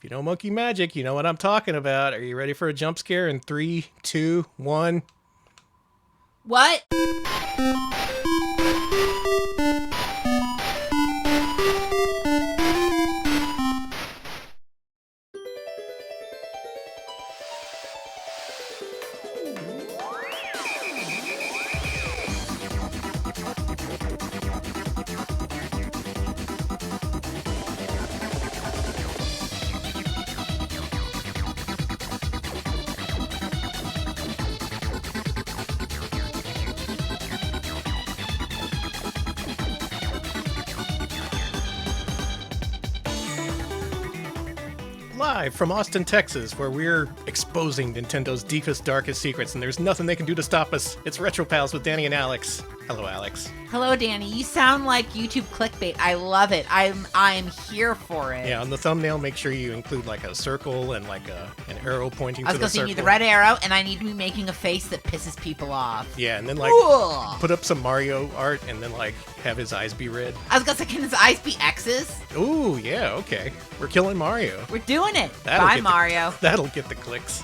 you know monkey magic, you know what I'm talking about. Are you ready for a jump scare in 3, 2, 1? What? Live from Austin, Texas, where we're exposing Nintendo's deepest, darkest secrets, and there's nothing they can do to stop us. It's Retro Pals with Danny and Alex. Hello, Alex. Hello, Danny. You sound like YouTube clickbait. I love it. I'm here for it. Yeah, on the thumbnail, make sure you include like a circle and like an arrow pointing I to was the going to say circle. you need the red arrow, and I need to be making a face that pisses people off. Yeah, and then like Ugh. put up some Mario art and then like have his eyes be red. I was going to say, can his eyes be X's? Ooh, yeah, okay. We're killing Mario. We're doing it. That'll Bye, get the- Mario. That'll get the clicks.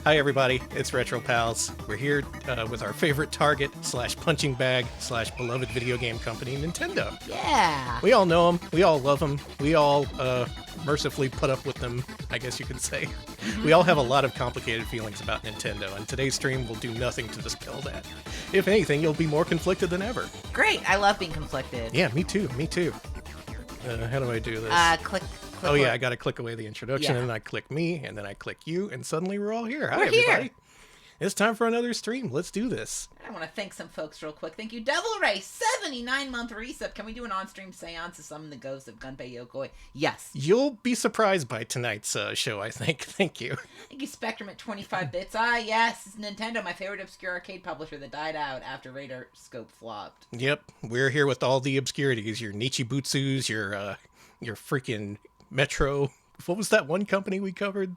Hi, everybody. It's Retro Pals. We're here with our favorite target / punching bag / beloved video game company, Nintendo. Yeah. We all know them. We all love them. We all mercifully put up with them, I guess you could say. We all have a lot of complicated feelings about Nintendo, and today's stream will do nothing to dispel that. If anything, you'll be more conflicted than ever. Great. I love being conflicted. Yeah, me too. Me too. How do I do this? Click. Oh yeah, I gotta click away the introduction, Yeah. and then I click me, and then I click you, and suddenly we're all here. Hi, We're here. everybody. It's time for another stream. Let's do this. I want to thank some folks real quick. Thank you, Devil Race, 79-month resub. Can we do an on-stream seance to summon the ghost of Gunpei Yokoi? Yes. You'll be surprised by tonight's show, I think. Thank you. Thank you, Spectrum at 25 bits. Ah, yes, it's Nintendo, my favorite obscure arcade publisher that died out after Radar Scope flopped. Yep, we're here with all the obscurities. Your Nichibutsus, your freaking Metro. What was that one company we covered?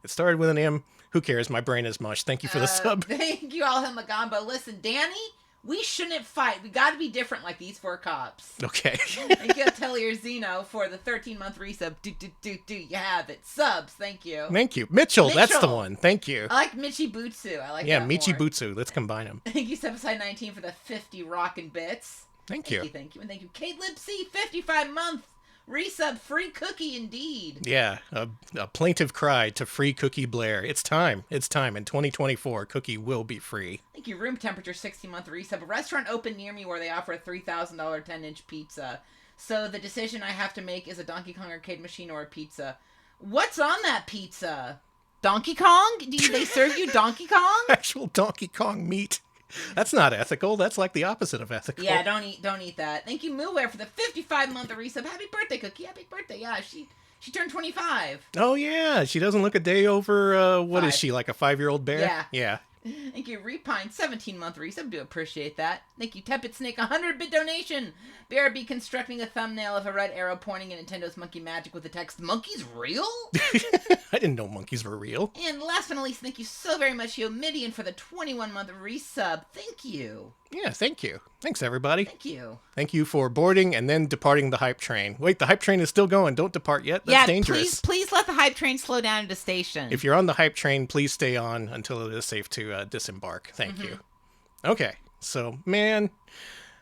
It started with an M. Who cares? My brain is mush. Thank you for the sub. Thank you, All Magambo. Listen, Danny, we shouldn't fight. We got to be different like these four cops. Okay. Thank you, Atelier Zeno, for the 13-month resub. Do you have it? Subs, thank you. Thank you. Mitchell, that's the Mitchell. one. Thank you. I like Michibutsu. I like Yeah, that more. Michibutsu. Let's combine them. Thank you, Stepaside 19, for the 50 rockin' bits. Thank you. Thank you. And thank you, Kate Lipsy, 55-month resub, free cookie indeed. Yeah, a plaintive cry to free Cookie Blair. It's time. It's time. In 2024, Cookie will be free. Thank you, Room Temperature, 60-month resub. A restaurant open near me where they offer a $3,000 10-inch pizza. So the decision I have to make is a Donkey Kong arcade machine or a pizza. What's on that pizza? Donkey Kong? Do they serve you Donkey Kong? Actual Donkey Kong meat. That's not ethical. That's like the opposite of ethical. Yeah, don't eat that. Thank you, Mooware, for the 55-month resub. Happy birthday, Cookie. Happy birthday. Yeah, she turned 25. Oh, yeah. She doesn't look a day over, what is 5. she, like a 5-year-old bear? Yeah. Yeah. Thank you, Repine, 17-month resub. Do appreciate that. Thank you, Tepid Snake, 100-bit donation. BRB constructing a thumbnail of a red arrow pointing at Nintendo's Monkey Magic with the text, "Monkeys real?" I didn't know monkeys were real. And last but not least, thank you so very much, Yomidian, for the 21-month resub. Thank you. Yeah, thank you. Thanks, everybody. Thank you. Thank you for boarding and then departing the hype train. Wait, the hype train is still going. Don't depart yet. That's dangerous. Please let the hype train slow down at a station. If you're on the hype train, please stay on until it is safe to disembark. Thank you. Okay, so, man,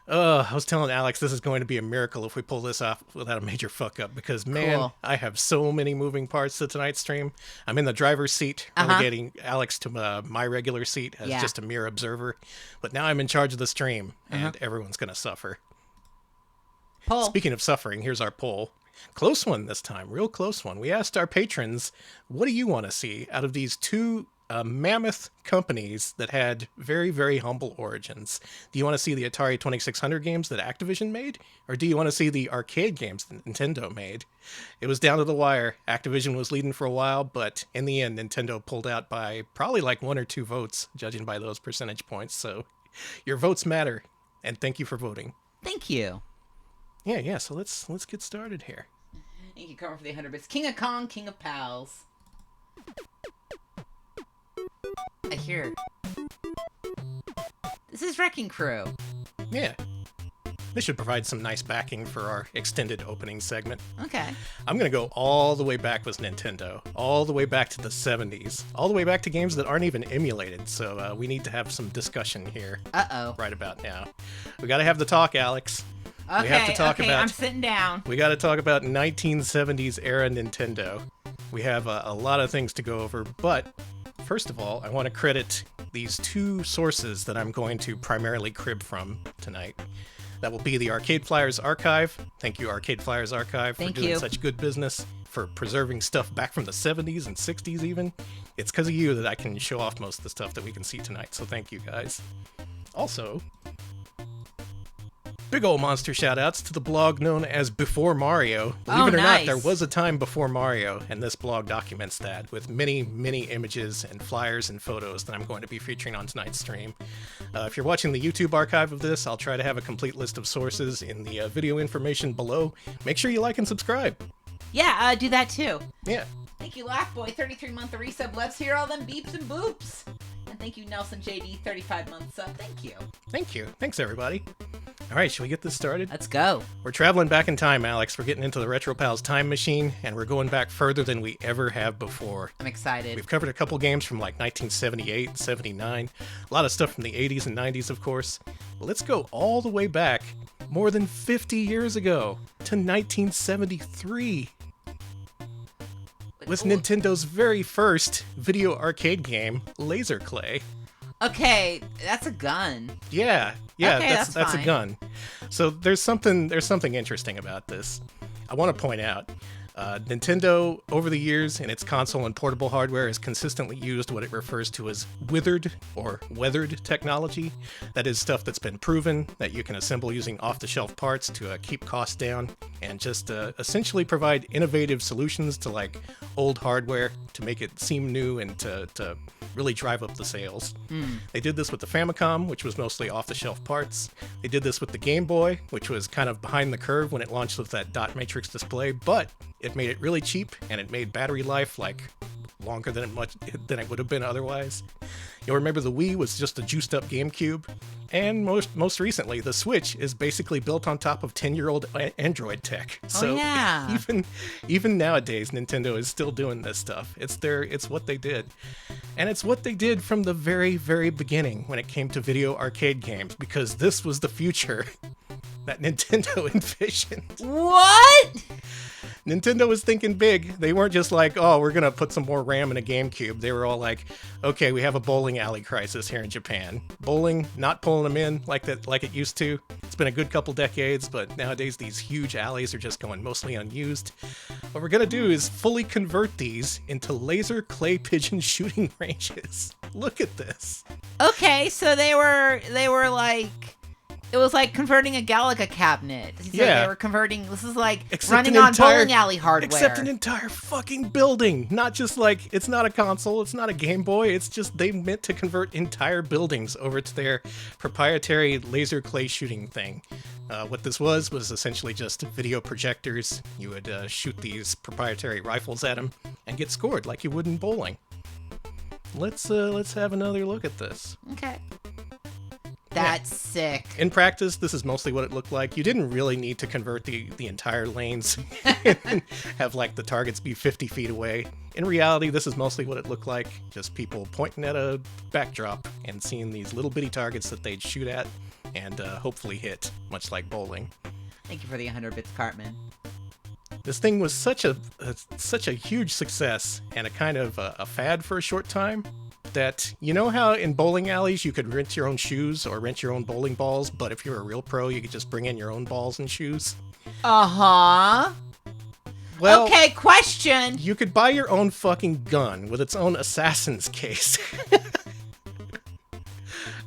I was telling Alex this is going to be a miracle if we pull this off without a major fuck up because, man, Cool. I have so many moving parts to tonight's stream. I'm in the driver's seat, relegating Alex to my regular seat as just a mere observer. But now I'm in charge of the stream, and everyone's going to suffer. Poll. Speaking of suffering, here's our poll. Close one this time, real close one. We asked our patrons, what do you want to see out of these two mammoth companies that had very, very humble origins? Do you want to see the Atari 2600 games that Activision made? Or do you want to see the arcade games that Nintendo made? It was down to the wire. Activision was leading for a while, but in the end, Nintendo pulled out by probably like 1 or 2 votes, judging by those percentage points. So your votes matter, and thank you for voting. Thank you. Yeah, so let's get started here. Thank you, Carmen, for the 100 bits. King of Kong, King of Pals. I hear. This is Wrecking Crew. Yeah. This should provide some nice backing for our extended opening segment. Okay. I'm going to go all the way back with Nintendo, all the way back to the 70s, all the way back to games that aren't even emulated, so we need to have some discussion here right about now. We got to have the talk, Alex. Okay, we have to talk about, I'm sitting down. We got to talk about 1970s era Nintendo. We have a lot of things to go over, but first of all, I want to credit these two sources that I'm going to primarily crib from tonight. That will be the Arcade Flyers Archive. Thank you, Arcade Flyers Archive, for doing such good business, for preserving stuff back from the 70s and 60s even. It's because of you that I can show off most of the stuff that we can see tonight, so thank you guys. Also, big ol' monster shoutouts to the blog known as Before Mario. Believe it or not, there was a time before Mario, and this blog documents that with many, many images and flyers and photos that I'm going to be featuring on tonight's stream. If you're watching the YouTube archive of this, I'll try to have a complete list of sources in the video information below. Make sure you like and subscribe. Yeah, do that too. Yeah. Thank you, Laughboy, 33-month resub. Let's hear all them beeps and boops. And thank you, Nelson JD, 35-month sub. Thank you. Thank you. Thanks, everybody. All right, should we get this started? Let's go. We're traveling back in time, Alex. We're getting into the Retro Pals time machine, and we're going back further than we ever have before. I'm excited. We've covered a couple games from like 1978, 79, a lot of stuff from the 80s and 90s, of course. But let's go all the way back, more than 50 years ago, to 1973. Was Nintendo's very first video arcade game, Laser Clay. Okay, that's a gun. Yeah, okay, that's a gun. So there's something interesting about this. I want to point out, Nintendo, over the years, in its console and portable hardware, has consistently used what it refers to as withered or weathered technology. That is stuff that's been proven, that you can assemble using off-the-shelf parts to keep costs down, and just essentially provide innovative solutions to like old hardware to make it seem new and to really drive up the sales. They did this with the Famicom, which was mostly off-the-shelf parts. They did this with the Game Boy, which was kind of behind the curve when it launched with that dot matrix display, but it made it really cheap, and it made battery life like longer than it would have been otherwise. You'll remember the Wii was just a juiced up GameCube, and most recently the Switch is basically built on top of 10-year-old Android tech. So yeah. even nowadays Nintendo is still doing this stuff. It's what they did. And it's what they did from the very, very beginning when it came to video arcade games, because this was the future that Nintendo envisioned. What? Nintendo was thinking big. They weren't just like, oh, we're going to put some more RAM in a GameCube. They were all like, okay, we have a bowling alley crisis here in Japan. Bowling, not pulling them in like it used to. It's been a good couple decades, but nowadays these huge alleys are just going mostly unused. What we're going to do is fully convert these into laser clay pigeon shooting ranges. Look at this. Okay, so they were like... It was like converting a Galaga cabinet. Yeah. They were converting... This is like running on bowling alley hardware. Except an entire fucking building. Not just like... It's not a console. It's not a Game Boy. It's just they meant to convert entire buildings over to their proprietary laser clay shooting thing. What this was essentially just video projectors. You would shoot these proprietary rifles at them and get scored like you would in bowling. Let's have another look at this. Okay. That's sick. In practice, this is mostly what it looked like. You didn't really need to convert the entire lanes and have like the targets be 50 feet away. In reality, this is mostly what it looked like. Just people pointing at a backdrop and seeing these little bitty targets that they'd shoot at and hopefully hit, much like bowling. Thank you for the 100 bits, Cartman. This thing was such a huge success and a kind of a fad for a short time. That, you know how in bowling alleys you could rent your own shoes or rent your own bowling balls, but if you're a real pro, you could just bring in your own balls and shoes? Uh-huh. Well, okay, question. You could buy your own fucking gun with its own assassin's case.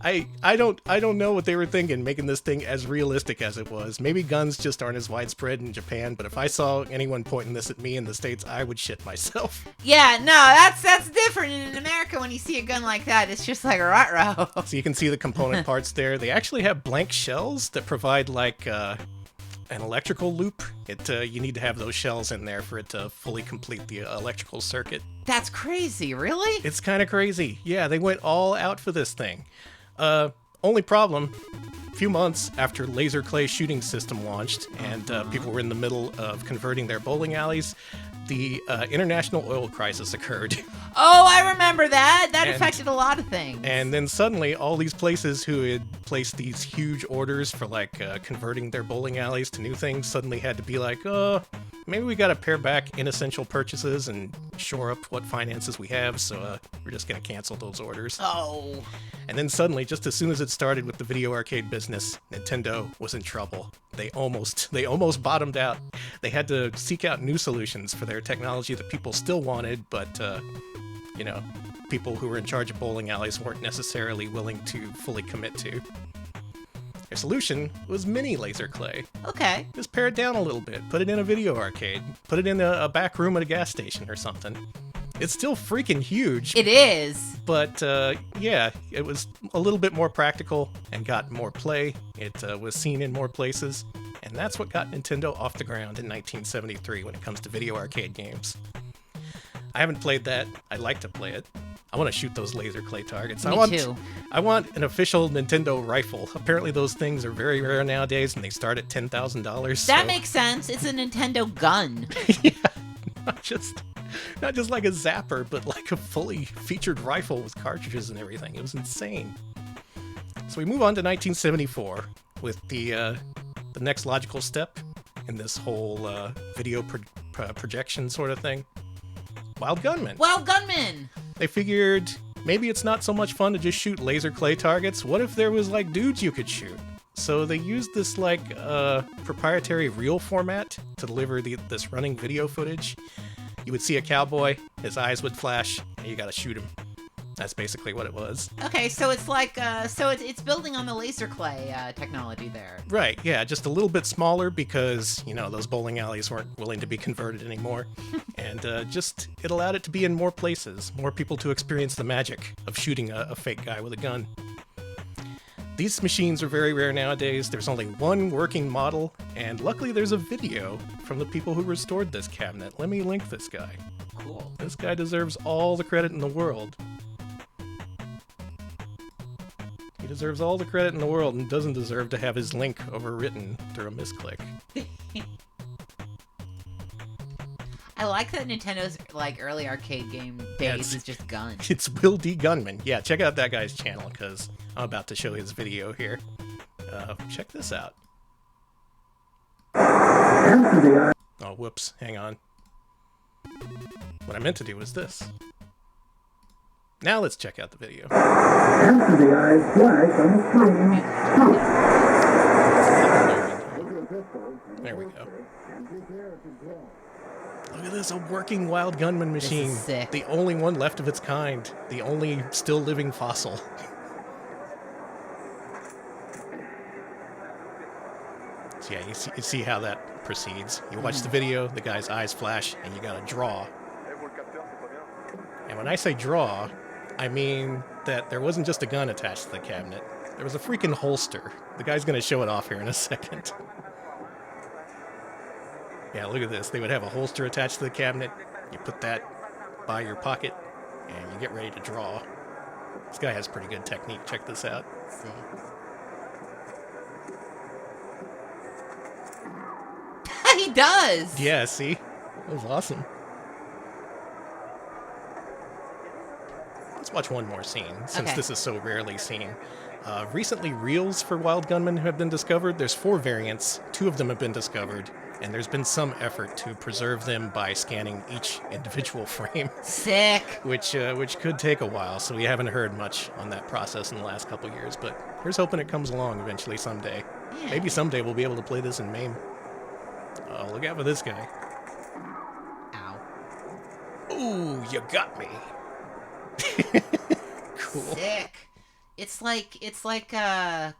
I don't know what they were thinking, making this thing as realistic as it was. Maybe guns just aren't as widespread in Japan, but if I saw anyone pointing this at me in the States, I would shit myself. Yeah, no, that's different. In America, when you see a gun like that, it's just like a ruh-roh. So you can see the component parts there. They actually have blank shells that provide like an electrical loop. You need to have those shells in there for it to fully complete the electrical circuit. That's crazy, really? It's kind of crazy. Yeah, they went all out for this thing. Only problem, few months after laser clay shooting system launched, and people were in the middle of converting their bowling alleys, the international oil crisis occurred. Oh, I remember that. That affected a lot of things. And then suddenly, all these places who had placed these huge orders for like converting their bowling alleys to new things suddenly had to be like, maybe we got to pare back inessential purchases and shore up what finances we have, so we're just going to cancel those orders. Oh. And then suddenly, just as soon as it started with the video arcade business, Nintendo was in trouble. They almost bottomed out. They had to seek out new solutions for their technology that people still wanted, but people who were in charge of bowling alleys weren't necessarily willing to fully commit to. Their solution was mini laser clay. Okay. Just pare it down a little bit, put it in a video arcade, put it in a back room at a gas station or something. It's still freaking huge. It is. But it was a little bit more practical and got more play. It was seen in more places. And that's what got Nintendo off the ground in 1973 when it comes to video arcade games. I haven't played that. I'd like to play it. I want to shoot those laser clay targets. Me too. I want an official Nintendo rifle. Apparently those things are very rare nowadays, and they start at $10,000. That makes sense. It's a Nintendo gun. Yeah, not just like a zapper, but like a fully featured rifle with cartridges and everything. It was insane. So we move on to 1974 with the next logical step in this whole video projection sort of thing. Wild Gunman. Wild Gunman! They figured maybe it's not so much fun to just shoot laser clay targets. What if there was like dudes you could shoot? So they used this like proprietary reel format to deliver this running video footage. You would see a cowboy, his eyes would flash, and you gotta shoot him. That's basically what it was. Okay, so it's like, it's building on the laser clay technology there. Right, yeah, just a little bit smaller because, those bowling alleys weren't willing to be converted anymore. And it allowed it to be in more places, more people to experience the magic of shooting a fake guy with a gun. These machines are very rare nowadays. There's only one working model, and luckily there's a video from the people who restored this cabinet. Let me link this guy. Cool. This guy deserves all the credit in the world. He deserves all the credit in the world and doesn't deserve to have his link overwritten through a misclick. I like that Nintendo's early arcade game days is just guns. It's Will D. Gunman. Yeah, check out that guy's channel because I'm about to show his video here. Check this out. Oh, whoops. Hang on. What I meant to do was this. Now let's check out the video. There we go. Look at this, a working Wild Gunman machine. This is sick. The only one left of its kind. The only still living fossil. So yeah, you see how that proceeds. You watch the video, the guy's eyes flash, and you gotta draw. And when I say draw, I mean that there wasn't just a gun attached to the cabinet. There was a freaking holster. The guy's gonna show it off here in a second. Yeah, look at this. They would have a holster attached to the cabinet. You put that by your pocket, and you get ready to draw. This guy has pretty good technique. Check this out. See. He does! Yeah, see? That was awesome. Let's watch one more scene, since this is so rarely seen. Recently, reels for Wild Gunman have been discovered. There's 4 variants. 2 of them have been discovered. And there's been some effort to preserve them by scanning each individual frame. Sick! Which could take a while, so we haven't heard much on that process in the last couple years. But here's hoping it comes along eventually someday. Yeah. Maybe someday we'll be able to play this in MAME. Oh, look out for this guy. Ow. Ooh, you got me. Cool. Sick. It's like Mad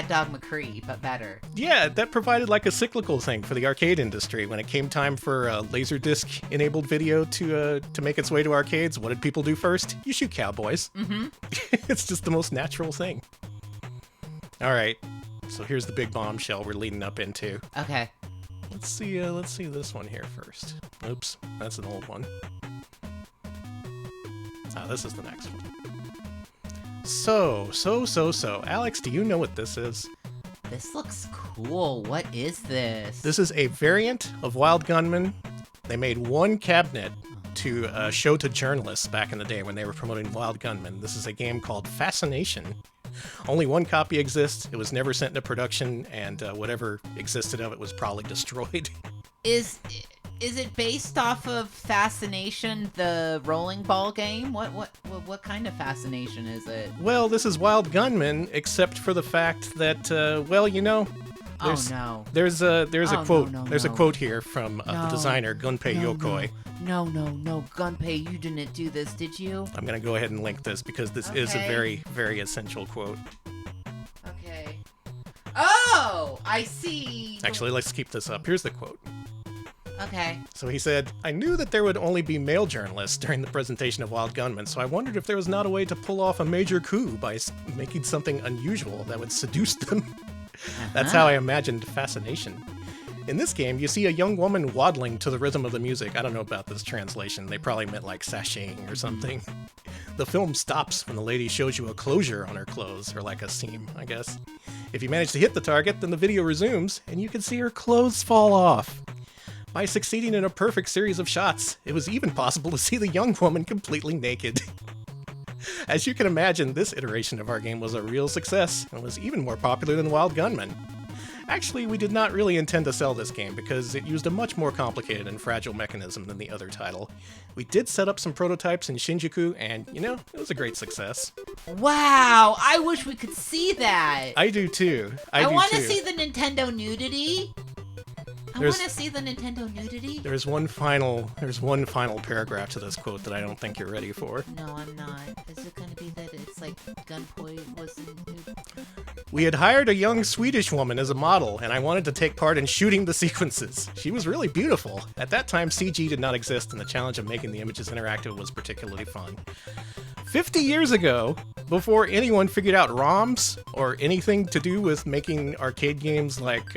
Dog McCree, but better. Yeah, that provided like a cyclical thing for the arcade industry. When it came time for Laserdisc enabled video to make its way to arcades, what did people do first? You shoot cowboys. Mm-hmm. It's just the most natural thing. All right, so here's the big bombshell we're leading up into. Okay. Let's see this one here first. Oops, that's an old one. This is the next one. So. Alex, do you know what this is? This looks cool. What is this? This is a variant of Wild Gunman. They made one cabinet to show to journalists back in the day when they were promoting Wild Gunman. This is a game called Fascination. Only one copy exists. It was never sent into production, and whatever existed of it was probably destroyed. Is it based off of Fascination, the rolling ball game? What kind of Fascination is it? Well, this is Wild Gunman, except for the fact that, well, you know, there's a quote. There's a quote here from the designer Gunpei Yokoi. No, Gunpei, you didn't do this, did you? I'm gonna go ahead and link this because this is a very, very essential quote. Okay. Oh, I see. Actually, let's keep this up. Here's the quote. Okay. So he said, "I knew that there would only be male journalists during the presentation of Wild Gunman, so I wondered if there was not a way to pull off a major coup by making something unusual that would seduce them." That's how I imagined Fascination. In this game, you see a young woman waddling to the rhythm of the music. I don't know about this translation. They probably meant like sashaying or something. The film stops when the lady shows you a closure on her clothes, or like a seam, I guess. If you manage to hit the target, then the video resumes, and you can see her clothes fall off. By succeeding in a perfect series of shots, it was even possible to see the young woman completely naked. As you can imagine, this iteration of our game was a real success, and was even more popular than Wild Gunman. Actually, we did not really intend to sell this game because it used a much more complicated and fragile mechanism than the other title. We did set up some prototypes in Shinjuku, and, you know, it was a great success. Wow, I wish we could see that. I do too. I want to see the Nintendo nudity. There's There's one final paragraph to this quote that I don't think you're ready for. No, I'm not. Is it going to be that it's like Gunpei wasn't nude? We had hired a young Swedish woman as a model, and I wanted to take part in shooting the sequences. She was really beautiful. At that time, CG did not exist, and the challenge of making the images interactive was particularly fun. 50 years ago, before anyone figured out ROMs or anything to do with making arcade games like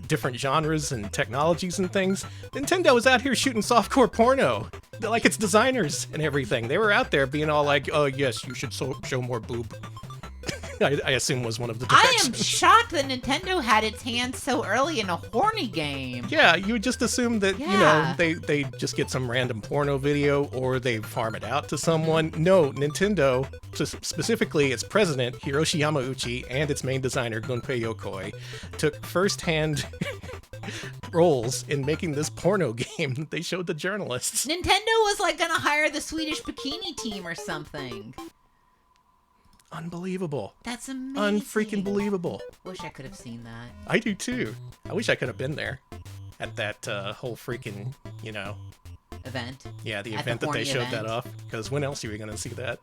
different genres and technologies and things, Nintendo was out here shooting softcore porno. Like its designers and everything. They were out there being all like, oh yes, you should show more boob. I assume was one of the directions. I am shocked that Nintendo had its hands so early in a horny game. Yeah, you would just assume that, you know, they just get some random porno video or they farm it out to someone. No, Nintendo, specifically its president, Hiroshi Yamauchi, and its main designer, Gunpei Yokoi, took first-hand roles in making this porno game that they showed the journalists. Nintendo was like gonna hire the Swedish bikini team or something. Unbelievable. That's amazing. Unfreaking believable. Wish I could have seen that. I do too. I wish I could have been there at that whole freaking, you know... event. Yeah, the event that they showed that off. Because when else are we going to see that?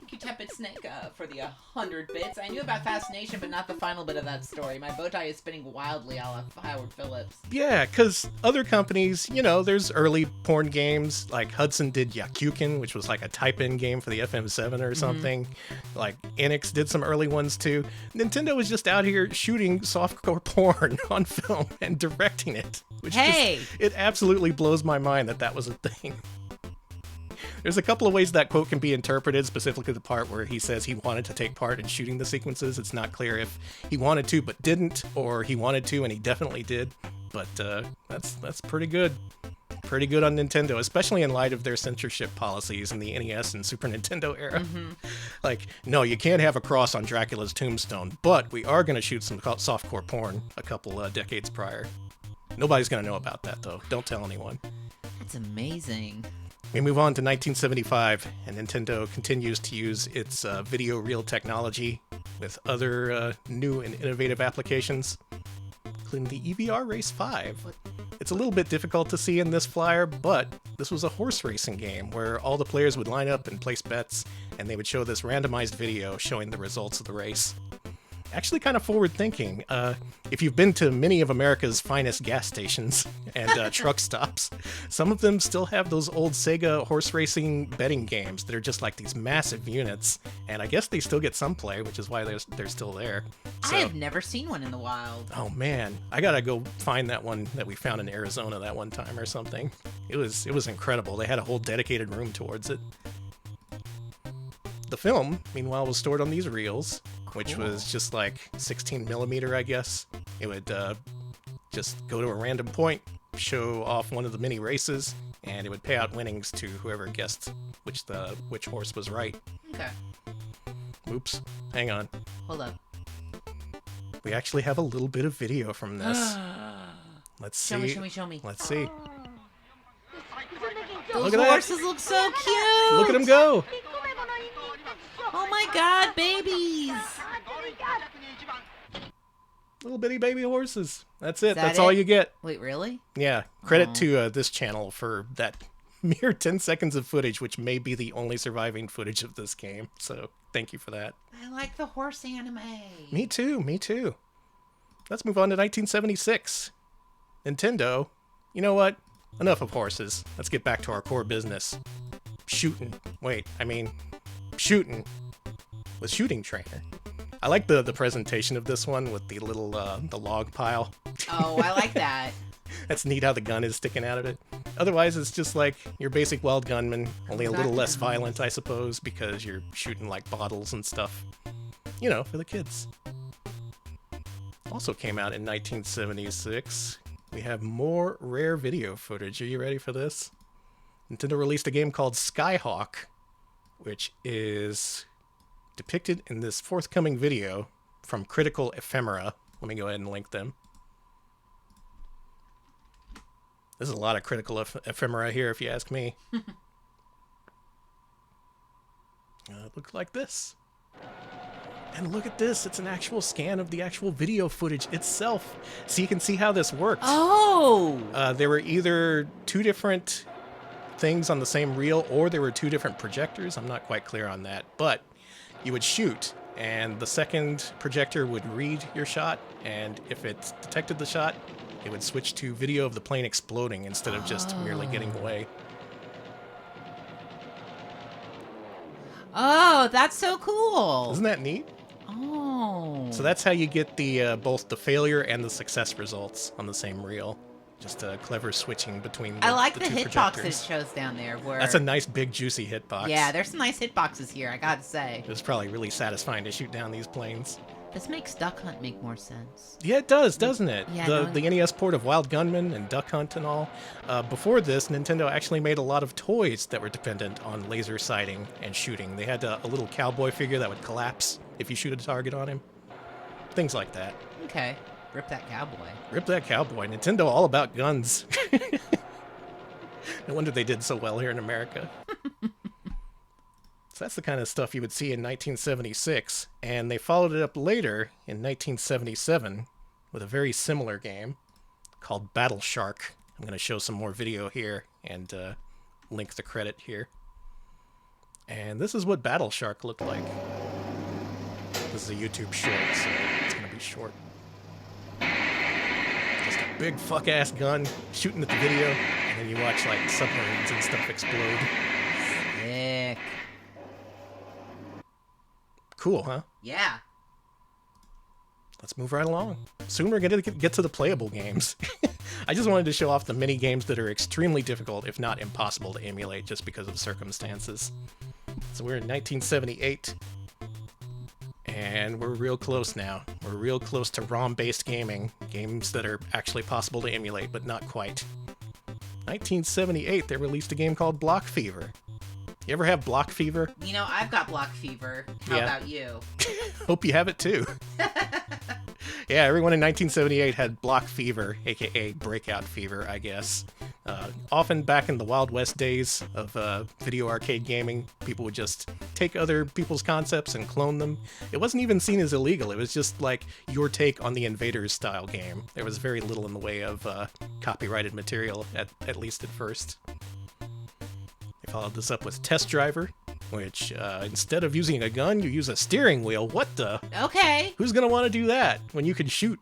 Thank you, Tepid Snake, for the 100 bits. I knew about Fascination, but not the final bit of that story. My bow tie is spinning wildly a la Howard Phillips. Yeah, because other companies, you know, there's early porn games. Like Hudson did Yakuken, which was like a type-in game for the FM7 or something. Like Enix did some early ones too. Nintendo was just out here shooting softcore porn on film and directing it. Which it absolutely blows my mind that that was a thing. There's a couple of ways that quote can be interpreted, specifically the part where he says he wanted to take part in shooting the sequences. It's not clear if he wanted to but didn't, or he wanted to and he definitely did. But that's pretty good. Pretty good on Nintendo, especially in light of their censorship policies in the NES and Super Nintendo era. Like, no, you can't have a cross on Dracula's tombstone, but we are going to shoot some softcore porn a couple decades prior. Nobody's going to know about that, though. Don't tell anyone. That's amazing. We move on to 1975, and Nintendo continues to use its video reel technology with other new and innovative applications, including the EVR Race 5. It's a little bit difficult to see in this flyer, but this was a horse racing game where all the players would line up and place bets, and they would show this randomized video showing the results of the race. Actually kind of forward-thinking. If you've been to many of America's finest gas stations and truck stops, some of them still have those old Sega horse racing betting games that are just like these massive units, and I guess they still get some play, which is why they're still there. So, I have never seen one in the wild. Oh man, I gotta go find that one that we found in Arizona that one time or something. It was incredible. They had a whole dedicated room towards it. the film, meanwhile, was stored on these reels, which was just like 16 millimeter, I guess. It would just go to a random point, show off one of the mini races, and it would pay out winnings to whoever guessed which horse was right. Okay. Oops. Hang on. Hold up. We actually have a little bit of video from this. Let's see. Show me. Let's see. Those Look at that. horses look so cute. Look at them go. Oh my god, babies. Little bitty baby horses. That's it. that That's it? all you get. Wait, really? Yeah. Credit to this channel for that mere 10 seconds of footage, which may be the only surviving footage of this game. So thank you for that. I like the horse anime. Me too. Let's move on to 1976. Nintendo. You know what? Enough of horses. Let's get back to our core business. Shooting. Shooting. With Shooting Trainer. I like the presentation of this one with the little the log pile. Oh, I like that. That's neat how the gun is sticking out of it. Otherwise, it's just like your basic Wild Gunman, only a little less violent, I suppose, because you're shooting like bottles and stuff. You know, for the kids. Also came out in 1976. We have more rare video footage. Are you ready for this? Nintendo released a game called Skyhawk, which is depicted in this forthcoming video from Critical Ephemera. Let me go ahead and link them. There's a lot of Critical Ephemera here, if you ask me. It looks like this. And look at this. It's an actual scan of the actual video footage itself. So you can see how this works. Oh! There were either two different things on the same reel, or there were two different projectors. I'm not quite clear on that. But you would shoot, and the second projector would read your shot, and if it detected the shot, it would switch to video of the plane exploding instead of just merely getting away. Oh, that's so cool. Isn't that neat? Oh. So that's how you get the both the failure and the success results on the same reel. Just a clever switching between the I like the the two hitbox projectors. it shows down there. Where That's a nice big juicy hitbox. Yeah, there's some nice hitboxes here, I gotta say. It was probably really satisfying to shoot down these planes. This makes Duck Hunt make more sense. Yeah, it does, doesn't it? Yeah, the NES port of Wild Gunman and Duck Hunt and all. Before this, Nintendo actually made a lot of toys that were dependent on laser sighting and shooting. They had a little cowboy figure that would collapse if you shoot a target on him. Things like that. Okay. Rip that cowboy. Rip that cowboy. Nintendo all about guns. No wonder they did so well here in America. So that's the kind of stuff you would see in 1976, and they followed it up later in 1977 with a very similar game called Battle Shark. I'm going to show some more video here and link the credit here. And this is what Battle Shark looked like. This is a YouTube short, so it's going to be short. Just a big fuck-ass gun shooting at the video, and then you watch like submarines and stuff explode. Sick. Cool, huh? Yeah. Let's move right along. Soon we're going to get to the playable games. I just wanted to show off the mini games that are extremely difficult, if not impossible, to emulate just because of circumstances. So we're in 1978, and we're real close now. We're real close to ROM-based gaming, games that are actually possible to emulate, but not quite. 1978, they released a game called Block Fever. You ever have block fever? You know, I've got block fever. How Yeah. about you? Hope you have it too. Yeah, everyone in 1978 had block fever, aka breakout fever, I guess. Often back in the Wild West days of video arcade gaming, people would just take other people's concepts and clone them. It wasn't even seen as illegal. It was just like your take on the Invaders style game. There was very little in the way of copyrighted material, at least at first. They followed this up with Test Driver, which instead of using a gun, you use a steering wheel. What the? Okay. Who's gonna want to do that when you can shoot?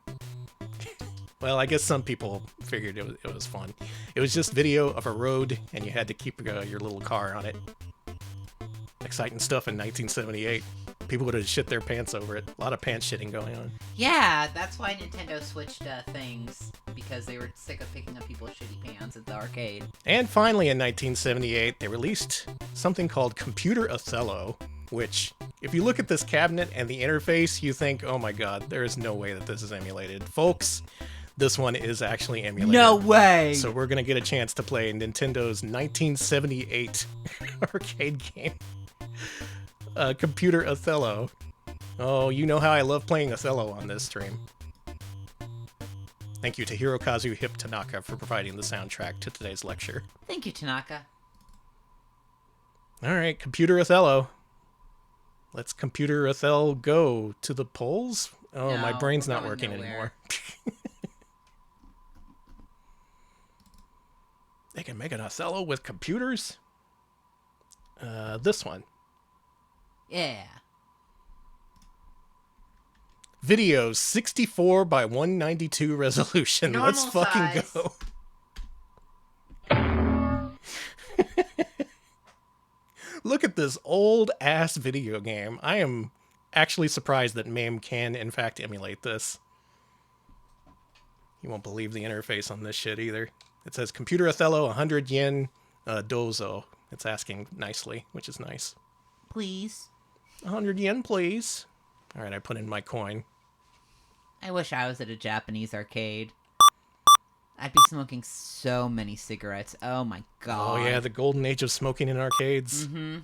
Well, I guess some people figured it was fun. It was just video of a road, and you had to keep your little car on it. Exciting stuff in 1978. People would have shit their pants over it. A lot of pants shitting going on. Yeah, that's why Nintendo switched things, because they were sick of picking up people's shitty pants at the arcade. And finally, in 1978, they released something called Computer Othello, which, if you look at this cabinet and the interface, you think, oh my god, there is no way that this is emulated. Folks, this one is actually emulated. No way! So we're going to get a chance to play Nintendo's 1978 arcade game, Computer Othello. Oh, you know how I love playing Othello on this stream. Thank you to Hirokazu Hip Tanaka for providing the soundtrack to today's lecture. Thank you, Tanaka. All right, Computer Othello. Let's Computer Othello go to the polls. Oh, No, my brain's we're not going working nowhere. anymore. They can make an Othello with computers? This one. Yeah. Video 64 by 192 resolution. Normal Let's fucking size. go. Look at this old ass video game. I am actually surprised that MAME can in fact emulate this. You won't believe the interface on this shit either. It says Computer Othello 100 yen dozo. It's asking nicely, which is nice. Please. 100 yen, please. All right, I put in my coin. I wish I was at a Japanese arcade. I'd be smoking so many cigarettes. Oh my god. Oh yeah, the golden age of smoking in arcades. Mm-hmm.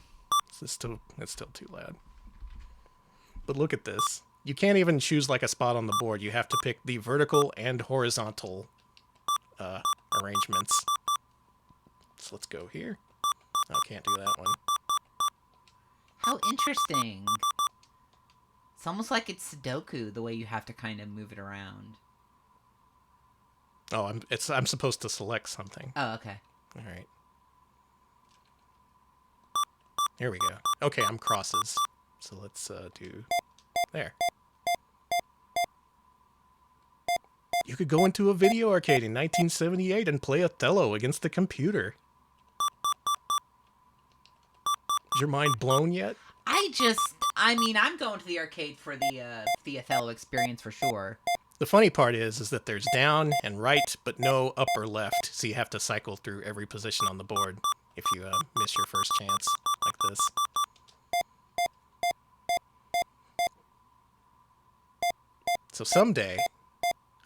It's still too loud. But look at this. You can't even choose like a spot on the board. You have to pick the vertical and horizontal arrangements. So let's go here. Oh, can't do that one. How interesting. It's almost like it's Sudoku, the way you have to kind of move it around. Oh, I'm supposed to select something. Oh, okay. All right. Here we go. Okay, I'm crosses. So let's do there. You could go into a video arcade in 1978 and play Othello against the computer. Is your mind blown yet? I'm going to the arcade for the Othello experience for sure. The funny part is that there's down and right, but no up or left, so you have to cycle through every position on the board if you miss your first chance, like this. So someday,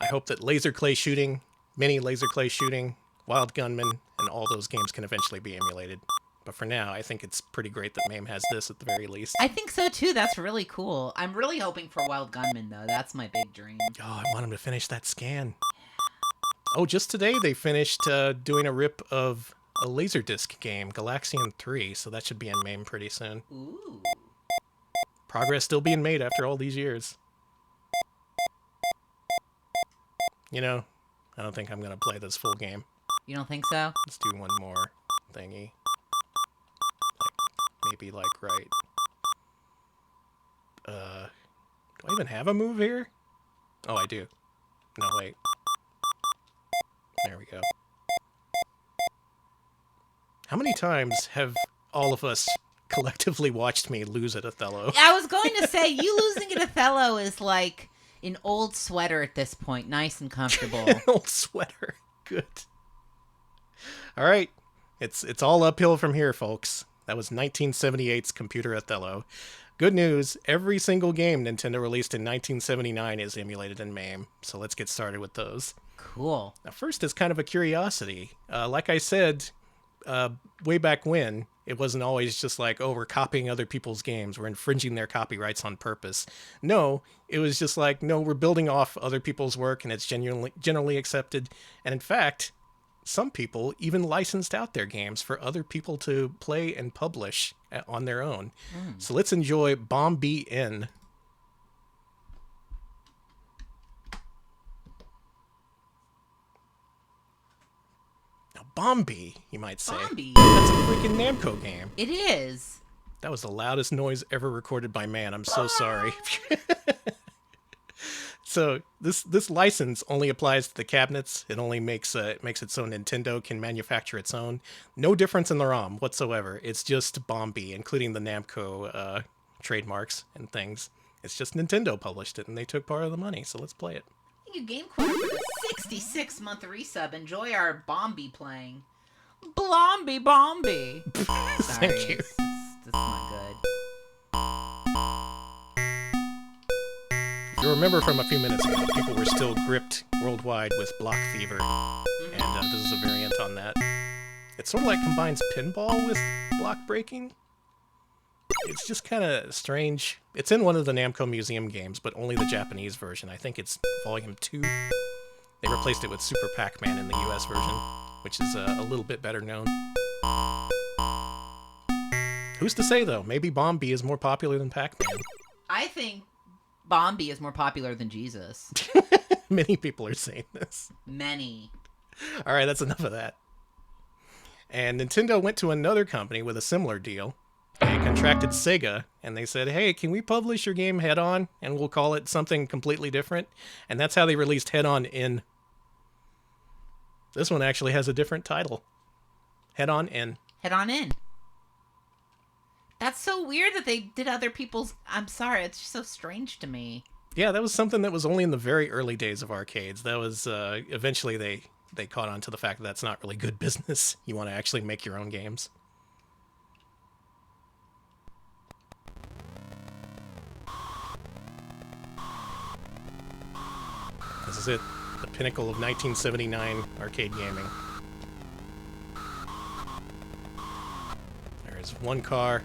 I hope that laser clay shooting, mini laser clay shooting, Wild Gunman, and all those games can eventually be emulated. But for now, I think it's pretty great that MAME has this at the very least. I think so too. That's really cool. I'm really hoping for Wild Gunman though. That's my big dream. Oh, I want him to finish that scan. Oh, just today they finished doing a rip of a Laserdisc game, Galaxian 3, so that should be in MAME pretty soon. Ooh. Progress still being made after all these years. You know, I don't think I'm going to play this full game. You don't think so? Let's do one more thingy. Maybe like right. Do I even have a move here? Oh, I do. No, wait. There we go. How many times have all of us collectively watched me lose at Othello? I was going to say, you losing at Othello is like an old sweater at this point. Nice and comfortable. An old sweater. Good. All right. It's all uphill from here, folks. That was 1978's Computer Othello. Good news, every single game Nintendo released in 1979 is emulated in MAME, so let's get started with those. Cool. Now, first is kind of a curiosity. Like I said, way back when, it wasn't always just like, oh, we're copying other people's games, we're infringing their copyrights on purpose. No, it was just like, no, we're building off other people's work, and it's generally accepted. And in fact, some people even licensed out their games for other people to play and publish on their own. So let's enjoy Bombi N. Now, Bombi, you might say. Bombi? That's a freaking Namco game. It is. That was the loudest noise ever recorded by man. I'm so sorry. So this license only applies to the cabinets. It only makes it so Nintendo can manufacture its own. No difference in the ROM whatsoever. It's just Bombi, including the Namco trademarks and things. It's just Nintendo published it, and they took part of the money. So let's play it. Thank you, Game Corner, for the 66-month resub. Enjoy our Bombi playing. Blombi Bombi. Sorry, Thank you. That's not good. If you remember from a few minutes ago, people were still gripped worldwide with block fever, and this is a variant on that. It sort of like combines pinball with block breaking. It's just kind of strange. It's in one of the Namco Museum games, but only the Japanese version. I think it's Volume 2. They replaced it with Super Pac-Man in the US version, which is a little bit better known. Who's to say, though? Maybe Bombi is more popular than Pac-Man. I think Bombi is more popular than Jesus. Many people are saying this. Many. All right, that's enough of that. And Nintendo went to another company with a similar deal. They contracted Sega, and they said, hey, can we publish your game Head-On, and we'll call it something completely different? And that's how they released Head-On In. This one actually has a different title. Head-On In. Head-On In. That's so weird that they did other people's... I'm sorry, it's just so strange to me. Yeah, that was something that was only in the very early days of arcades. That was, eventually they caught on to the fact that that's not really good business. You want to actually make your own games. This is it. The pinnacle of 1979 arcade gaming. There's one car,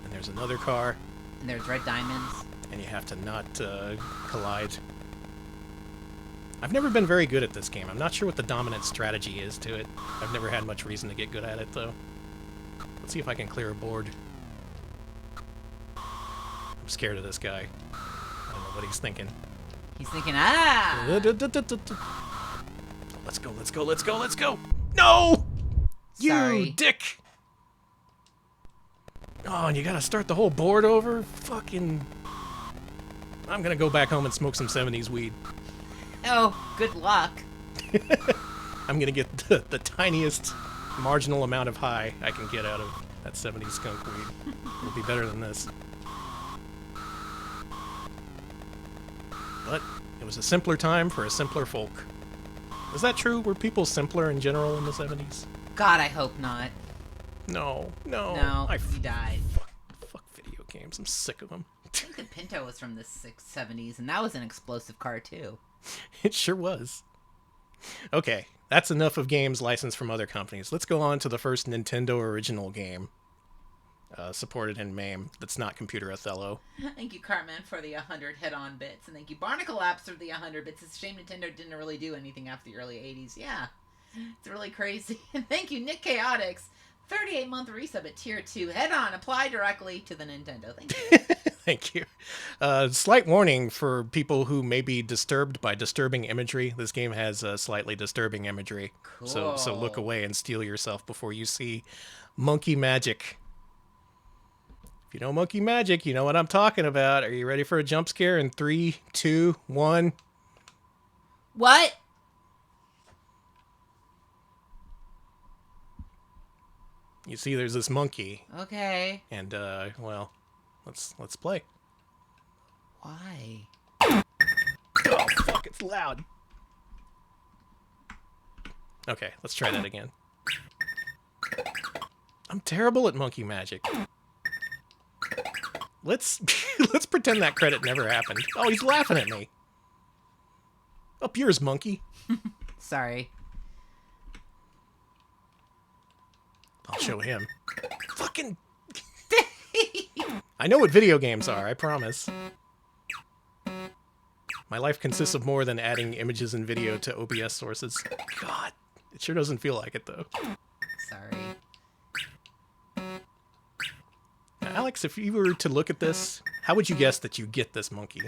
and there's another car. And there's red diamonds. And you have to not collide. I've never been very good at this game. I'm not sure what the dominant strategy is to it. I've never had much reason to get good at it, though. Let's see if I can clear a board. I'm scared of this guy. I don't know what he's thinking. He's thinking, ah! Let's go, let's go, let's go, let's go! No! Sorry. You dick! Oh, and you gotta start the whole board over? Fucking... I'm gonna go back home and smoke some 70s weed. Oh, good luck. I'm gonna get the tiniest marginal amount of high I can get out of that 70s skunk weed. It'll be better than this. But it was a simpler time for a simpler folk. Is that true? Were people simpler in general in the 70s? God, I hope not. No. No, he died. Fuck video games. I'm sick of them. I think the Pinto was from the 70s, and that was an explosive car, too. It sure was. Okay, that's enough of games licensed from other companies. Let's go on to the first Nintendo original game. Supported in MAME that's not Computer Othello. Thank you, Cartman, for the 100 head-on bits. And thank you, Barnacle Apps, for the 100 bits. It's a shame Nintendo didn't really do anything after the early 80s. Yeah, it's really crazy. And thank you, Nick Chaotix, 38-month resub at Tier 2. Head-on, apply directly to the Nintendo. Thank you. Thank you. Slight warning for people who may be disturbed by disturbing imagery. This game has slightly disturbing imagery. Cool. So look away and steel yourself before you see monkey magic. If you know monkey magic, you know what I'm talking about. Are you ready for a jump scare in 3, 2, 1? What? You see there's this monkey. Okay. And, well, let's play. Why? Oh, fuck, it's loud. Okay, let's try that again. I'm terrible at monkey magic. Let's pretend that credit never happened. Oh, he's laughing at me. Up yours, monkey. Sorry. I'll show him. Fucking... I know what video games are, I promise. My life consists of more than adding images and video to OBS sources. God, it sure doesn't feel like it, though. Sorry. Now, Alex, if you were to look at this, how would you guess that you get this monkey?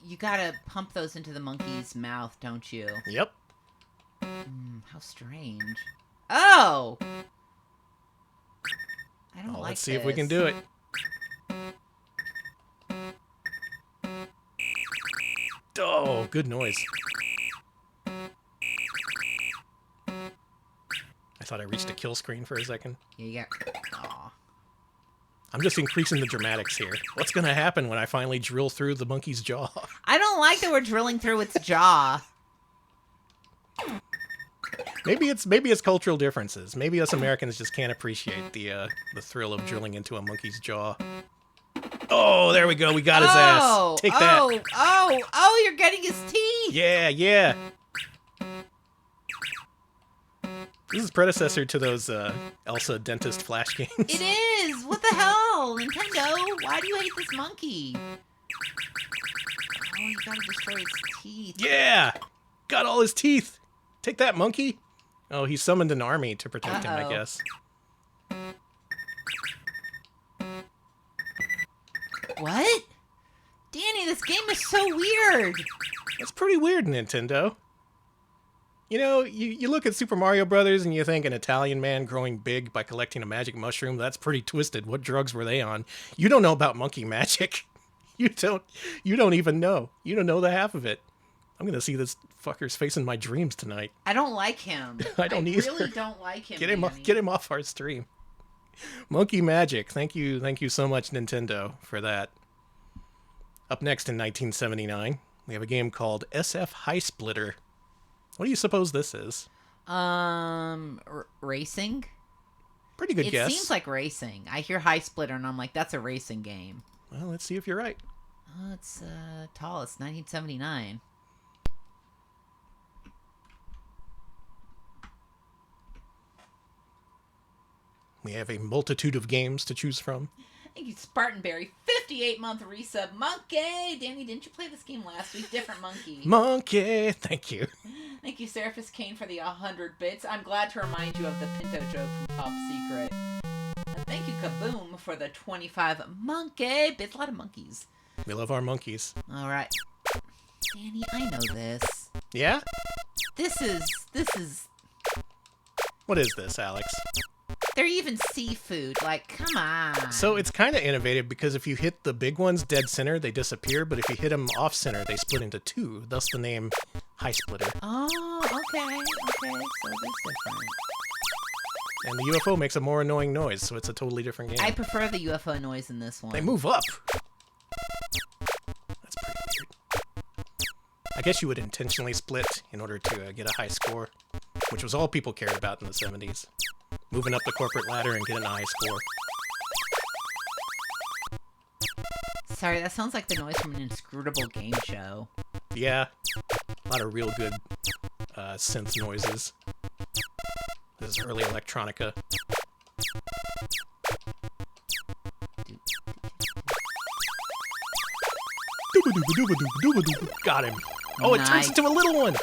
You gotta pump those into the monkey's mouth, don't you? Yep. How strange. Oh! I don't like Let's see if we can do it. Oh, good noise. I thought I reached a kill screen for a second. Yeah, you got... Aw. I'm just increasing the dramatics here. What's gonna happen when I finally drill through the monkey's jaw? I don't like that we're drilling through its jaw. Maybe it's cultural differences. Maybe us Americans just can't appreciate the thrill of drilling into a monkey's jaw. Oh, there we go. We got his ass. Take that. Oh, you're getting his teeth. Yeah, yeah. This is predecessor to those Elsa Dentist Flash games. It is. What the hell, Nintendo? Why do you hate this monkey? Oh, you gotta destroy his teeth. Yeah, got all his teeth. Take that, monkey. Oh, he summoned an army to protect him, I guess. What? Danny, this game is so weird. That's pretty weird, Nintendo. You know, you look at Super Mario Brothers and you think an Italian man growing big by collecting a magic mushroom. That's pretty twisted. What drugs were they on? You don't know about monkey magic. You don't even know. You don't know the half of it. I'm gonna see this fucker's face in my dreams tonight. I don't like him. I don't either. Really don't like him. Get him off our stream. Monkey magic. Thank you so much, Nintendo, for that. Up next in 1979, we have a game called SF High Splitter. What do you suppose this is? Racing? Pretty good guess. It seems like racing. I hear High Splitter and I'm like, that's a racing game. Well, let's see if you're right. Oh, it's tall. It's 1979. We have a multitude of games to choose from. Thank you, Spartanberry. 58-month resub. Monkey! Danny, didn't you play this game last week? Different monkey. Monkey! Thank you. Thank you, Seraphis Kane, for the 100 bits. I'm glad to remind you of the Pinto joke from Top Secret. And thank you, Kaboom, for the 25 monkey bits. A lot of monkeys. We love our monkeys. All right. Danny, I know this. Yeah? This is... What is this, Alex? They're even seafood. Like, come on. So it's kind of innovative because if you hit the big ones dead center, they disappear. But if you hit them off center, they split into two. Thus the name High Splitter. Oh, okay. So that's different. And the UFO makes a more annoying noise, so it's a totally different game. I prefer the UFO noise in this one. They move up. That's pretty weird. I guess you would intentionally split in order to get a high score, which was all people cared about in the 70s. Moving up the corporate ladder and getting a high score. Sorry, that sounds like the noise from an inscrutable game show. Yeah. A lot of real good synth noises. This is early electronica. Got him. Oh, it turns into a little one.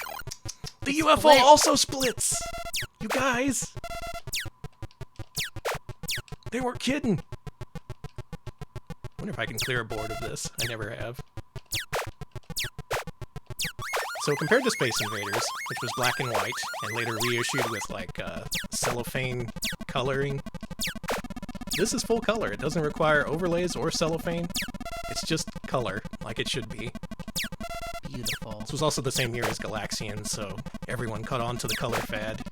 The UFO also splits. You guys. They weren't kidding. Wonder if I can clear a board of this. I never have. So compared to Space Invaders, which was black and white, and later reissued with like cellophane coloring, this is full color. It doesn't require overlays or cellophane. It's just color, like it should be. Beautiful. This was also the same year as Galaxian, so everyone caught on to the color fad.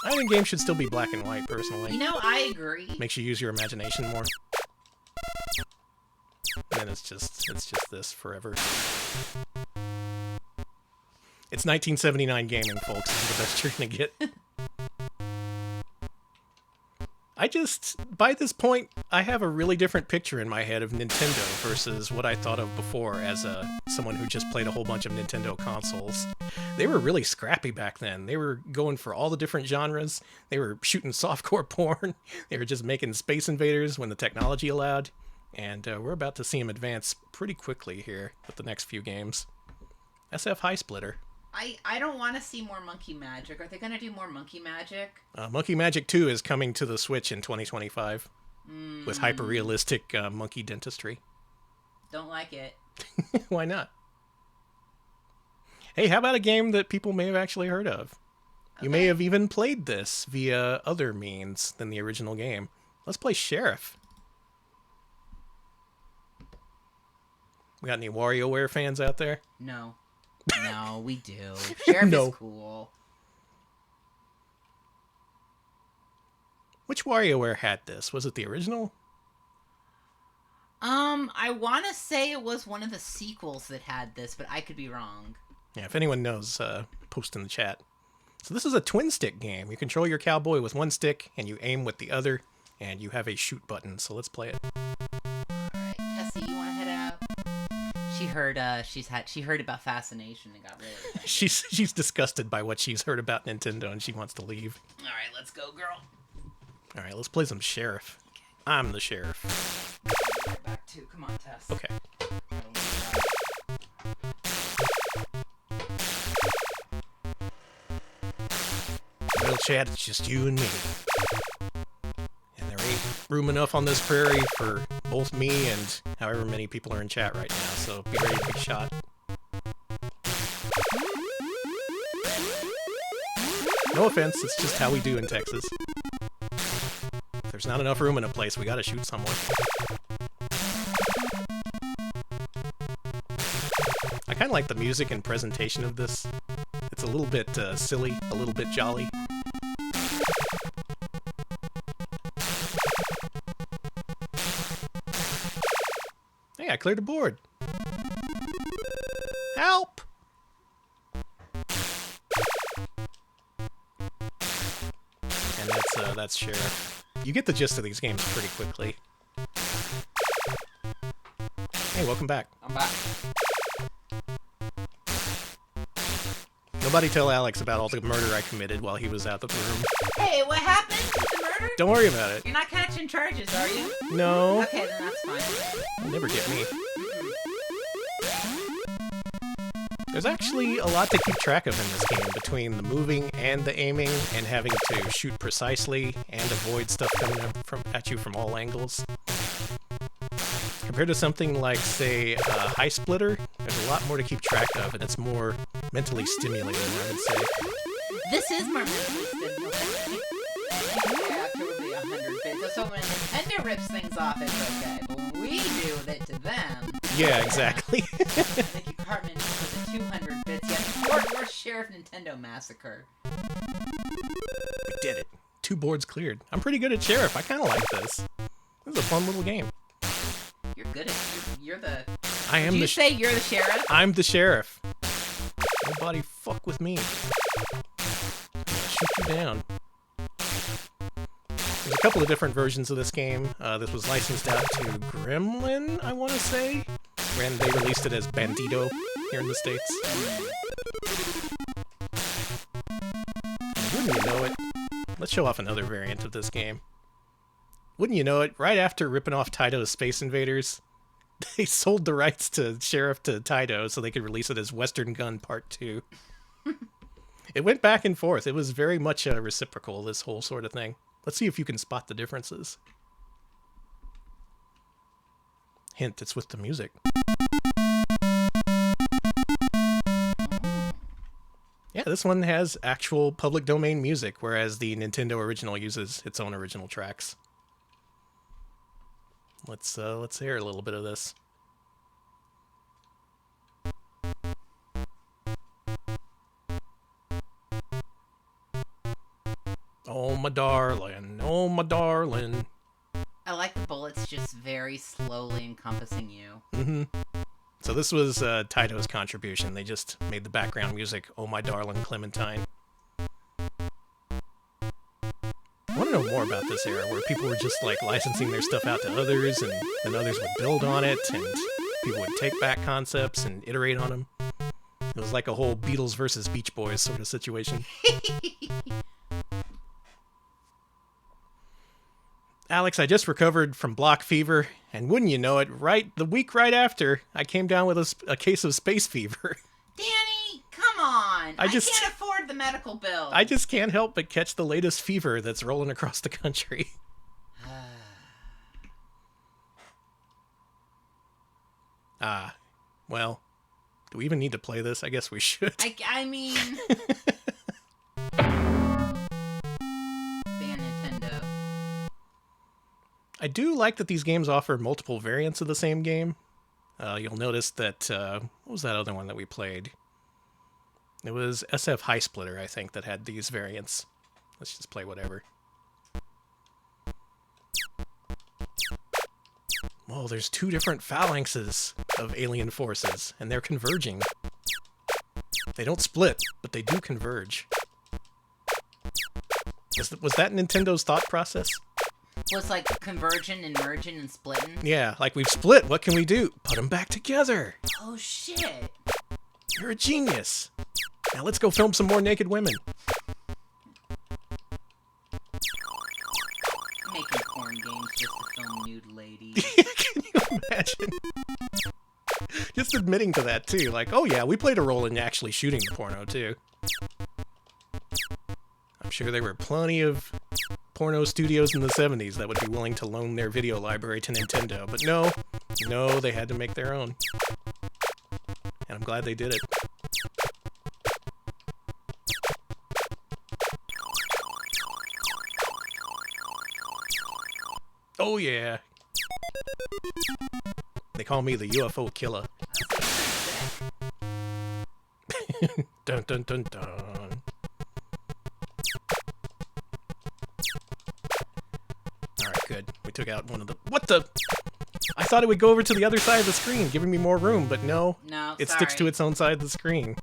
I think games should still be black and white, personally. You know, I agree. Makes you use your imagination more. And then it's just this forever. It's 1979 gaming, folks. This is the best you're gonna get. By this point, I have a really different picture in my head of Nintendo versus what I thought of before as someone who just played a whole bunch of Nintendo consoles. They were really scrappy back then. They were going for all the different genres. They were shooting softcore porn. They were just making Space Invaders when the technology allowed. And we're about to see them advance pretty quickly here with the next few games. SF High Splitter. I don't want to see more Monkey Magic. Are they going to do more Monkey Magic? Monkey Magic 2 is coming to the Switch in 2025 with hyper-realistic monkey dentistry. Don't like it. Why not? Hey, how about a game that people may have actually heard of? Okay. You may have even played this via other means than the original game. Let's play Sheriff. We got any WarioWare fans out there? No. No, we do. Sheriff is cool. Which WarioWare had this? Was it the original? I want to say it was one of the sequels that had this, but I could be wrong. Yeah, if anyone knows, post in the chat. So this is a twin-stick game. You control your cowboy with one stick, and you aim with the other, and you have a shoot button. So let's play it. heard she heard about Fascination and got really offended. She's disgusted by what she's heard about Nintendo and she wants to leave. All right, let's go, girl. All right, let's play some sheriff. Okay. I'm the sheriff. Right back too. Come on, Tess. Okay. Well, Chad, it's just you and me. And there ain't room enough on this prairie for both me and however many people are in chat right now, so be ready to be shot. No offense, it's just how we do in Texas. If there's not enough room in a place, we gotta shoot someone. I kinda like the music and presentation of this. It's a little bit silly, a little bit jolly. Hey, I cleared the board. Help! And that's Sheriff. You get the gist of these games pretty quickly. Hey, welcome back. I'm back. Nobody tell Alex about all the murder I committed while he was out of the room. Hey, what happened with the murder? Don't worry about it. You're not catching charges, are you? No. Okay, then that's fine. You'll never get me. There's actually a lot to keep track of in this game, between the moving and the aiming, and having to shoot precisely and avoid stuff coming at you from all angles. Compared to something like, say, High Splitter, there's a lot more to keep track of, and it's more mentally stimulating, I would say. This is more mentally stimulating. Yeah, totally 100 bits. So when Nintendo rips things off, it's okay, but we do it to them. Yeah, exactly. Thank you, Cartman, for the 200 bits. Yeah, more Sheriff Nintendo Massacre. We did it. 2 boards cleared. I'm pretty good at Sheriff. I kind of like this. This is a fun little game. You're good at you're the. I am Did you the. say you're the sheriff? I'm the sheriff. Nobody fuck with me. I'm gonna shoot you down. There's a couple of different versions of this game. This was licensed out to Gremlin, I want to say, and they released it as Bandito here in the States. Wouldn't you know it? Let's show off another variant of this game. Wouldn't you know it, right after ripping off Taito's Space Invaders, they sold the rights to Sheriff to Taito so they could release it as Western Gun Part 2. It went back and forth. It was very much reciprocal, this whole sort of thing. Let's see if you can spot the differences. Hint, it's with the music. Yeah, this one has actual public domain music, whereas the Nintendo original uses its own original tracks. Let's hear a little bit of this. Oh my darling, oh my darling. I like the bullets just very slowly encompassing you. Mm-hmm. So this was Taito's contribution. They just made the background music, Oh My Darling Clementine. I want to know more about this era, where people were just like licensing their stuff out to others, and then others would build on it, and people would take back concepts and iterate on them. It was like a whole Beatles versus Beach Boys sort of situation. Alex, I just recovered from block fever, and wouldn't you know it, the week right after, I came down with a case of space fever. Danny, come on! I just can't afford the medical bill. I just can't help but catch the latest fever that's rolling across the country. Well, do we even need to play this? I guess we should. I mean... Ban Nintendo. I do like that these games offer multiple variants of the same game. You'll notice that, what was that other one that we played? It was SF High Splitter, I think, that had these variants. Let's just play whatever. Whoa, there's 2 different phalanxes of alien forces, and they're converging. They don't split, but they do converge. Was that Nintendo's thought process? Was like converging and merging and splitting? Yeah, like we've split, what can we do? Put them back together! Oh, shit. You're a genius. Now let's go film some more naked women. Making porn games just to film nude ladies. Can you imagine? Just admitting to that, too. Like, oh yeah, we played a role in actually shooting the porno, too. I'm sure there were plenty of porno studios in the 70s that would be willing to loan their video library to Nintendo. But no, they had to make their own. And I'm glad they did it. Oh yeah. They call me the UFO killer. Dun dun dun dun. Alright, good. We took out one of the... What the... I thought it would go over to the other side of the screen, giving me more room, but no. No, it sticks to its own side of the screen.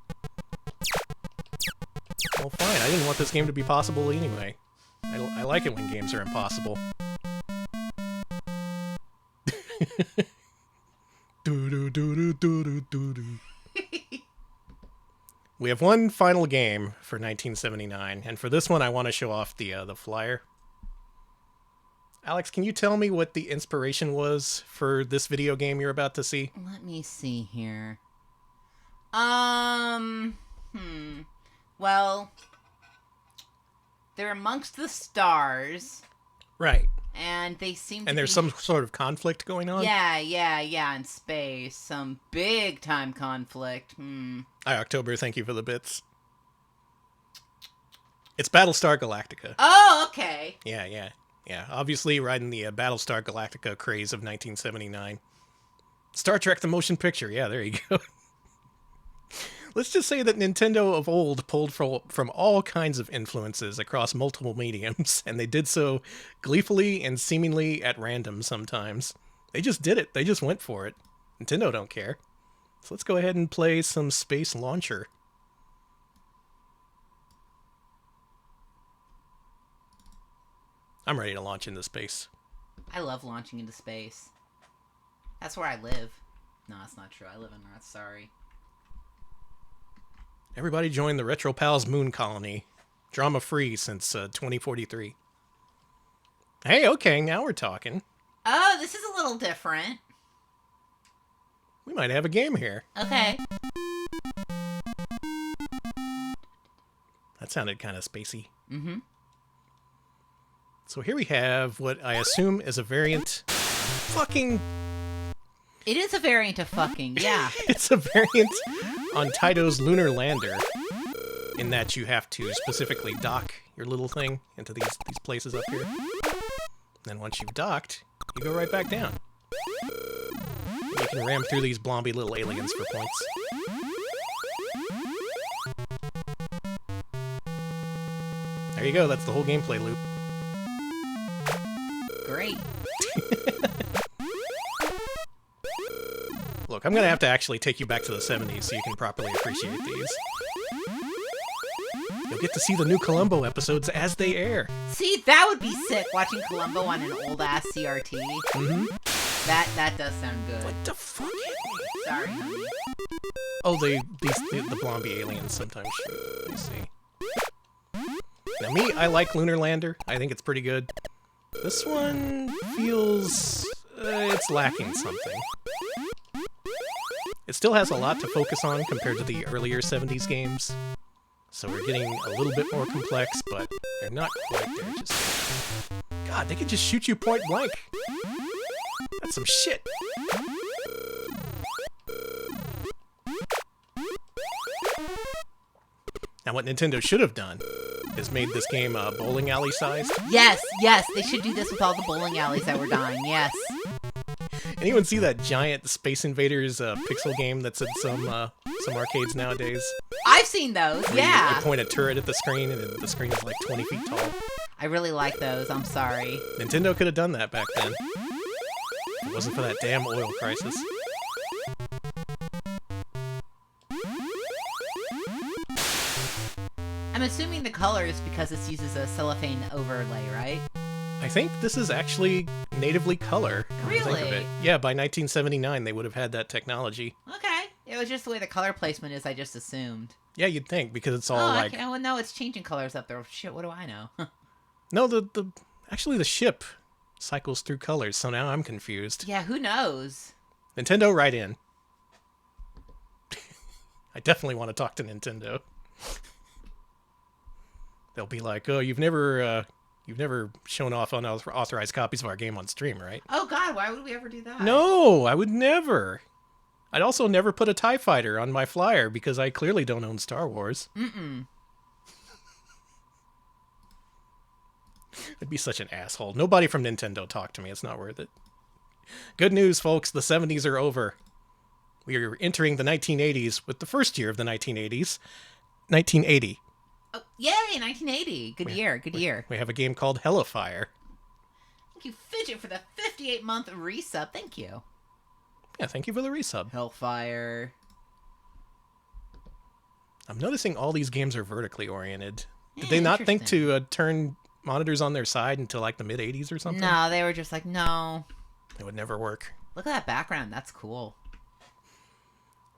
Well, fine. I didn't want this game to be possible anyway. I like it when games are impossible. We have one final game for 1979, and for this one I want to show off the flyer. Alex, can you tell me what the inspiration was for this video game you're about to see? Let me see here. Well, they're amongst the stars. Right. And they seem to And there's some sort of conflict going on? Yeah, in space. Some big-time conflict. Hi, October. Thank you for the bits. It's Battlestar Galactica. Oh, okay. Yeah. Obviously riding the Battlestar Galactica craze of 1979. Star Trek the Motion Picture. Yeah, there you go. Let's just say that Nintendo of old pulled from all kinds of influences across multiple mediums, and they did so gleefully and seemingly at random sometimes. They just did it. They just went for it. Nintendo don't care. So let's go ahead and play some Space Launcher. I'm ready to launch into space. I love launching into space. That's where I live. No, that's not true. I live in Earth. Sorry. Everybody join the Retro Pals Moon Colony. Drama-free since 2043. Hey, okay, now we're talking. Oh, this is a little different. We might have a game here. Okay. That sounded kind of spacey. Mm-hmm. So here we have what I assume is a variant... Fucking... It is a variant of fucking, yeah. It's a variant on Taito's Lunar Lander, in that you have to specifically dock your little thing into these places up here. Then once you've docked, you go right back down. You can ram through these blobby little aliens for points. There you go, that's the whole gameplay loop. Great. Look, I'm gonna have to actually take you back to the 70s so you can properly appreciate these. You'll get to see the new Columbo episodes as they air. See, that would be sick, watching Columbo on an old-ass CRT. Mm-hmm. That does sound good. What the fuck? Sorry, honey. Oh, the blobby aliens sometimes shoot. I see. Now me, I like Lunar Lander. I think it's pretty good. This one feels... it's lacking something. It still has a lot to focus on compared to the earlier 70s games. So we're getting a little bit more complex, but they're not quite there just yet. God, they can just shoot you point blank. That's some shit. Now what Nintendo should have done is made this game bowling alley sized. Yes, they should do this with all the bowling alleys that were dying, yes. Anyone see that giant Space Invaders pixel game that's at some arcades nowadays? I've seen those, yeah. You point a turret at the screen, and the screen is like 20 feet tall. I really like those, I'm sorry. Nintendo could have done that back then. If it wasn't for that damn oil crisis. I'm assuming the color is because this uses a cellophane overlay, right? I think this is actually natively color. Come to think of Really? it. Yeah, by 1979 they would have had that technology. Okay. It was just the way the color placement is, I just assumed. Yeah, you'd think, because it's all Oh, like... well, no, it's changing colors up there. Shit, what do I know? No, actually the ship cycles through colors, so now I'm confused. Yeah, who knows? Nintendo, write in. I definitely want to talk to Nintendo. They'll be like, oh, you've never shown off unauthorized copies of our game on stream, right? Oh, God, why would we ever do that? No, I would never. I'd also never put a TIE fighter on my flyer because I clearly don't own Star Wars. Mm-mm. I'd be such an asshole. Nobody from Nintendo talked to me. It's not worth it. Good news, folks. The 70s are over. We are entering the 1980s with the first year of the 1980s. 1980. Oh, yay, 1980. Good year. We have a game called Hellfire. Thank you, Fidget, for the 58-month resub. Thank you. Yeah, thank you for the resub. Hellfire. I'm noticing all these games are vertically oriented. Did Yeah, they not think interesting. to turn monitors on their side until like the mid-80s or something? No, they were just like, no. It would never work. Look at that background. That's cool.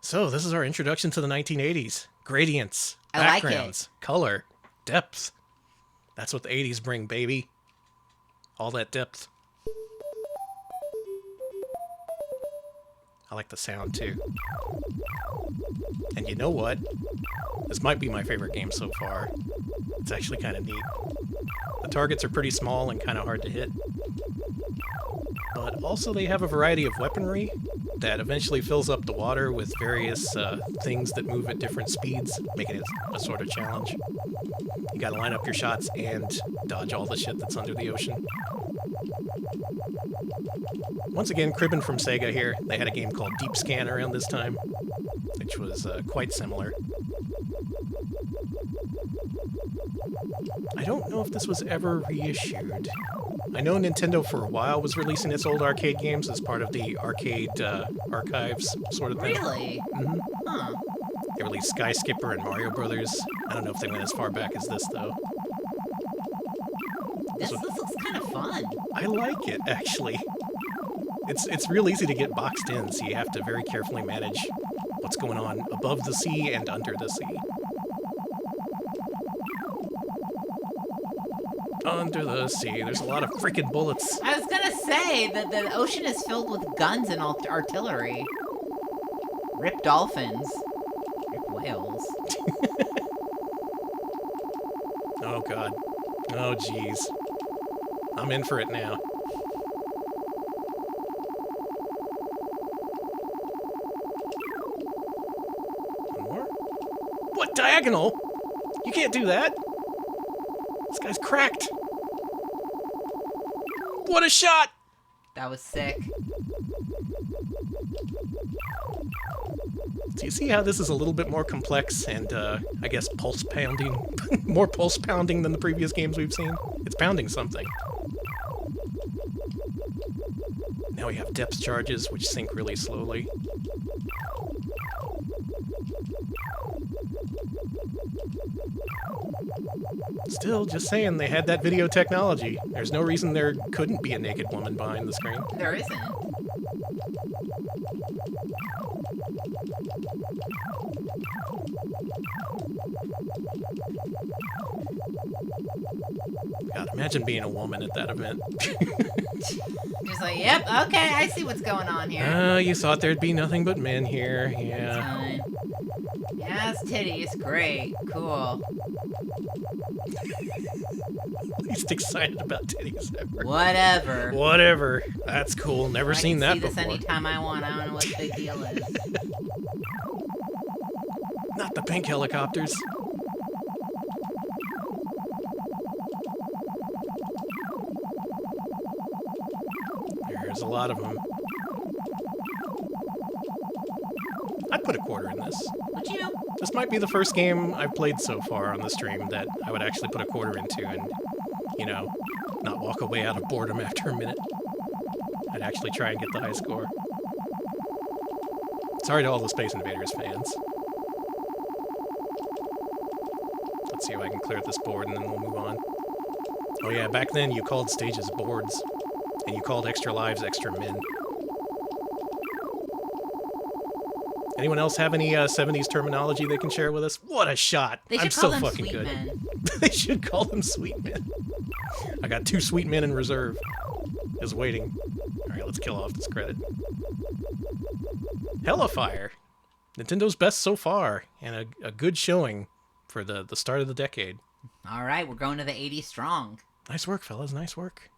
So, this is our introduction to the 1980s. Gradients, I like it. backgrounds, color, depth. That's what the 80s bring, baby. All that depth. I like the sound, too. And you know what? This might be my favorite game so far. It's actually kind of neat. The targets are pretty small and kind of hard to hit. But also they have a variety of weaponry that eventually fills up the water with various things that move at different speeds, making it a sort of challenge. You gotta line up your shots and dodge all the shit that's under the ocean. Once again, cribbing from Sega here. They had a game called Deep Scan around this time, which was quite similar. I don't know if this was ever reissued. I know Nintendo for a while was releasing its old arcade games as part of the arcade archives sort of thing. Really? Mm-hmm. Huh. They released Sky Skipper and Mario Brothers. I don't know if they went as far back as this, though. This looks kind of fun. I like it, actually. It's real easy to get boxed in, so you have to very carefully manage what's going on above the sea and under the sea. Under the sea, there's a lot of freaking bullets. I was gonna say that the ocean is filled with guns and artillery. Rip dolphins. Rip whales. Oh, God. Oh, jeez. I'm in for it now. One more? What, diagonal? You can't do that. This guy's cracked. What a shot! That was sick. So you see how this is a little bit more complex and, I guess, pulse pounding? More pulse pounding than the previous games we've seen? It's pounding something. Now we have depth charges, which sink really slowly. Still, just saying, they had that video technology. There's no reason there couldn't be a naked woman behind the screen. There isn't. God, imagine being a woman at that event. Just like, yep, okay, I see what's going on here. You thought there'd be nothing but men here, yeah. Fine. Yes, titties, great, cool. Least excited about titties ever. Whatever. Whatever. That's cool. Never seen that I can see before. this anytime I want. I don't know what the big deal is. Not the pink helicopters. There's a lot of them. I'd put a quarter in this. Would you? This might be the first game I've played so far on the stream that I would actually put a quarter into and, you know, not walk away out of boredom after a minute. I'd actually try and get the high score. Sorry to all the Space Invaders fans. Let's see if I can clear this board and then we'll move on. Oh yeah, back then you called stages boards, and you called extra lives extra men. Anyone else have any 70s terminology they can share with us? What a shot! They should I'm call so them fucking sweet good. men. They should call them sweet men. I got 2 sweet men in reserve. Is waiting. Alright, let's kill off this credit. Hellafire. Nintendo's best so far, and a good showing for the start of the decade. All right, we're going to the 80s strong. Nice work, fellas. Nice work.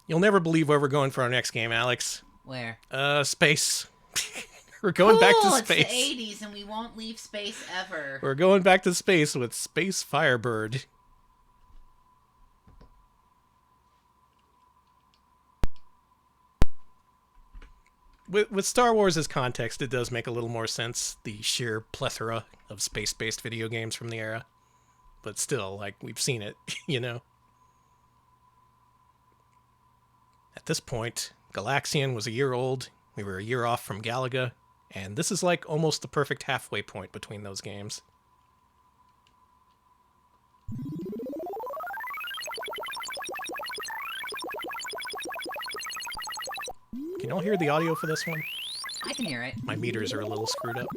You'll never believe where we're going for our next game, Alex. Where? Space. We're going back to space. It's the 80s, and we won't leave space ever. We're going back to space with Space Firebird. With Star Wars as context, it does make a little more sense, the sheer plethora of space-based video games from the era. But still, like, we've seen it, you know? At this point, Galaxian was a year old, we were a year off from Galaga, and this is like almost the perfect halfway point between those games. Can y'all hear the audio for this one? I can hear it. My meters are a little screwed up.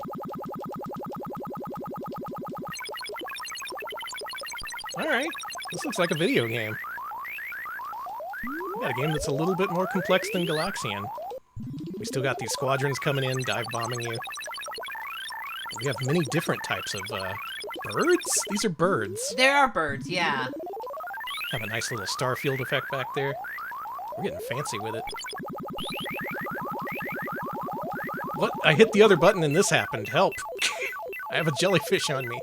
Alright, this looks like a video game. Got a game that's a little bit more complex than Galaxian. We still got these squadrons coming in, dive bombing you. We have many different types of birds? These are birds. There are birds, yeah. Have a nice little starfield effect back there. We're getting fancy with it. What? I hit the other button and this happened. Help. I have a jellyfish on me.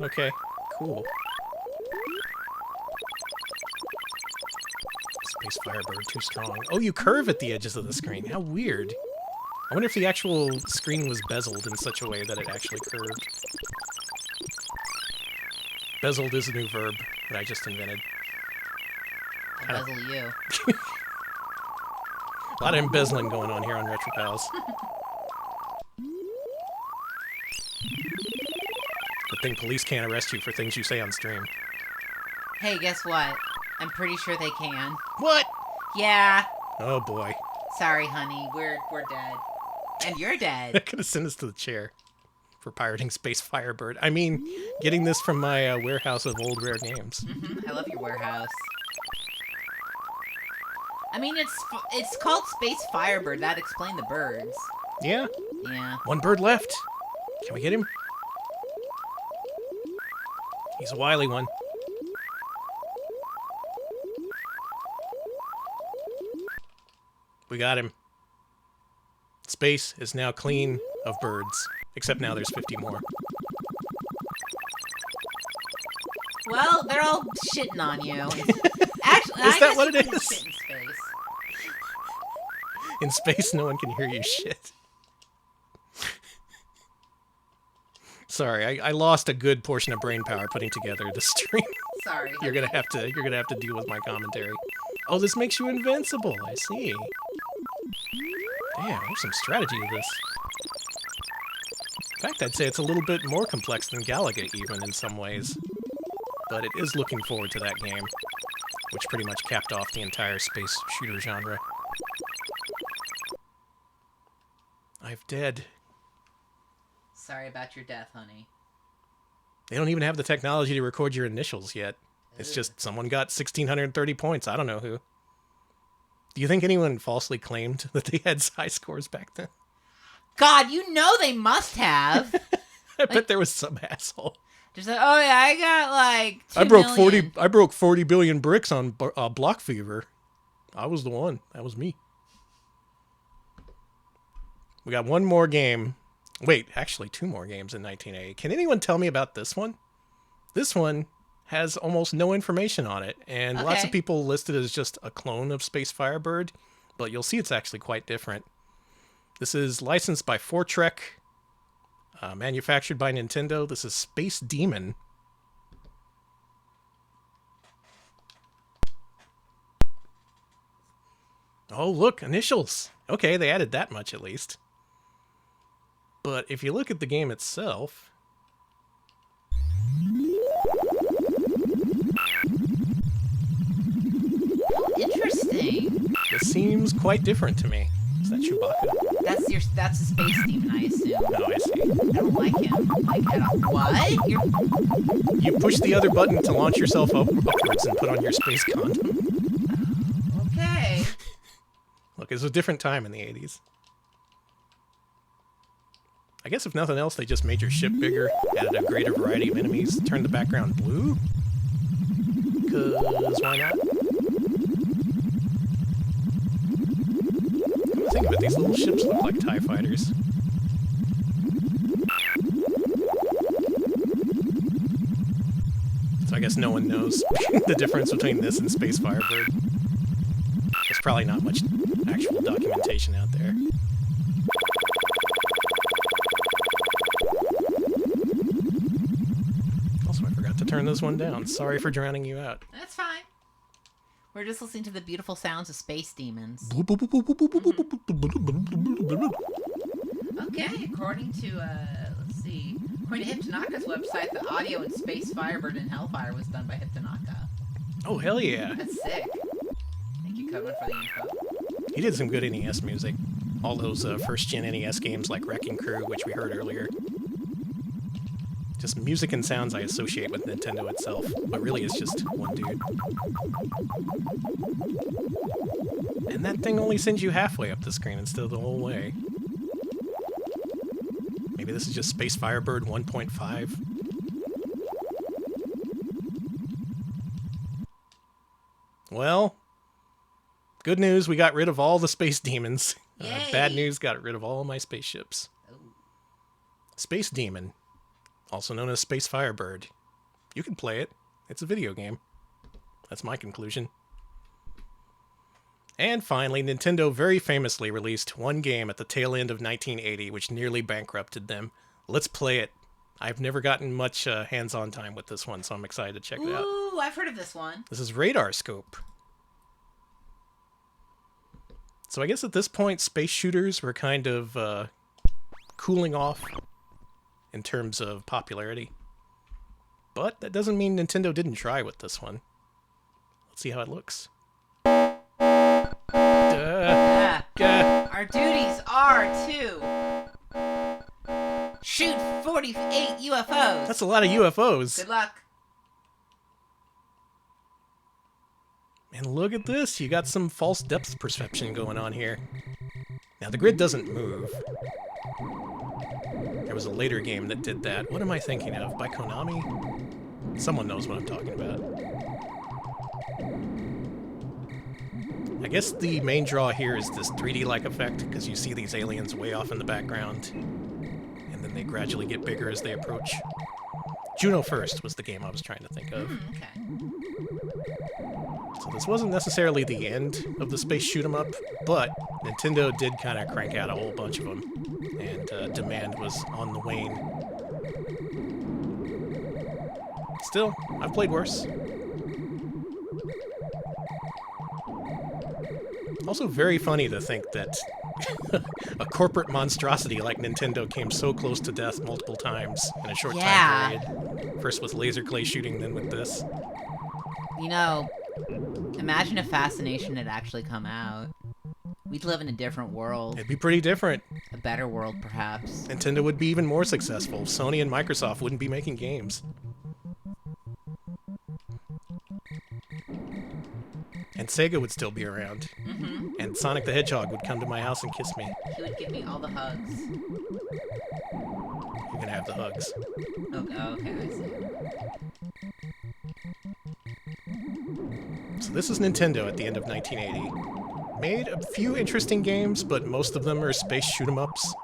Okay. Cool. Space Firebird, too strong. Oh, you curve at the edges of the screen. How weird. I wonder if the actual screen was bezeled in such a way that it actually curved. Bezeled is a new verb that I just invented. I'll bezel you. A lot of embezzling going on here on RetroPals. Good thing police can't arrest you for things you say on stream. Hey, guess what? I'm pretty sure they can. What? Yeah. Oh boy. Sorry, honey. We're dead. And you're That dead. could have sent us to the chair for pirating Space Firebird. I mean, getting this from my warehouse of old rare games. I love your warehouse. I mean, it's called Space Firebird. That explained the birds. Yeah. Yeah. One bird left. Can we get him? He's a wily one. We got him. Space is now clean of birds. Except now there's 50 more. Well, they're all shitting on you. Actually, Is I that guess what you it can is? shit in space. In space, no one can hear you shit. Sorry, I lost a good portion of brain power putting together the stream. Sorry. You're gonna have to deal with my commentary. Oh, this makes you invincible. I see. Damn, there's some strategy to this. In fact, I'd say it's a little bit more complex than Galaga, even in some ways. But it is looking forward to that game, which pretty much capped off the entire space shooter genre. I've dead. Sorry about your death, honey. They don't even have the technology to record your initials yet. It's just someone got 1,630 points. I don't know who. Do you think anyone falsely claimed that they had high scores back then? God, you know they must have. I bet there was some asshole. Just like, oh yeah, I got like 2 I broke million. 40. I broke 40 billion bricks on Block Fever. I was the one. That was me. We got one more game. Wait, actually 2 more games in 1980. Can anyone tell me about this one? This one has almost no information on it, and lots of Okay. people list it as just a clone of Space Firebird, but you'll see it's actually quite different. This is licensed by Fortrek, manufactured by Nintendo. This is Space Demon. Oh, look, initials. Okay, they added that much at least. But if you look at the game itself... Interesting. Interesting. This seems quite different to me. Is that Chewbacca? That's a space demon, I assume. Oh, I see. I don't like him. Like at all. What? You push the other button to launch yourself upwards and put on your space condom. Okay. Look, it was a different time in the 80s. I guess if nothing else, they just made your ship bigger, added a greater variety of enemies, turned the background blue. Because why not? Come to think of it, these little ships look like TIE fighters. So I guess no one knows the difference between this and Space Firebird. There's probably not much actual documentation out there. Also, I forgot to turn this one down. Sorry for drowning you out. That's fine. We're just listening to the beautiful sounds of space demons. Okay, according to, let's see. According to Hip Tanaka's website, the audio in Space Firebird and Hellfire was done by Hip Tanaka. Oh, hell yeah. That's sick. Thank you, Coven, for the info. He did some good NES music. All those first-gen NES games like Wrecking Crew, which we heard earlier. Just music and sounds I associate with Nintendo itself, but really it's just one dude. And that thing only sends you halfway up the screen instead of the whole way. Maybe this is just Space Firebird 1.5. Well, good news, we got rid of all the space demons. Bad news, got rid of all my spaceships. Oh. Space Demon, also known as Space Firebird. You can play it. It's a video game. That's my conclusion. And finally, Nintendo very famously released one game at the tail end of 1980, which nearly bankrupted them. Let's play it. I've never gotten much hands-on time with this one, so I'm excited to check it out. Ooh, I've heard of this one. This is Radar Scope. So I guess at this point, space shooters were kind of cooling off in terms of popularity. But that doesn't mean Nintendo didn't try with this one. Let's see how it looks. Our duties are to shoot 48 UFOs. That's a lot of UFOs. Good luck. And look at this, you got some false depth perception going on here. Now the grid doesn't move. There was a later game that did that. What am I thinking of? By Konami? Someone knows what I'm talking about. I guess the main draw here is this 3D-like effect, because you see these aliens way off in the background, and then they gradually get bigger as they approach. Juno First was the game I was trying to think of. Okay. So this wasn't necessarily the end of the space shoot-'em-up, but Nintendo did kind of crank out a whole bunch of them, and demand was on the wane. Still, I've played worse. Also very funny to think that a corporate monstrosity like Nintendo came so close to death multiple times in a short time period. First with laser clay shooting, then with this. You know, imagine if Fascination had actually come out. We'd live in a different world. It'd be pretty different. A better world, perhaps. Nintendo would be even more successful. Sony and Microsoft wouldn't be making games. And Sega would still be around. Mm-hmm. And Sonic the Hedgehog would come to my house and kiss me. He would give me all the hugs. You're gonna have the hugs. Okay, I see. So this is Nintendo at the end of 1980. Made a few interesting games, but most of them are space shoot-'em-ups.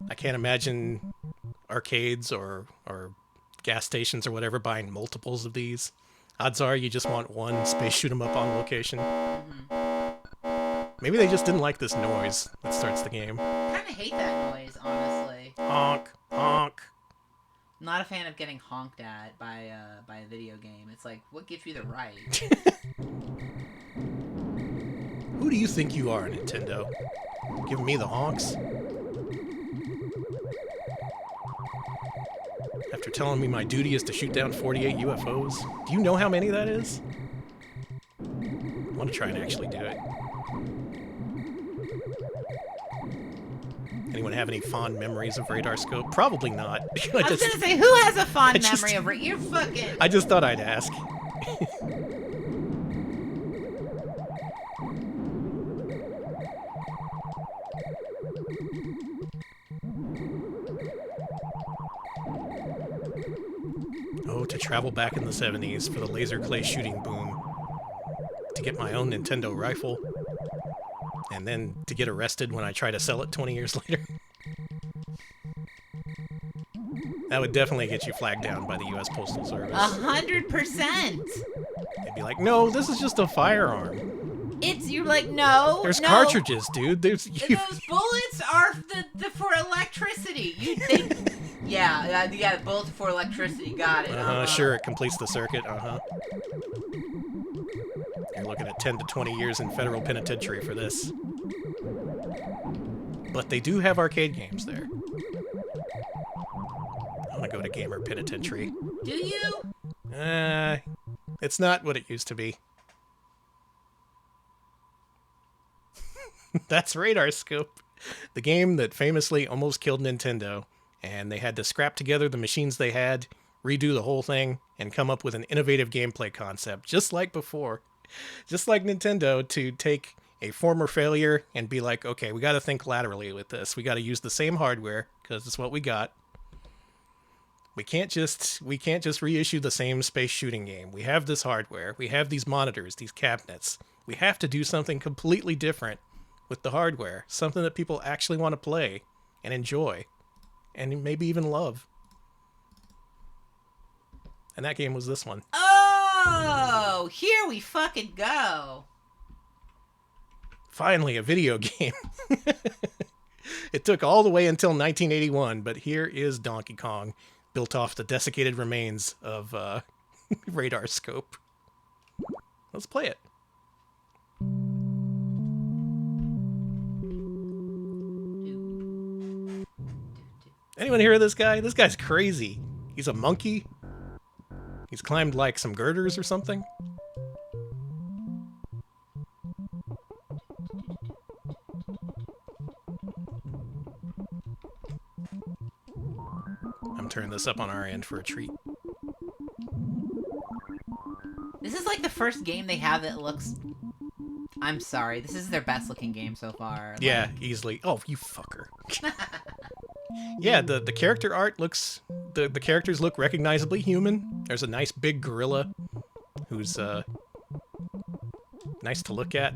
I can't imagine arcades or gas stations or whatever buying multiples of these. Odds are you just want one space shoot-'em-up on location. Mm-hmm. Maybe they just didn't like this noise that starts the game. I kind of hate that noise, honestly. Honk, honk. I'm not a fan of getting honked at by a video game. It's like, what gives you the right? Who do you think you are, Nintendo? Giving me the honks? After telling me my duty is to shoot down 48 UFOs? Do you know how many that is? want to try and actually do it. Anyone have any fond memories of Radar Scope? Probably not. I was gonna say, who has a fond memory of it? You're fucking... I just thought I'd ask. Oh, to travel back in the 70s for the laser clay shooting boom. To get my own Nintendo rifle. And then to get arrested when I try to sell it 20 years later. That would definitely get you flagged down by the U.S. Postal Service. 100%! They'd be like, no, this is just a firearm. You're like, no, There's cartridges, dude. Those bullets are for electricity. Yeah, bullets for electricity. Got it. Sure, it completes the circuit. You're looking at 10 to 20 years in federal penitentiary for this. But they do have arcade games there. I want to go to Gamer Penitentiary. Do you? It's not what it used to be. That's Radar Scope, the game that famously almost killed Nintendo, and they had to scrap together the machines they had, redo the whole thing, and come up with an innovative gameplay concept, just like before. Just like Nintendo, to take a former failure and be like, okay, we got to think laterally with this. We got to use the same hardware, because it's what we got. We can't just reissue the same space shooting game. We have this hardware. We have these monitors, these cabinets. We have to do something completely different with the hardware. Something that people actually want to play and enjoy and maybe even love. And that game was this one. Oh, here we fucking go. Finally, a video game. It took all the way until 1981, but here is Donkey Kong, built off the desiccated remains of Radar Scope. Let's play it. Anyone hear of this guy? This guy's crazy. He's a monkey. He's climbed like some girders or something. I'm turning this up on our end for a treat. This is like the first game they have that looks... I'm sorry, this is their best looking game so far. Yeah, easily. Oh, you fucker. Yeah, the character art looks... The characters look recognizably human. There's a nice big gorilla who's nice to look at.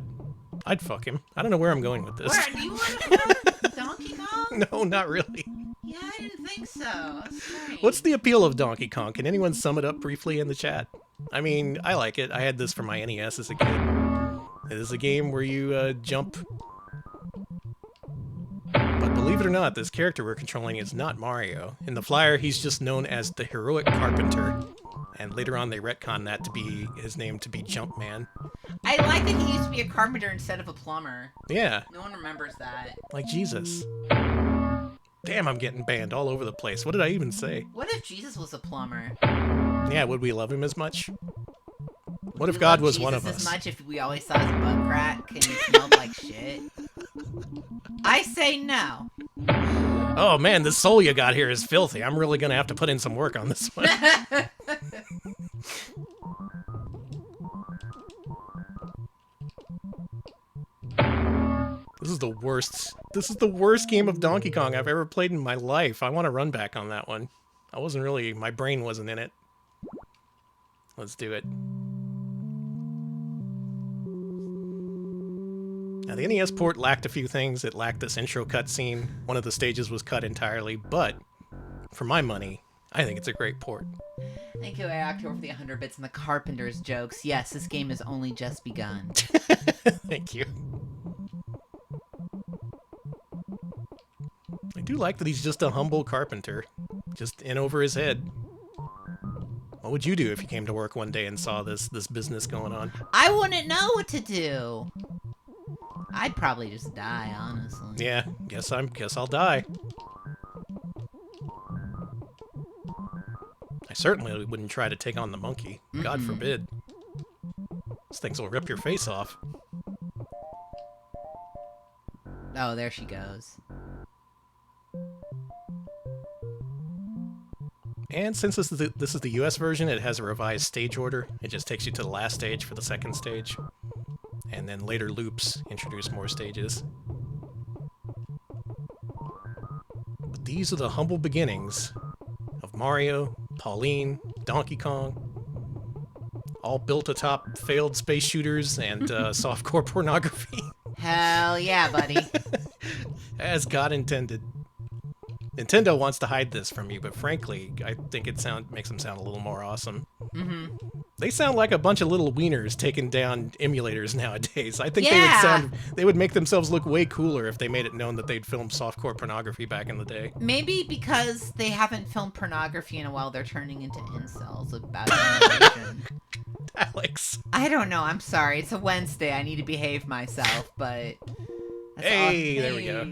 I'd fuck him. I don't know where I'm going with this. Where? Do you want to fuck Donkey Kong? No, not really. Yeah, I didn't think so. That's strange. What's the appeal of Donkey Kong? Can anyone sum it up briefly in the chat? I mean, I like it. I had this for my NES as a kid. It is a game where you jump. But believe it or not, this character we're controlling is not Mario. In the flyer, he's just known as the Heroic Carpenter. And later on, they retcon that to be his name to be Jumpman. I like that he used to be a carpenter instead of a plumber. Yeah. No one remembers that. Like Jesus. Damn, I'm getting banned all over the place. What did I even say? What if Jesus was a plumber? Yeah, would we love him as much? What if God was one of us? As much if we always saw his butt crack and he smelled like shit? I say no. Oh man, this soul you got here is filthy. I'm really gonna have to put in some work on this one. This is the worst. This is the worst game of Donkey Kong I've ever played in my life. I want to run back on that one. My brain wasn't in it. Let's do it. Now, the NES port lacked a few things. It lacked this intro cutscene. One of the stages was cut entirely, but for my money, I think it's a great port. Thank you, October, for the 100 bits and the Carpenter's jokes. Yes, this game has only just begun. Thank you. I do like that he's just a humble carpenter, just in over his head. What would you do if you came to work one day and saw this business going on? I wouldn't know what to do. I'd probably just die, honestly. Yeah, guess I'll die. I certainly wouldn't try to take on the monkey. God forbid. These things will rip your face off. Oh, there she goes. And since this is the US version, it has a revised stage order. It just takes you to the last stage for the second stage. And then later loops introduce more stages. But these are the humble beginnings of Mario, Pauline, Donkey Kong, all built atop failed space shooters and softcore pornography. Hell yeah, buddy. As God intended. Nintendo wants to hide this from you, but frankly, I think it makes them sound a little more awesome. Mm-hmm. They sound like a bunch of little wieners taking down emulators nowadays. I think Yeah. they would make themselves look way cooler if they made it known that they'd filmed softcore pornography back in the day. Maybe because they haven't filmed pornography in a while, they're turning into incels about animation. Alex. I don't know. I'm sorry. It's a Wednesday. I need to behave myself, but... Hey, there we go.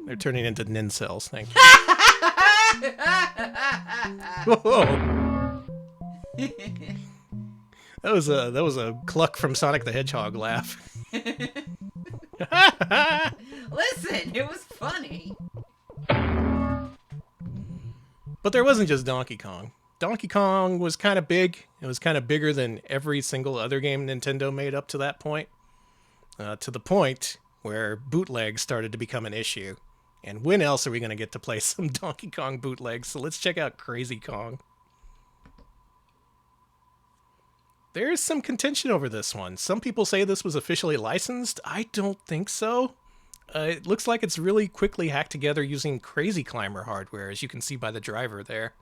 They're turning into nincels. Thank you. Whoa. That was a Cluck from Sonic the Hedgehog laugh. Listen, it was funny. But there wasn't just Donkey Kong. Donkey Kong was kind of big. It was kind of bigger than every single other game Nintendo made up to that point. To the point where bootlegs started to become an issue. And when else are we going to get to play some Donkey Kong bootlegs? So let's check out Crazy Kong. There's some contention over this one. Some people say this was officially licensed. I don't think so. It looks like it's really quickly hacked together using Crazy Climber hardware, as you can see by the driver there.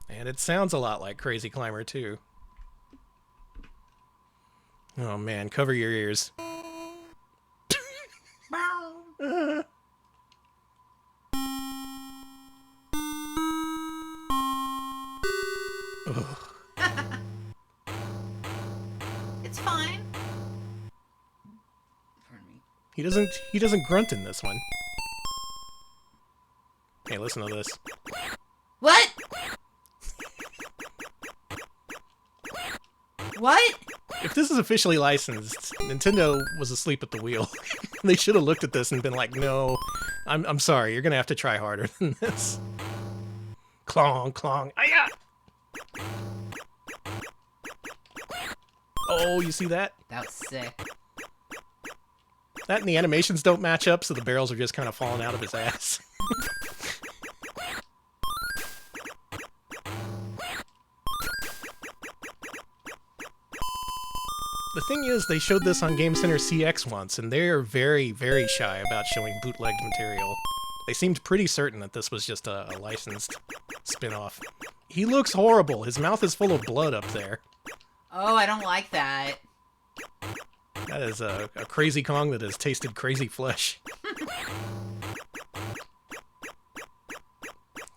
And it sounds a lot like Crazy Climber, too. Oh man, cover your ears. It's fine. Pardon me. He doesn't grunt in this one. Hey, listen to this. What? What? If this is officially licensed, Nintendo was asleep at the wheel. They should have looked at this and been like, "No, I'm sorry. You're gonna have to try harder than this." Clong, clong, aya! Oh, you see that? That was sick. That and the animations don't match up, so the barrels are just kind of falling out of his ass. The thing is, they showed this on Game Center CX once, and they're very, very shy about showing bootlegged material. They seemed pretty certain that this was just a licensed spin-off. He looks horrible. His mouth is full of blood up there. Oh, I don't like that. That is a Crazy Kong that has tasted crazy flesh.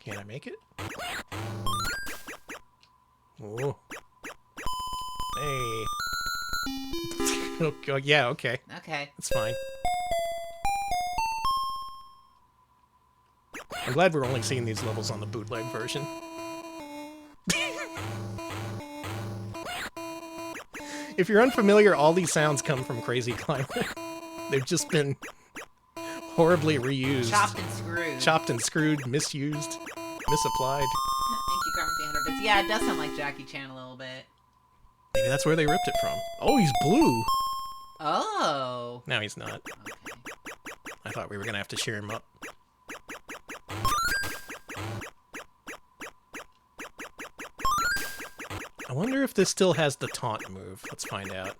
Can I make it? Oh. Hey. Okay, yeah, okay. Okay. That's fine. I'm glad we're only seeing these levels on the bootleg version. If you're unfamiliar, all these sounds come from Crazy Climber. They've just been horribly reused. Chopped and screwed. Chopped and screwed, misused, misapplied. Thank you, Carmen, for the 100 bits. Yeah, it does sound like Jackie Chan a little bit. Maybe that's where they ripped it from. Oh, he's blue! Oh. No, he's not. Okay. I thought we were gonna have to cheer him up. I wonder if this still has the taunt move. Let's find out.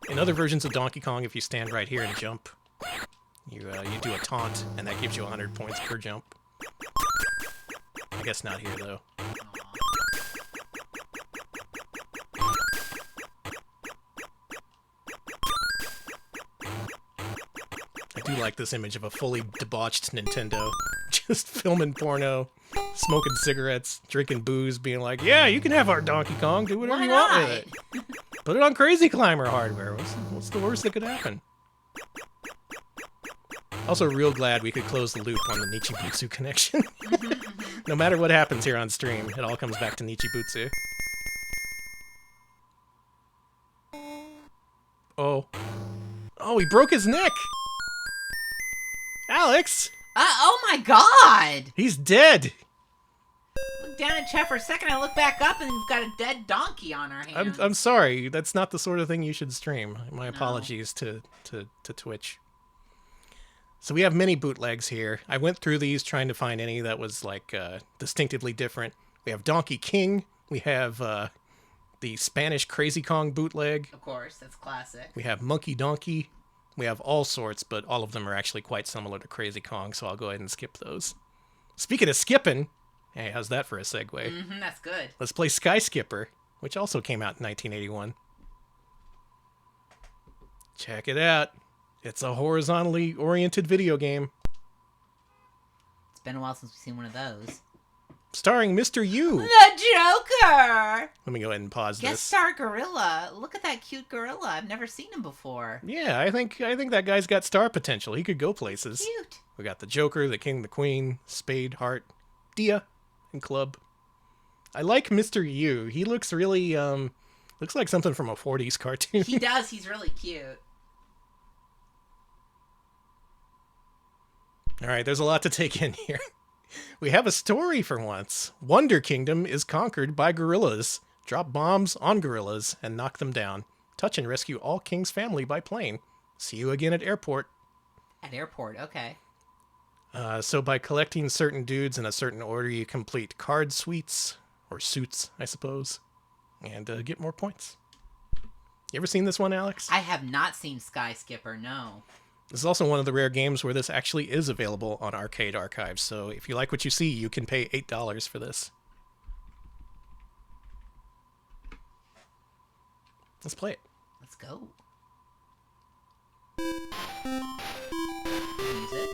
In other versions of Donkey Kong, if you stand right here and jump, you do a taunt, and that gives you 100 points per jump. I guess not here, though. I do like this image of a fully debauched Nintendo. Just filming porno, smoking cigarettes, drinking booze, being like, yeah, you can have our Donkey Kong, do whatever Why you want not? with it. Put it on Crazy Climber hardware. What's the worst that could happen? Also real glad we could close the loop on the Nichibutsu connection. No matter what happens here on stream, it all comes back to Nichibutsu. Oh. Oh, he broke his neck! Alex! Oh my god! He's dead! Look down at chat for a second, I look back up, and we've got a dead donkey on our hands. I'm sorry, that's not the sort of thing you should stream. My apologies to Twitch. So we have many bootlegs here. I went through these trying to find any that was like distinctively different. We have Donkey King. We have the Spanish Crazy Kong bootleg. Of course, that's classic. We have Monkey Donkey. We have all sorts, but all of them are actually quite similar to Crazy Kong, so I'll go ahead and skip those. Speaking of skipping, hey, how's that for a segue? Mm-hmm, that's good. Let's play Sky Skipper, which also came out in 1981. Check it out. It's a horizontally oriented video game. It's been a while since we've seen one of those. Starring Mr. U. The Joker! Let me go ahead and pause Guest this. star gorilla. Look at that cute gorilla. I've never seen him before. Yeah, I think that guy's got star potential. He could go places. Cute. We got the Joker, the King, the Queen, Spade, Heart, Dia, and Club. I like Mr. U. He looks really, looks like something from a 40s cartoon. He does. He's really cute. All right, there's a lot to take in here. We have a story for once. Wonder Kingdom is conquered by gorillas. Drop bombs on gorillas and knock them down. Touch and rescue all King's family by plane. See you again at airport. At airport, okay. So by collecting certain dudes in a certain order, you complete card suites, or suits, I suppose, and get more points. You ever seen this one, Alex? I have not seen Sky Skipper, no. This is also one of the rare games where this actually is available on Arcade Archives, so if you like what you see, you can pay $8 for this. Let's play it. Let's go. Music.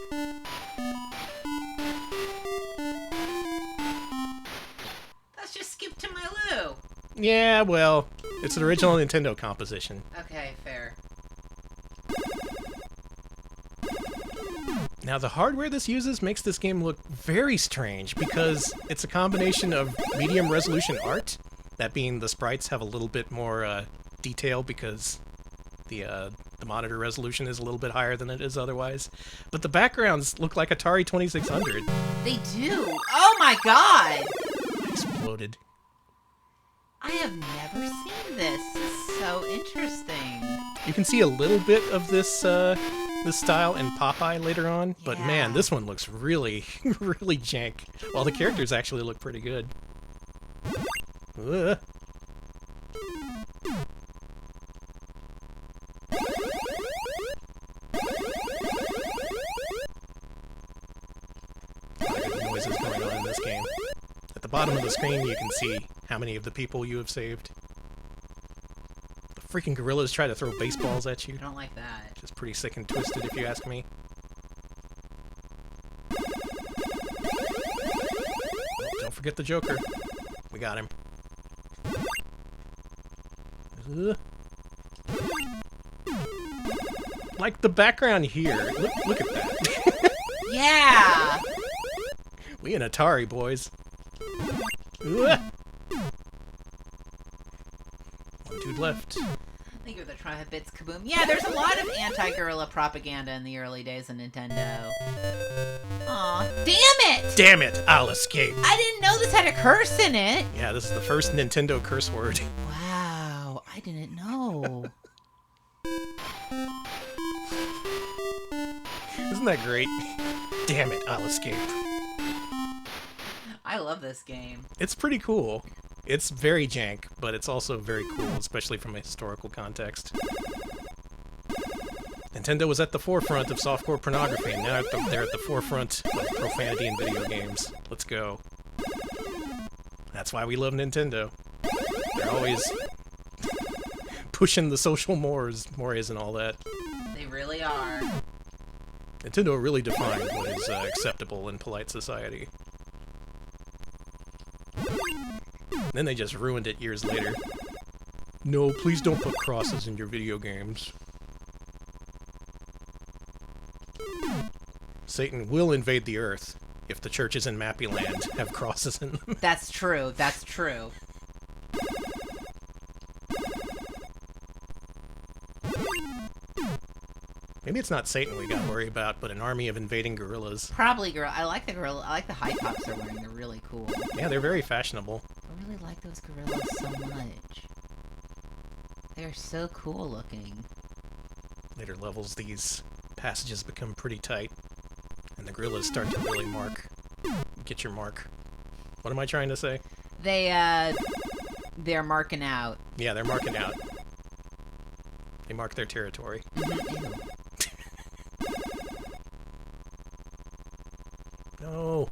Let's just skip to my loo. Yeah, well, it's an original Nintendo composition. Okay, fair. Now, the hardware this uses makes this game look very strange because it's a combination of medium resolution art, that being the sprites have a little bit more detail because the monitor resolution is a little bit higher than it is otherwise. But the backgrounds look like Atari 2600. They do. Oh my god! Exploded. I have never seen this. This is so interesting. You can see a little bit of this this style in Popeye later on, but Yeah. man, this one looks really, really jank. While the characters actually look pretty good. Ugh. A lot of good noises going on in this game. At the bottom of the screen, you can see how many of the people you have saved. The freaking gorillas try to throw baseballs at you. I don't like that. Which is pretty sick and twisted, if you ask me. Oh, don't forget the Joker. We got him. Ugh. Like the background here. Look at that. Yeah! We an Atari, boys. Ugh. One dude left. Thank you for the 25 bits, Kaboom. Yeah, there's a lot of anti-gorilla propaganda in the early days of Nintendo. Aw, damn it! Damn it, I'll escape. I didn't know this had a curse in it. Yeah, this is the first Nintendo curse word. Wow, I didn't know. Isn't that great? Damn it, I'll escape. I love this game. It's pretty cool. It's very jank, but it's also very cool, especially from a historical context. Nintendo was at the forefront of softcore pornography, and now they're at the forefront of profanity in video games. Let's go. That's why we love Nintendo. They're always pushing the social mores and all that. They really are. Nintendo really defined what is acceptable in polite society. Then they just ruined it years later. No, please don't put crosses in your video games. Satan will invade the Earth, if the churches in Mappy Land have crosses in them. That's true. That's true. Maybe it's not Satan we got to worry about, but an army of invading gorillas. Probably gorilla. I like the gorilla. I like the high tops they're wearing. They're really cool. Yeah, they're very fashionable. I really like those gorillas so much. They're so cool looking. Later levels, these passages become pretty tight, and the gorillas start to really get your mark. What am I trying to say? They're marking out. Yeah, they're marking out. They mark their territory. Ew. No.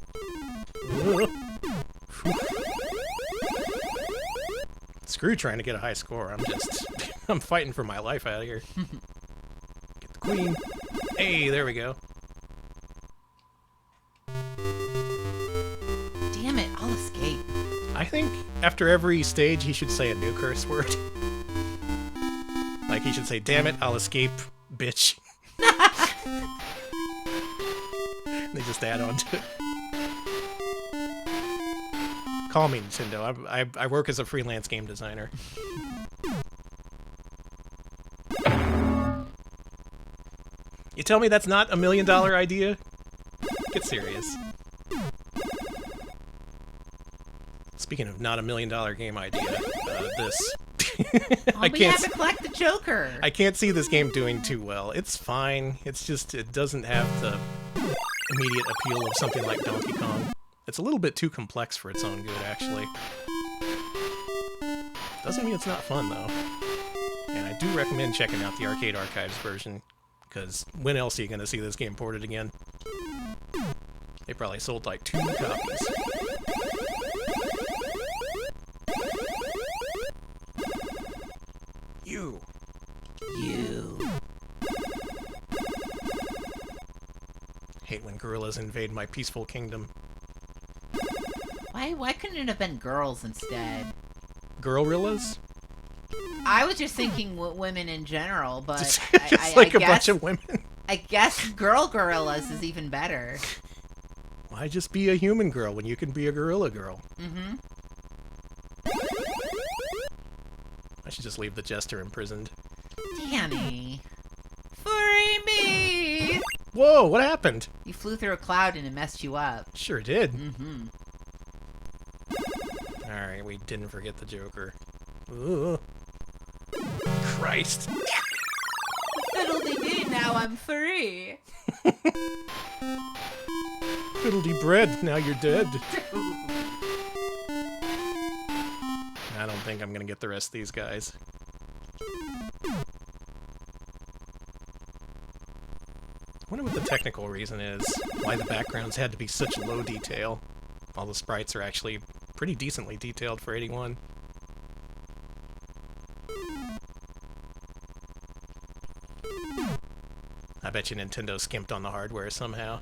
Screw trying to get a high score. I'm fighting for my life out here. Get the queen. Hey, there we go. Damn it, I'll escape. I think after every stage he should say a new curse word. Like he should say, damn it, I'll escape, bitch. They just add on to it. Call me, Nintendo. I work as a freelance game designer. You tell me that's not $1 million idea? Get serious. Speaking of not $1 million game idea, this. We have to collect the Joker. I can't see this game doing too well. It's fine. It's just, it doesn't have the immediate appeal of something like Donkey Kong. It's a little bit too complex for its own good, actually. Doesn't mean it's not fun, though. And I do recommend checking out the Arcade Archives version, because when else are you going to see this game ported again? They probably sold like 2 copies. You. Hate when gorillas invade my peaceful kingdom. Why couldn't it have been girls instead? Girl-rillas? I was just thinking women in general, but just like a bunch of women. I guess girl gorillas is even better. Why just be a human girl when you can be a gorilla girl? Mm-hmm. I should just leave the jester imprisoned. Danny. Free me! Whoa, what happened? You flew through a cloud and it messed you up. Sure did. Mm-hmm. Alright, we didn't forget the Joker. Ooh. Christ. Fiddle-dee-dee, now I'm free. Fiddle-dee-bread, now you're dead. I don't think I'm gonna get the rest of these guys. I wonder what the technical reason is, why the backgrounds had to be such low detail. All the sprites are actually pretty decently detailed for 81. I bet you Nintendo skimped on the hardware somehow.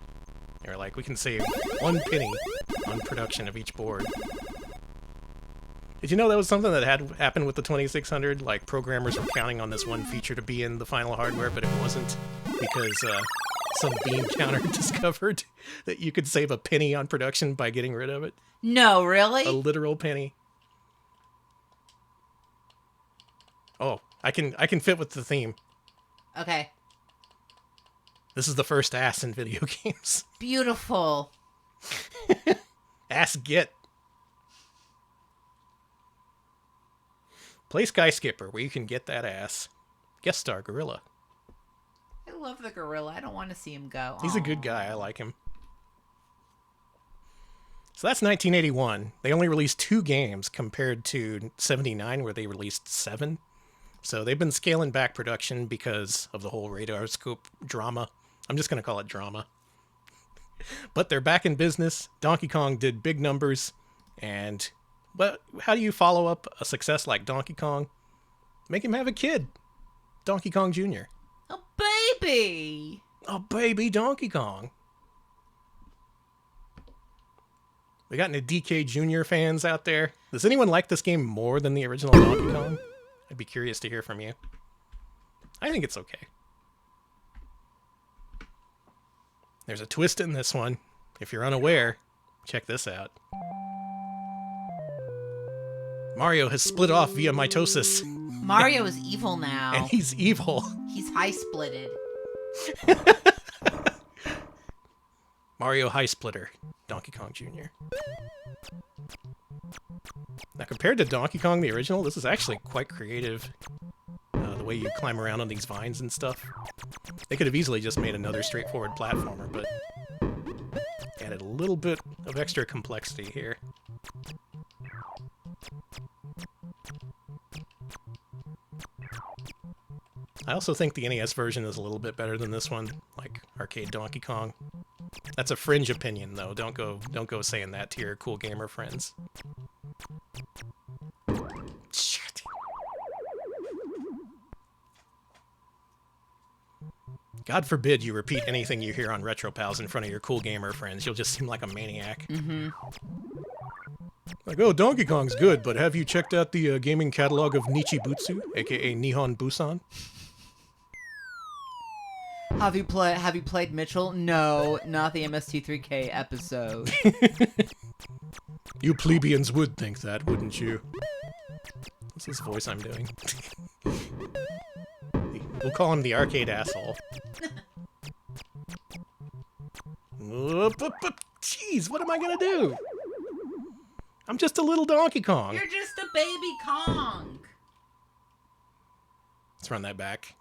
They were like, we can save 1 penny on production of each board. Did you know that was something that had happened with the 2600? Like, programmers were counting on this one feature to be in the final hardware, but it wasn't, because some bean counter discovered that you could save a penny on production by getting rid of it. No, really? A literal penny. Oh, I can fit with the theme. Okay. This is the first ass in video games. Beautiful. Ass get. Play Sky Skipper, where you can get that ass. Guest star Gorilla. I love the gorilla. I don't want to see him go. He's a good guy. I like him. So that's 1981. They only released 2 games compared to 79, where they released 7. So they've been scaling back production because of the whole radar scope drama. I'm just going to call it drama. But they're back in business. Donkey Kong did big numbers. But how do you follow up a success like Donkey Kong? Make him have a kid. Donkey Kong Jr. A baby! A baby Donkey Kong. We got any DK Jr. fans out there? Does anyone like this game more than the original Donkey Kong? I'd be curious to hear from you. I think it's okay. There's a twist in this one. If you're unaware, check this out. Mario has split off via mitosis. Mario is evil now. And he's evil. He's high-splitted. Mario High Splitter, Donkey Kong Jr. Now, compared to Donkey Kong the original, this is actually quite creative. The way you climb around on these vines and stuff. They could have easily just made another straightforward platformer, but added a little bit of extra complexity here. I also think the NES version is a little bit better than this one, like Arcade Donkey Kong. That's a fringe opinion, though. Don't go saying that to your cool gamer friends. Shit. God forbid you repeat anything you hear on Retro Pals in front of your cool gamer friends. You'll just seem like a maniac. Mm-hmm. Like, oh, Donkey Kong's good, but have you checked out the gaming catalog of Nichibutsu, aka Nihon Busan? Have you played Mitchell? No, not the MST3K episode. You plebeians would think that, wouldn't you? What's this voice I'm doing? We'll call him the arcade asshole. Jeez, what am I gonna do? I'm just a little Donkey Kong. You're just a baby Kong. Let's run that back.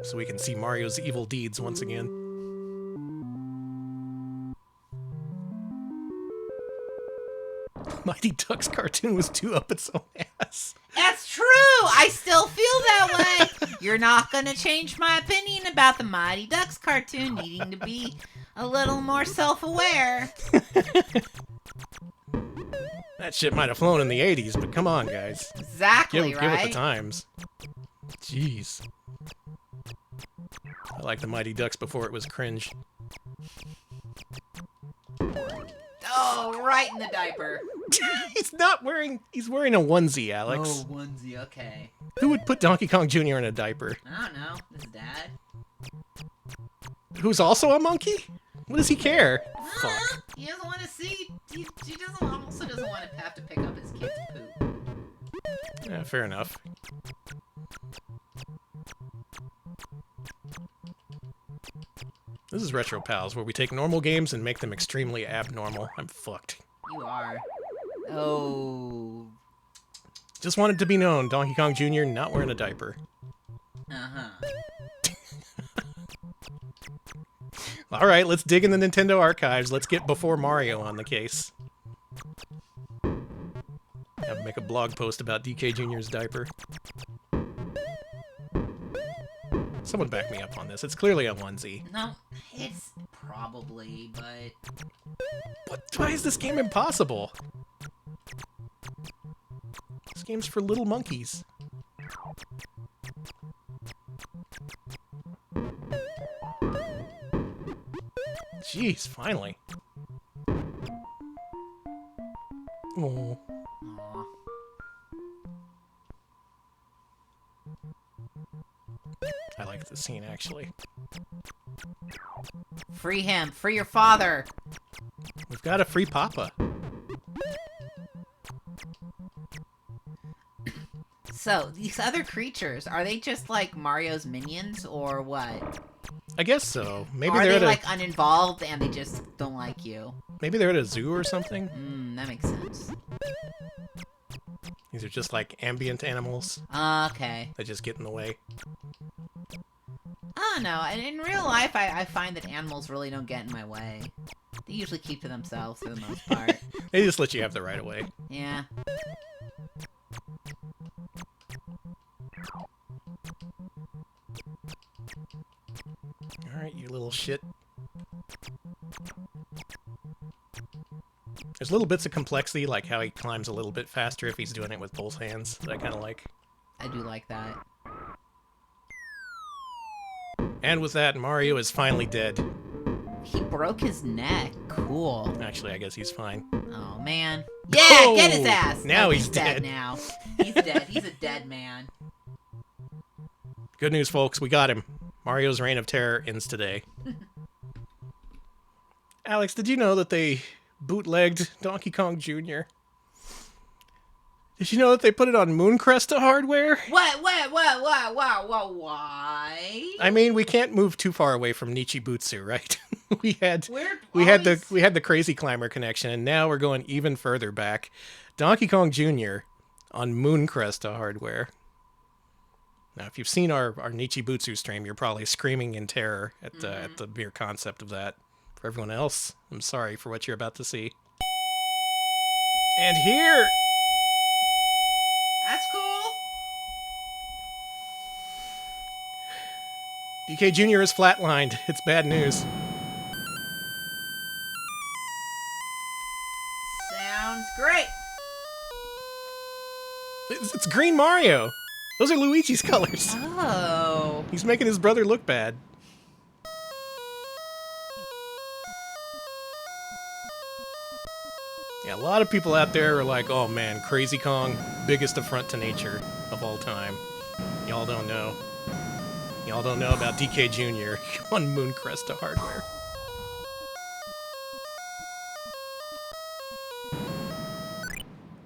So we can see Mario's evil deeds once again. Mighty Ducks cartoon was too up its own ass. That's true! I still feel that way! You're not gonna change my opinion about the Mighty Ducks cartoon needing to be a little more self-aware. That shit might have flown in the 80s, but come on, guys. Exactly, Give right? it the times. Jeez. I like the Mighty Ducks before it was cringe. Oh, right in the diaper. He's wearing a onesie, Alex. Oh, onesie, okay. Who would put Donkey Kong Jr. in a diaper? I don't know. His dad? Who's also a monkey? What does he care? Fuck. He doesn't want to see. He also doesn't want to have to pick up his kid's poop. Yeah, fair enough. This is Retro Pals, where we take normal games and make them extremely abnormal. I'm fucked. You are. Oh. Just wanted to be known, Donkey Kong Jr. not wearing a diaper. Uh-huh. Alright, let's dig in the Nintendo archives. Let's get Before Mario on the case. Have to make a blog post about DK Jr.'s diaper. Someone back me up on this. It's clearly a onesie. No, it's probably, but... Why is this game impossible? This game's for little monkeys. Jeez, finally. Oh. Aw. I like this scene, actually. Free him. Free your father. We've got a free Papa. So, these other creatures, are they just like Mario's minions, or what? I guess so. Maybe Or are they're they at like uninvolved and they just don't like you? maybe they're at a zoo or something. That makes sense. These are just like ambient animals Okay. that just get in the way. I don't know. And in real life, I find that animals really don't get in my way. They usually keep to themselves for the most part. They just let you have the right of way. Yeah. Alright, you little shit. There's little bits of complexity, like how he climbs a little bit faster if he's doing it with both hands, that I kind of like. I do like that. And with that, Mario is finally dead. He broke his neck. Cool. Actually, I guess he's fine. Oh, man. Yeah, Oh! get his ass! Now Oh, he's dead. now. He's dead. He's a dead man. Good news, folks, we got him. Mario's reign of terror ends today. Alex, did you know that they bootlegged Donkey Kong Jr.? Did you know that they put it on Mooncresta hardware? What? Why? I mean, we can't move too far away from Nichibutsu, right? we had Always... we had the Crazy Climber connection, and now we're going even further back. Donkey Kong Jr. on Mooncresta hardware. Now, if you've seen our Nichibutsu stream, you're probably screaming in terror at the mere concept of that. For everyone else, I'm sorry for what you're about to see. And here... That's cool. DK Jr. is flatlined. It's bad news. Sounds great. It's Green Mario. Those are Luigi's colors. Oh. He's making his brother look bad. Yeah, a lot of people out there are like, oh man, Crazy Kong, biggest affront to nature of all time. Y'all don't know. Y'all don't know about DK Jr. on Mooncresta hardware.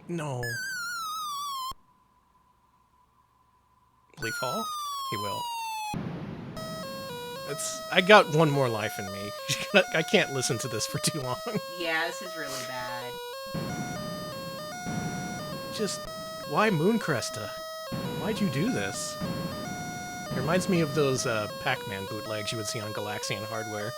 No. Will he fall? He will. I got one more life in me. I can't listen to this for too long. Yeah, this is really bad. Just, why Mooncresta? Why'd you do this? It reminds me of those Pac-Man bootlegs you would see on Galaxian hardware.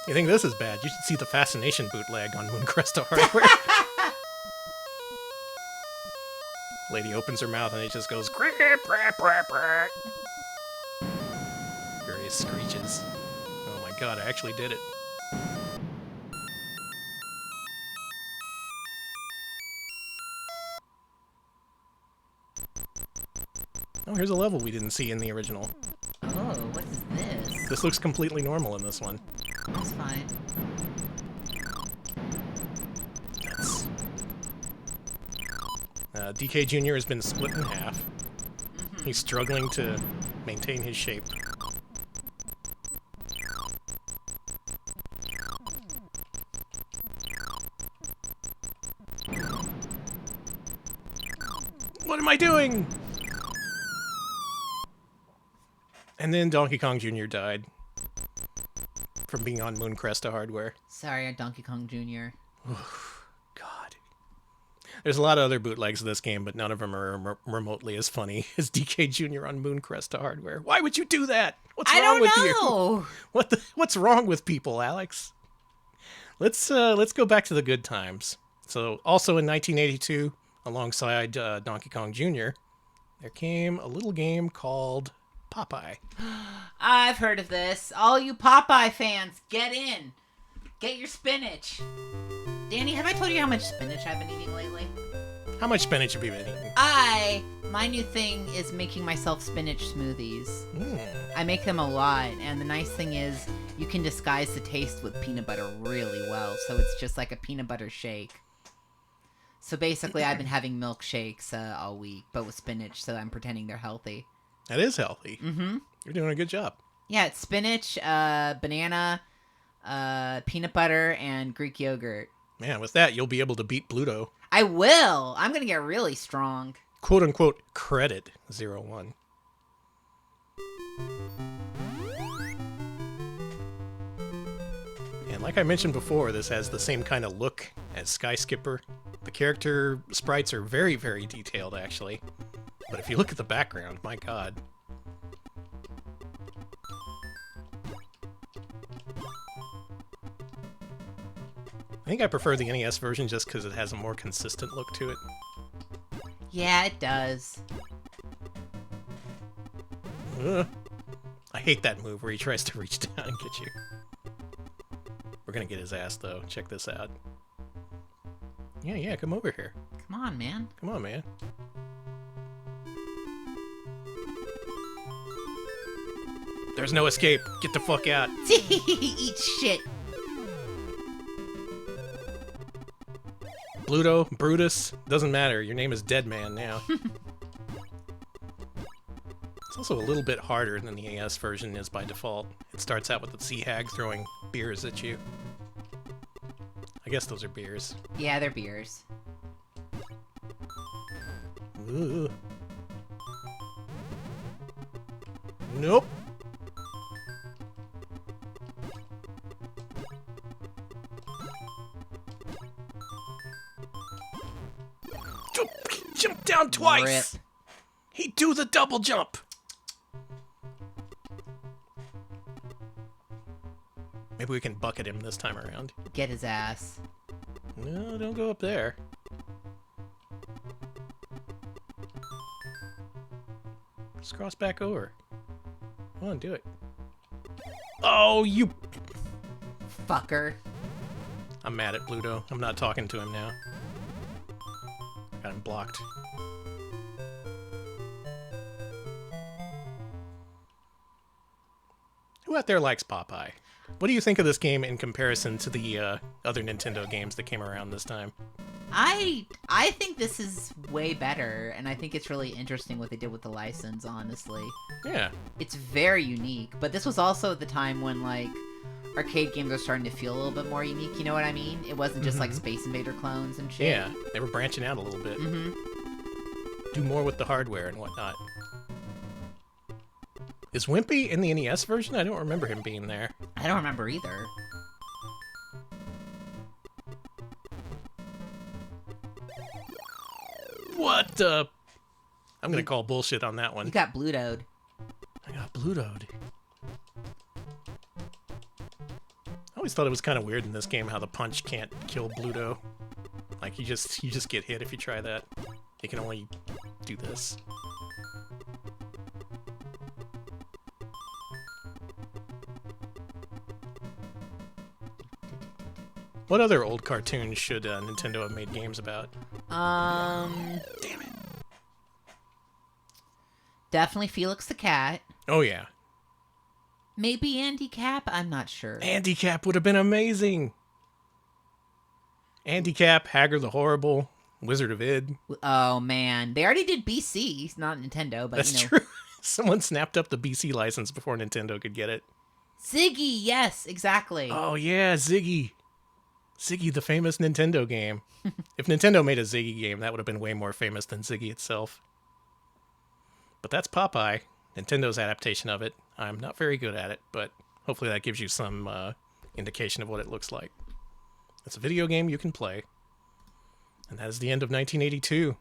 You think this is bad? You should see the Fascination bootleg on Mooncresta hardware. Lady opens her mouth and it just goes crap, crap, crap, crap. Various screeches. Oh my god, I actually did it. Oh, here's a level we didn't see in the original. Oh, what is this? This looks completely normal in this one. That's fine. DK Jr. has been split in half. He's struggling to maintain his shape. What am I doing? And then Donkey Kong Jr. died from being on Mooncresta hardware. Sorry, Donkey Kong Jr. God. There's a lot of other bootlegs of this game, but none of them are remotely as funny as DK Jr. on Mooncresta hardware. Why would you do that? What's wrong with you? What's wrong with people, Alex? Let's go back to the good times. So, also in 1982, alongside Donkey Kong Jr., there came a little game called Popeye. I've heard of this. All you Popeye fans, get in. Get your spinach. Danny, have I told you how much spinach I've been eating lately? How much spinach have you been eating? My new thing is making myself spinach smoothies. Mm. I make them a lot, and the nice thing is you can disguise the taste with peanut butter really well, so it's just like a peanut butter shake. So basically, I've been having milkshakes all week, but with spinach, so I'm pretending they're healthy. That is healthy. Mm-hmm. You're doing a good job. Yeah, it's spinach, banana, peanut butter, and Greek yogurt. Man, with that, you'll be able to beat Pluto. I will! I'm gonna get really strong. Quote-unquote credit 01. And like I mentioned before, this has the same kind of look as Sky Skipper. The character sprites are very, very detailed, actually. But if you look at the background, my god. I think I prefer the NES version just because it has a more consistent look to it. Yeah, it does. I hate that move where he tries to reach down and get you. We're gonna get his ass, though. Check this out. Yeah, come over here. Come on, man. Come on, man. There's no escape. Get the fuck out. Eat shit. Bluto, Brutus, doesn't matter. Your name is Dead Man now. It's also a little bit harder than the NES version is by default. It starts out with the sea hag throwing beers at you. I guess those are beers. Yeah, they're beers. Ooh. Nope. Jump down twice. Rip. He do the double jump. Maybe we can bucket him this time around. Get his ass. No, don't go up there. Just cross back over. Come on, do it. Oh, you... Fucker. I'm mad at Bluto. I'm not talking to him now. Got him blocked. Who out there likes Popeye? What do you think of this game in comparison to the other Nintendo games that came around this time? I think this is way better, and I think it's really interesting what they did with the license, honestly. Yeah. It's very unique, but this was also the time when, like, arcade games are starting to feel a little bit more unique, you know what I mean? It wasn't just, like, Space Invader clones and shit. Yeah, they were branching out a little bit. Do more with the hardware and whatnot. Is Wimpy in the NES version? I don't remember him being there. I don't remember either. What the... I'm gonna call bullshit on that one. You got Blutoed. I got Blutoed. I always thought it was kind of weird in this game how the punch can't kill Bluto. Like, you just get hit if you try that. You can only do this. What other old cartoons should Nintendo have made games about? Damn it. Definitely Felix the Cat. Oh, yeah. Maybe Andy Cap? I'm not sure. Andy Cap would have been amazing. Andy Cap, Haggard the Horrible, Wizard of Id. Oh, man. They already did BC, not Nintendo, but That's you know. true. Someone snapped up the BC license before Nintendo could get it. Ziggy, yes, exactly. Oh, yeah, Ziggy. Ziggy, the famous Nintendo game. If Nintendo made a Ziggy game, that would have been way more famous than Ziggy itself. But that's Popeye, Nintendo's adaptation of it. I'm not very good at it, but hopefully that gives you some indication of what it looks like. It's a video game you can play. And that is the end of 1982.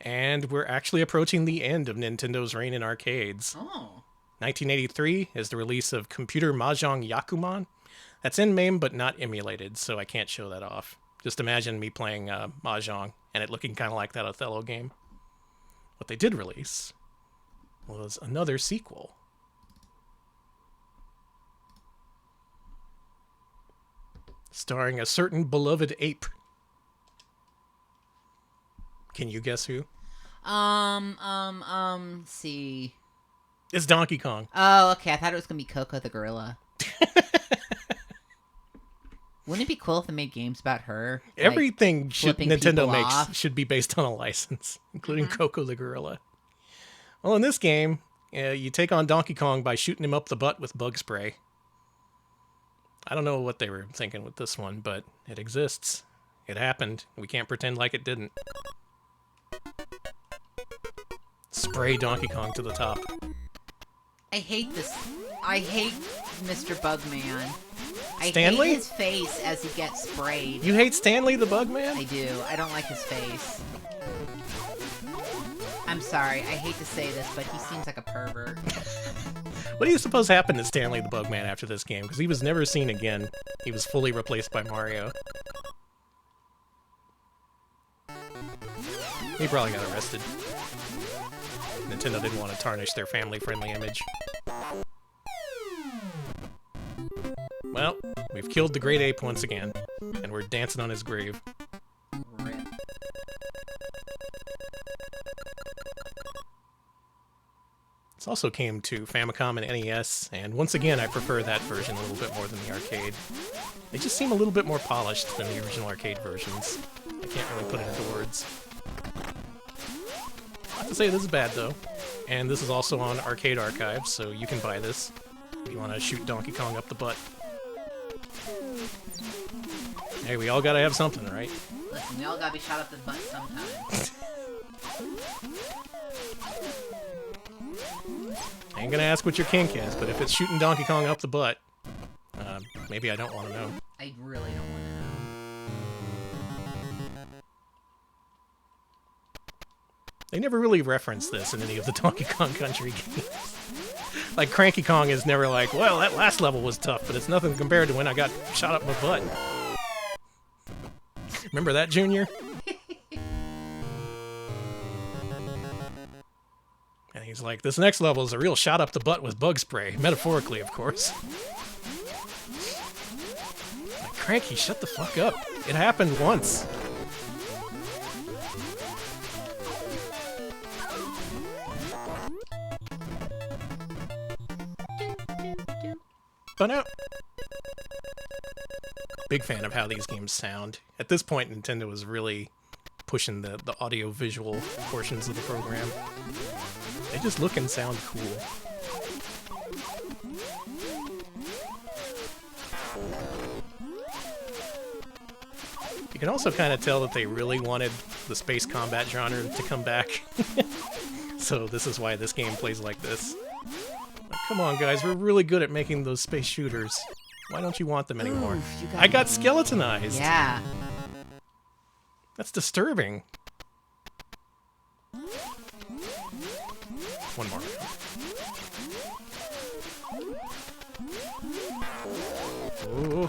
And we're actually approaching the end of Nintendo's reign in arcades. Oh. 1983 is the release of Computer Mahjong Yakuman. That's in MAME, but not emulated, so I can't show that off. Just imagine me playing Mahjong and it looking kind of like that Othello game. What they did release was another sequel. Starring a certain beloved ape. Can you guess who? See. It's Donkey Kong. Oh, okay. I thought it was gonna be Coco the gorilla. Wouldn't it be cool if they made games about her? Everything Nintendo makes off? should be based on a license, including Coco the gorilla. Well, in this game, you take on Donkey Kong by shooting him up the butt with bug spray. I don't know what they were thinking with this one, but it exists. It happened. We can't pretend like it didn't. Spray Donkey Kong to the top. I hate this. I hate Mr. Bugman. Stanley? I hate his face as he gets sprayed. You hate Stanley the Bugman? I do. I don't like his face. I'm sorry. I hate to say this, but he seems like a pervert. What do you suppose happened to Stanley the Bugman after this game? Because he was never seen again. He was fully replaced by Mario. He probably got arrested. Nintendo didn't want to tarnish their family-friendly image. Well, we've killed the great ape once again, and we're dancing on his grave. Rip. This also came to Famicom and NES, and once again, I prefer that version a little bit more than the arcade. They just seem a little bit more polished than the original arcade versions. I can't really put it into words. Not to say this is bad, though. And this is also on Arcade Archive, so you can buy this if you want to shoot Donkey Kong up the butt. Hey, we all gotta have something, right? Listen, we all gotta be shot up the butt sometime. I ain't gonna ask what your kink is, but if it's shooting Donkey Kong up the butt, maybe I don't want to know. I really don't want to know. They never really reference this in any of the Donkey Kong Country games. Like, Cranky Kong is never like, well, that last level was tough, but it's nothing compared to when I got shot up my butt. Remember that, Junior? And he's like, this next level is a real shot up the butt with bug spray. Metaphorically, of course. Like, Cranky, shut the fuck up. It happened once. But no. Big fan of how these games sound. At this point, Nintendo was really pushing the audio-visual portions of the program. They just look and sound cool. You can also kind of tell that they really wanted the space combat genre to come back. So this is why this game plays like this. Like, come on, guys, we're really good at making those space shooters. Why don't you want them anymore? Oof, I got skeletonized. Yeah. That's disturbing. One more. Ooh.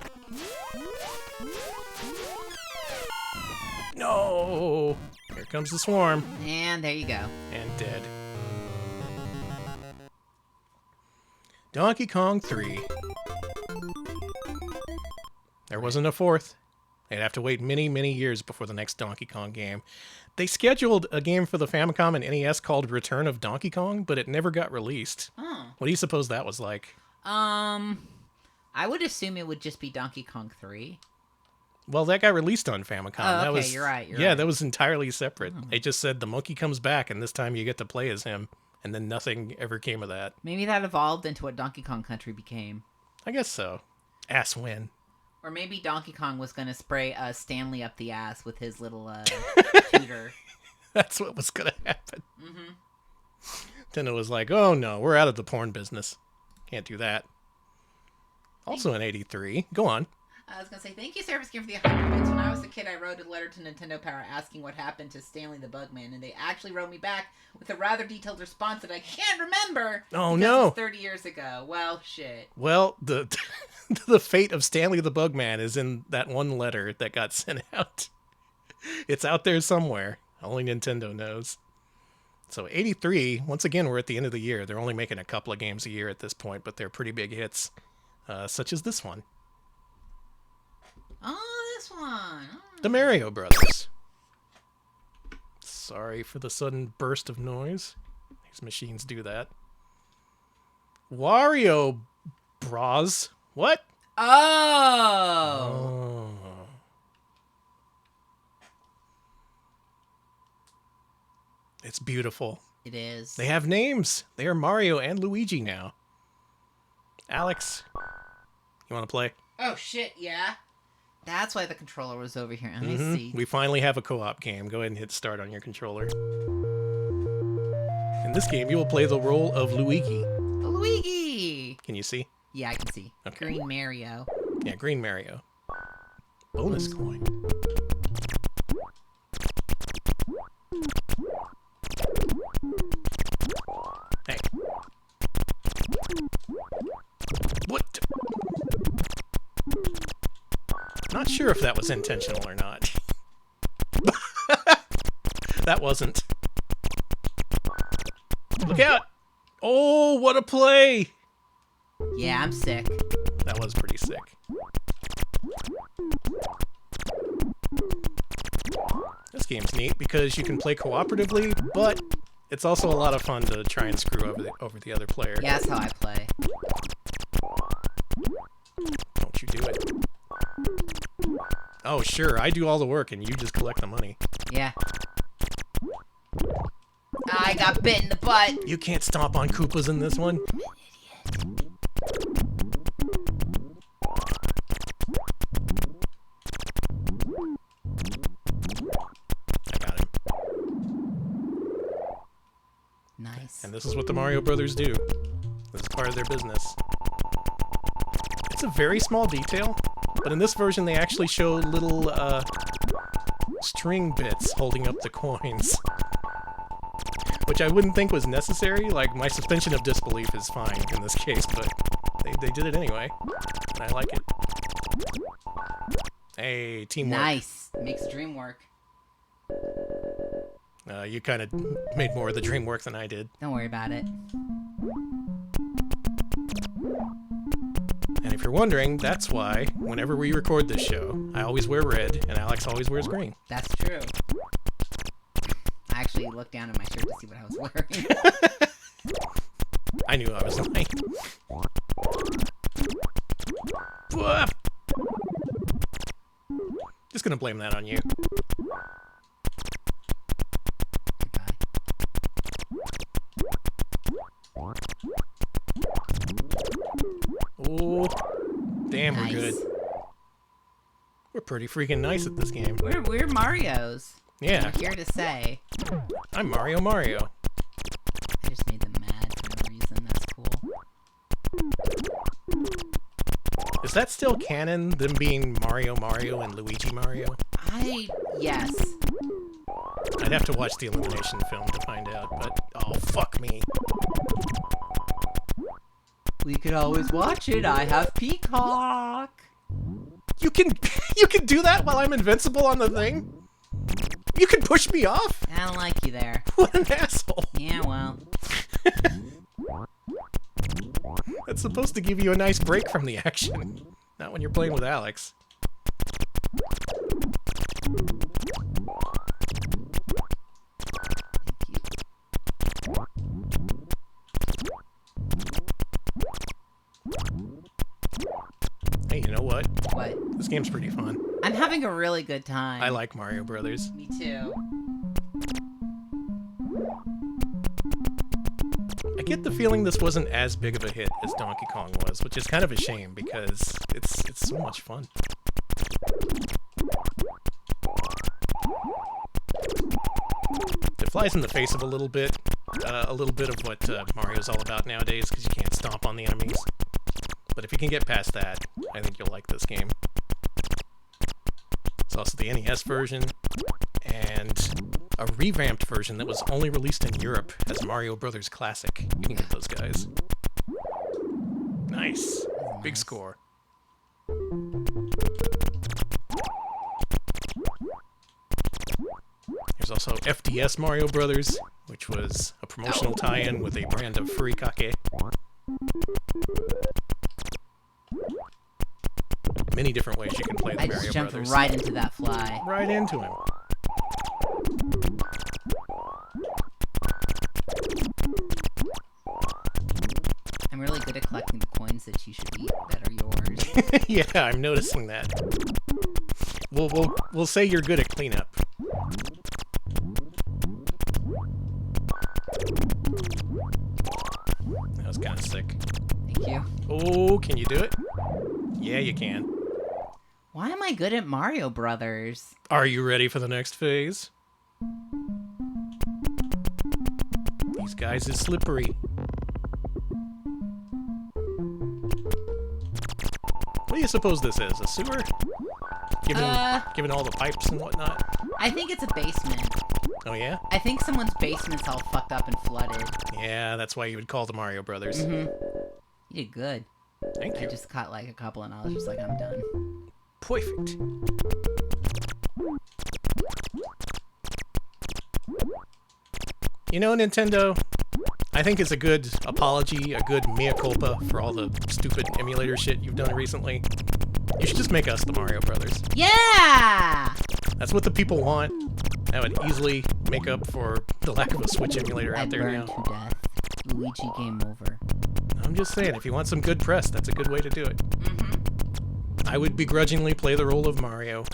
No! Here comes the swarm. And there you go. And dead. Donkey Kong 3. There wasn't a fourth. They'd have to wait many, many years before the next Donkey Kong game. They scheduled a game for the Famicom and NES called Return of Donkey Kong, but it never got released. Oh. What do you suppose that was like? I would assume it would just be Donkey Kong 3. Well, that got released on Famicom. Oh, okay, that was, you're right. yeah, right. that was entirely separate. Oh. They just said the monkey comes back, and this time you get to play as him, and then nothing ever came of that. Maybe that evolved into what Donkey Kong Country became. I guess so. Ass win. Or maybe Donkey Kong was going to spray Stanley up the ass with his little tutor. That's what was going to happen. Mm-hmm. Nintendo was like, oh no, we're out of the porn business. Can't do that. Also in 83. Go on. I was going to say, thank you, Service Game, for the 100 bits. When I was a kid, I wrote a letter to Nintendo Power asking what happened to Stanley the Bugman, and they actually wrote me back with a rather detailed response that I can't remember. Oh, because no. It was 30 years ago. Well, shit. Well, the the fate of Stanley the Bugman is in that one letter that got sent out. It's out there somewhere. Only Nintendo knows. So 83, once again, we're at the end of the year. They're only making a couple of games a year at this point, but they're pretty big hits, such as this one. Oh, this one. Oh. The Mario Brothers. Sorry for the sudden burst of noise. These machines do that. Wario Bros. What? Oh. It's beautiful. It is. They have names. They are Mario and Luigi now. Alex, you want to play? Oh, shit, yeah. That's why the controller was over here. Let me see. We finally have a co-op game. Go ahead and hit start on your controller. In this game, you will play the role of Luigi. Luigi! Can you see? Yeah, I can see. Okay. Green Mario. Yeah, Green Mario. Bonus coin. Hey. What? Not sure if that was intentional or not. That wasn't. Look out! Oh, what a play! Yeah, I'm sick. That was pretty sick. This game's neat because you can play cooperatively, but It's also a lot of fun to try and screw over the other player. Yeah, that's how I play. Don't you do it. Oh, sure, I do all the work and you just collect the money. Yeah. I got bit in the butt. You can't stomp on Koopas in this one. I got him. Nice. And this is what the Mario Brothers do. This is part of their business. It's a very small detail, but in this version they actually show little string bits holding up the coins. Which I wouldn't think was necessary. Like, my suspension of disbelief is fine in this case, but they did it anyway. And I like it. Hey, teamwork. Nice. Makes the dream work. You kind of made more of the dream work than I did. Don't worry about it. And if you're wondering, that's why, whenever we record this show, I always wear red, and Alex always wears green. That's true. I actually looked down at my shirt to see what I was wearing. I knew I was lying. Just gonna blame that on you. Oh, damn, Nice. we're good. We're pretty freaking nice at this game. We're Marios. Yeah, I'm here to say. I'm Mario. I just made them mad for no reason. That's cool. Is that still canon, them being Mario and Luigi Mario? Yes. I'd have to watch the Illumination film to find out, but oh, fuck me. We could always watch it. I have Peacock. You can do that while I'm invincible on the thing? You can push me off? I don't like you there. What an asshole. Yeah, well. That's supposed to give you a nice break from the action. Not when you're playing with Alex. Hey, you know what? What? This game's pretty fun. I'm having a really good time. I like Mario Brothers. Me too. I get the feeling this wasn't as big of a hit as Donkey Kong was, which is kind of a shame because it's so much fun. It flies in the face of a little bit of what Mario's all about nowadays because you can't stomp on the enemies. But if you can get past that, I think you'll like this game. There's also the NES version, and a revamped version that was only released in Europe as Mario Brothers Classic. You can get those guys. Nice. Big score. There's also FDS Mario Brothers, which was a promotional tie-in with a brand of furikake. Many different ways you can play the I Mario just jumped Brothers. right into that fly. Right into him. I'm really good at collecting the coins that you should eat that are yours. Yeah, I'm noticing that. We'll say you're good at cleanup. That was kind of sick. Thank you. Oh, can you do it? Yeah, you can. Why am I good at Mario Brothers? Are you ready for the next phase? These guys is slippery. What do you suppose this is? A sewer? Given all the pipes and whatnot? I think it's a basement. Oh yeah? I think someone's basement's all fucked up and flooded. Yeah, that's why you would call the Mario Brothers. Mm-hmm. You did good. Thank you. I just caught like a couple and I was just like, I'm done. Perfect. You know, Nintendo, I think it's a good apology, a good mea culpa for all the stupid emulator shit you've done recently. You should just make us the Mario Brothers. Yeah! That's what the people want. That would easily make up for the lack of a Switch emulator out there burned now. to death. Luigi game over. I'm just saying, if you want some good press, that's a good way to do it. I would begrudgingly play the role of Mario,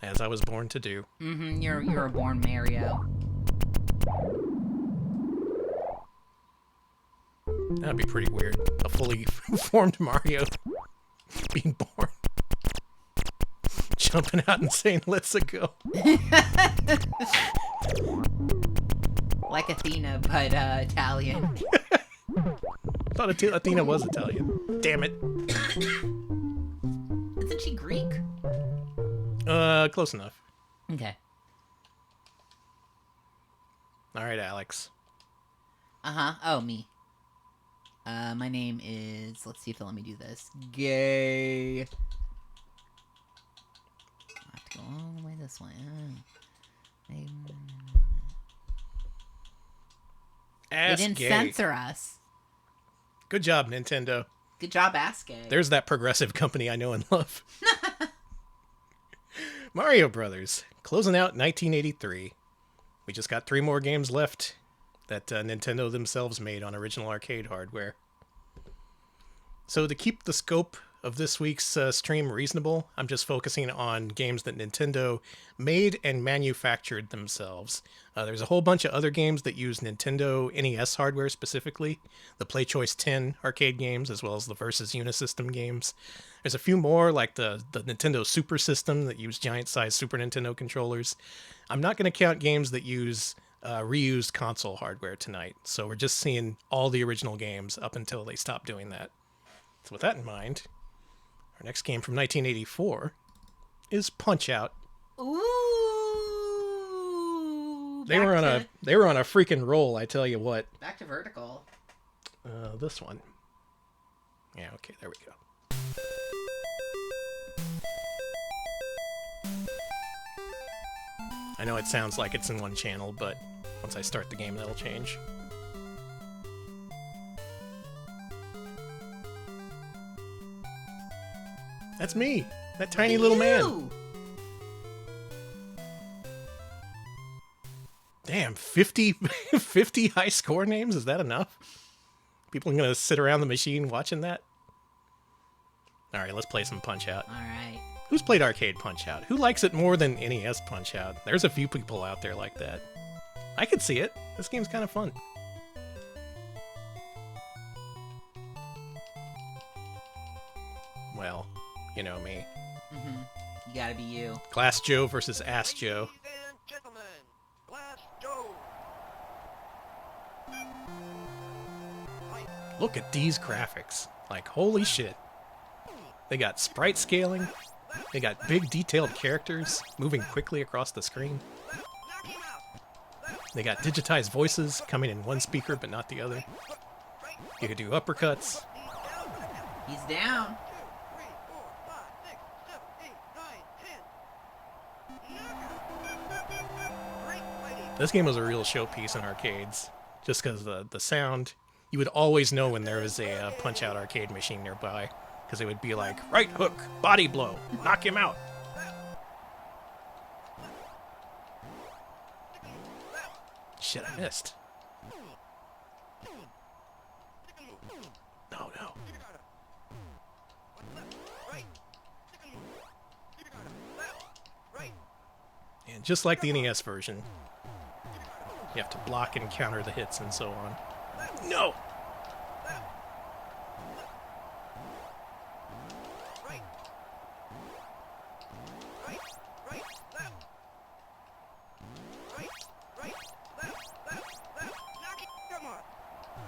as I was born to do. You're a born Mario. That'd be pretty weird. A fully formed Mario being born. Jumping out and saying, let's go. Like Athena, but Italian. I thought Athena was Italian. Damn it. Isn't she Greek? Close enough. Okay. Alright, Alex. Oh, me. My name is... Let's see if they'll let me do this. Gay. I have to go all the way this way. They didn't censor us. Good job, Nintendo. Good job, Ass Gay. There's that progressive company I know and love. Mario Brothers, closing out 1983. We just got 3 more games left that Nintendo themselves made on original arcade hardware. So to keep the scope of this week's stream reasonable, I'm just focusing on games that Nintendo made and manufactured themselves. There's a whole bunch of other games that use Nintendo NES hardware specifically, the PlayChoice 10 arcade games, as well as the Versus Unisystem games. There's a few more, like the Nintendo Super System that use giant-sized Super Nintendo controllers. I'm not going to count games that use reused console hardware tonight, so we're just seeing all the original games up until they stop doing that. So with that in mind, our next game from 1984 is Punch-Out! Ooh! They were on a freaking roll, I tell you what. Back to vertical. This one. Yeah, okay, there we go. I know it sounds like it's in one channel, but once I start the game, that'll change. That's me! That tiny little man! Damn, 50 high score names? Is that enough? People are gonna sit around the machine watching that? Alright, let's play some Punch-Out! Alright. Who's played arcade Punch-Out? Who likes it more than NES Punch-Out? There's a few people out there like that. I could see it. This game's kind of fun. Well, you know me. You gotta be you. Glass Joe versus Ass Joe. Ladies and gentlemen, Glass Joe. Look at these graphics. Like, holy shit. They got sprite scaling. They got big detailed characters moving quickly across the screen. They got digitized voices coming in one speaker but not the other. You could do uppercuts. He's down. This game was a real showpiece in arcades. Just because the sound, you would always know when there was a Punch-Out arcade machine nearby. Because it would be like, right hook, body blow, knock him out. Shit, I missed. No. And just like the NES version, you have to block and counter the hits and so on. No!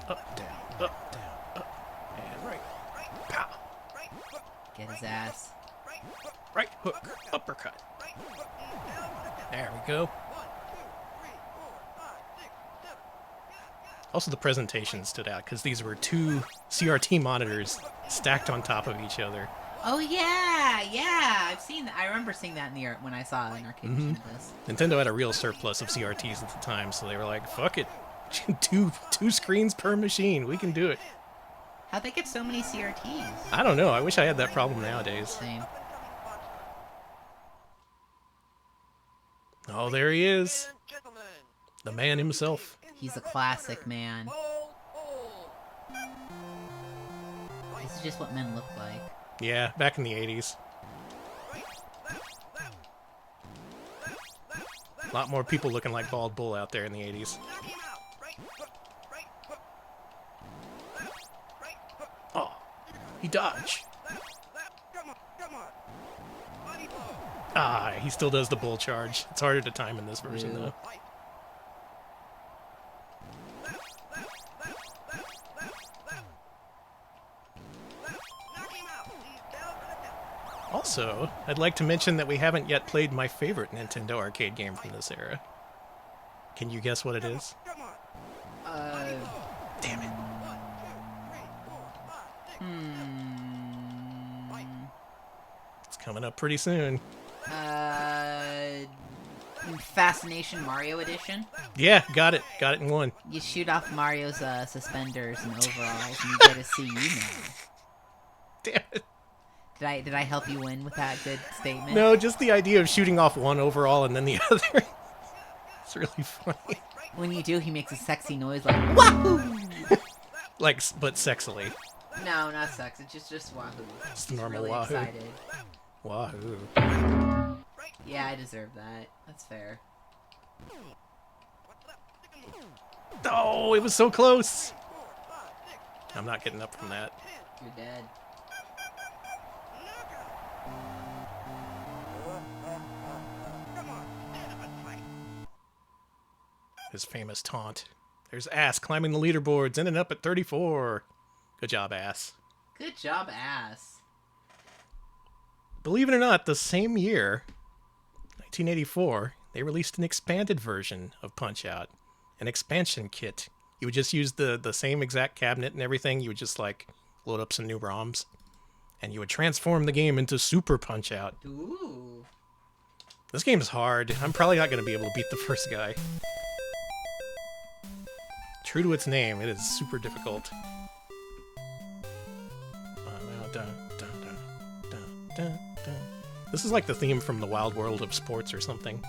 Up, down, up, and right. Pow! Get his ass. Right hook, uppercut. There we go. Also, the presentation stood out because these were 2 CRT monitors stacked on top of each other. Oh yeah. I've seen that. I remember seeing that in the when I saw an arcade machine of this. Nintendo had a real surplus of CRTs at the time, so they were like, fuck it. two screens per machine. We can do it. How'd they get so many CRTs? I don't know. I wish I had that problem nowadays. Same. Oh, there he is. The man himself. He's a classic, man. This is just what men look like. Yeah, back in the 80s. A lot more people looking like Bald Bull out there in the 80s. Oh, he dodged. Ah, he still does the bull charge. It's harder to time in this version, though. Also, I'd like to mention that we haven't yet played my favorite Nintendo arcade game from this era. Can you guess what it is? Damn it. It's coming up pretty soon. Fascination Mario Edition. Yeah, got it. Got it in one. You shoot off Mario's suspenders and overalls, and you get to see you now. Damn it. Did I help you win with that good statement? No, just the idea of shooting off one overall and then the other. It's really funny. When you do, he makes a sexy noise like wahoo! Like, but sexily. No, not sex. It's just wahoo. It's the normal really wahoo. Excited. Wahoo. Yeah, I deserve that. That's fair. Oh, it was so close. I'm not getting up from that. You're dead. His famous taunt. There's Ass climbing the leaderboards, ending up at 34. Good job, Ass. Good job, ass. Believe it or not, the same year, 1984, they released an expanded version of Punch-Out. An expansion kit. You would just use the same exact cabinet and everything. You would just, like, load up some new ROMs. And you would transform the game into Super Punch-Out. Ooh. This game is hard. I'm probably not going to be able to beat the first guy. True to its name, it is super difficult. This is like the theme from the Wild World of Sports or something.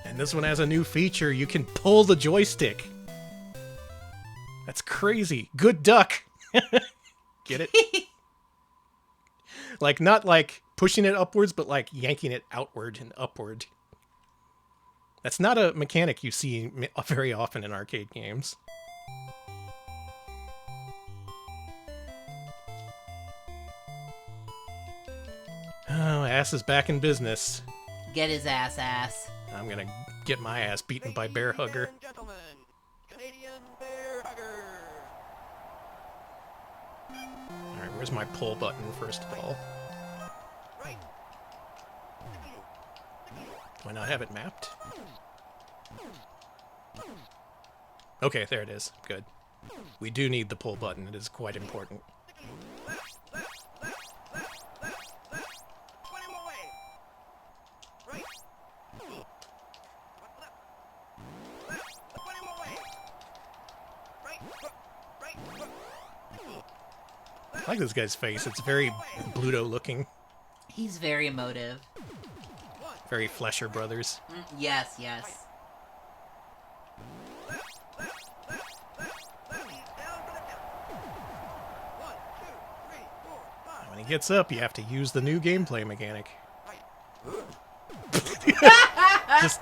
And this one has a new feature. You can pull the joystick. That's crazy. Good duck. Get it? Like, not like pushing it upwards, but like yanking it outward and upward. That's not a mechanic you see very often in arcade games. Oh, Ass is back in business. Get his ass. I'm gonna get my ass beaten by Bear Hugger. Ladies and gentlemen, Canadian Bear Hugger. Alright, where's my pull button, first of all? Right. Do I not have it mapped? Okay, there it is. Good. We do need the pull button. It is quite important. I like this guy's face. It's very Bluto looking. He's very emotive. Very Flesher Brothers. Yes. When he gets up, you have to use the new gameplay mechanic.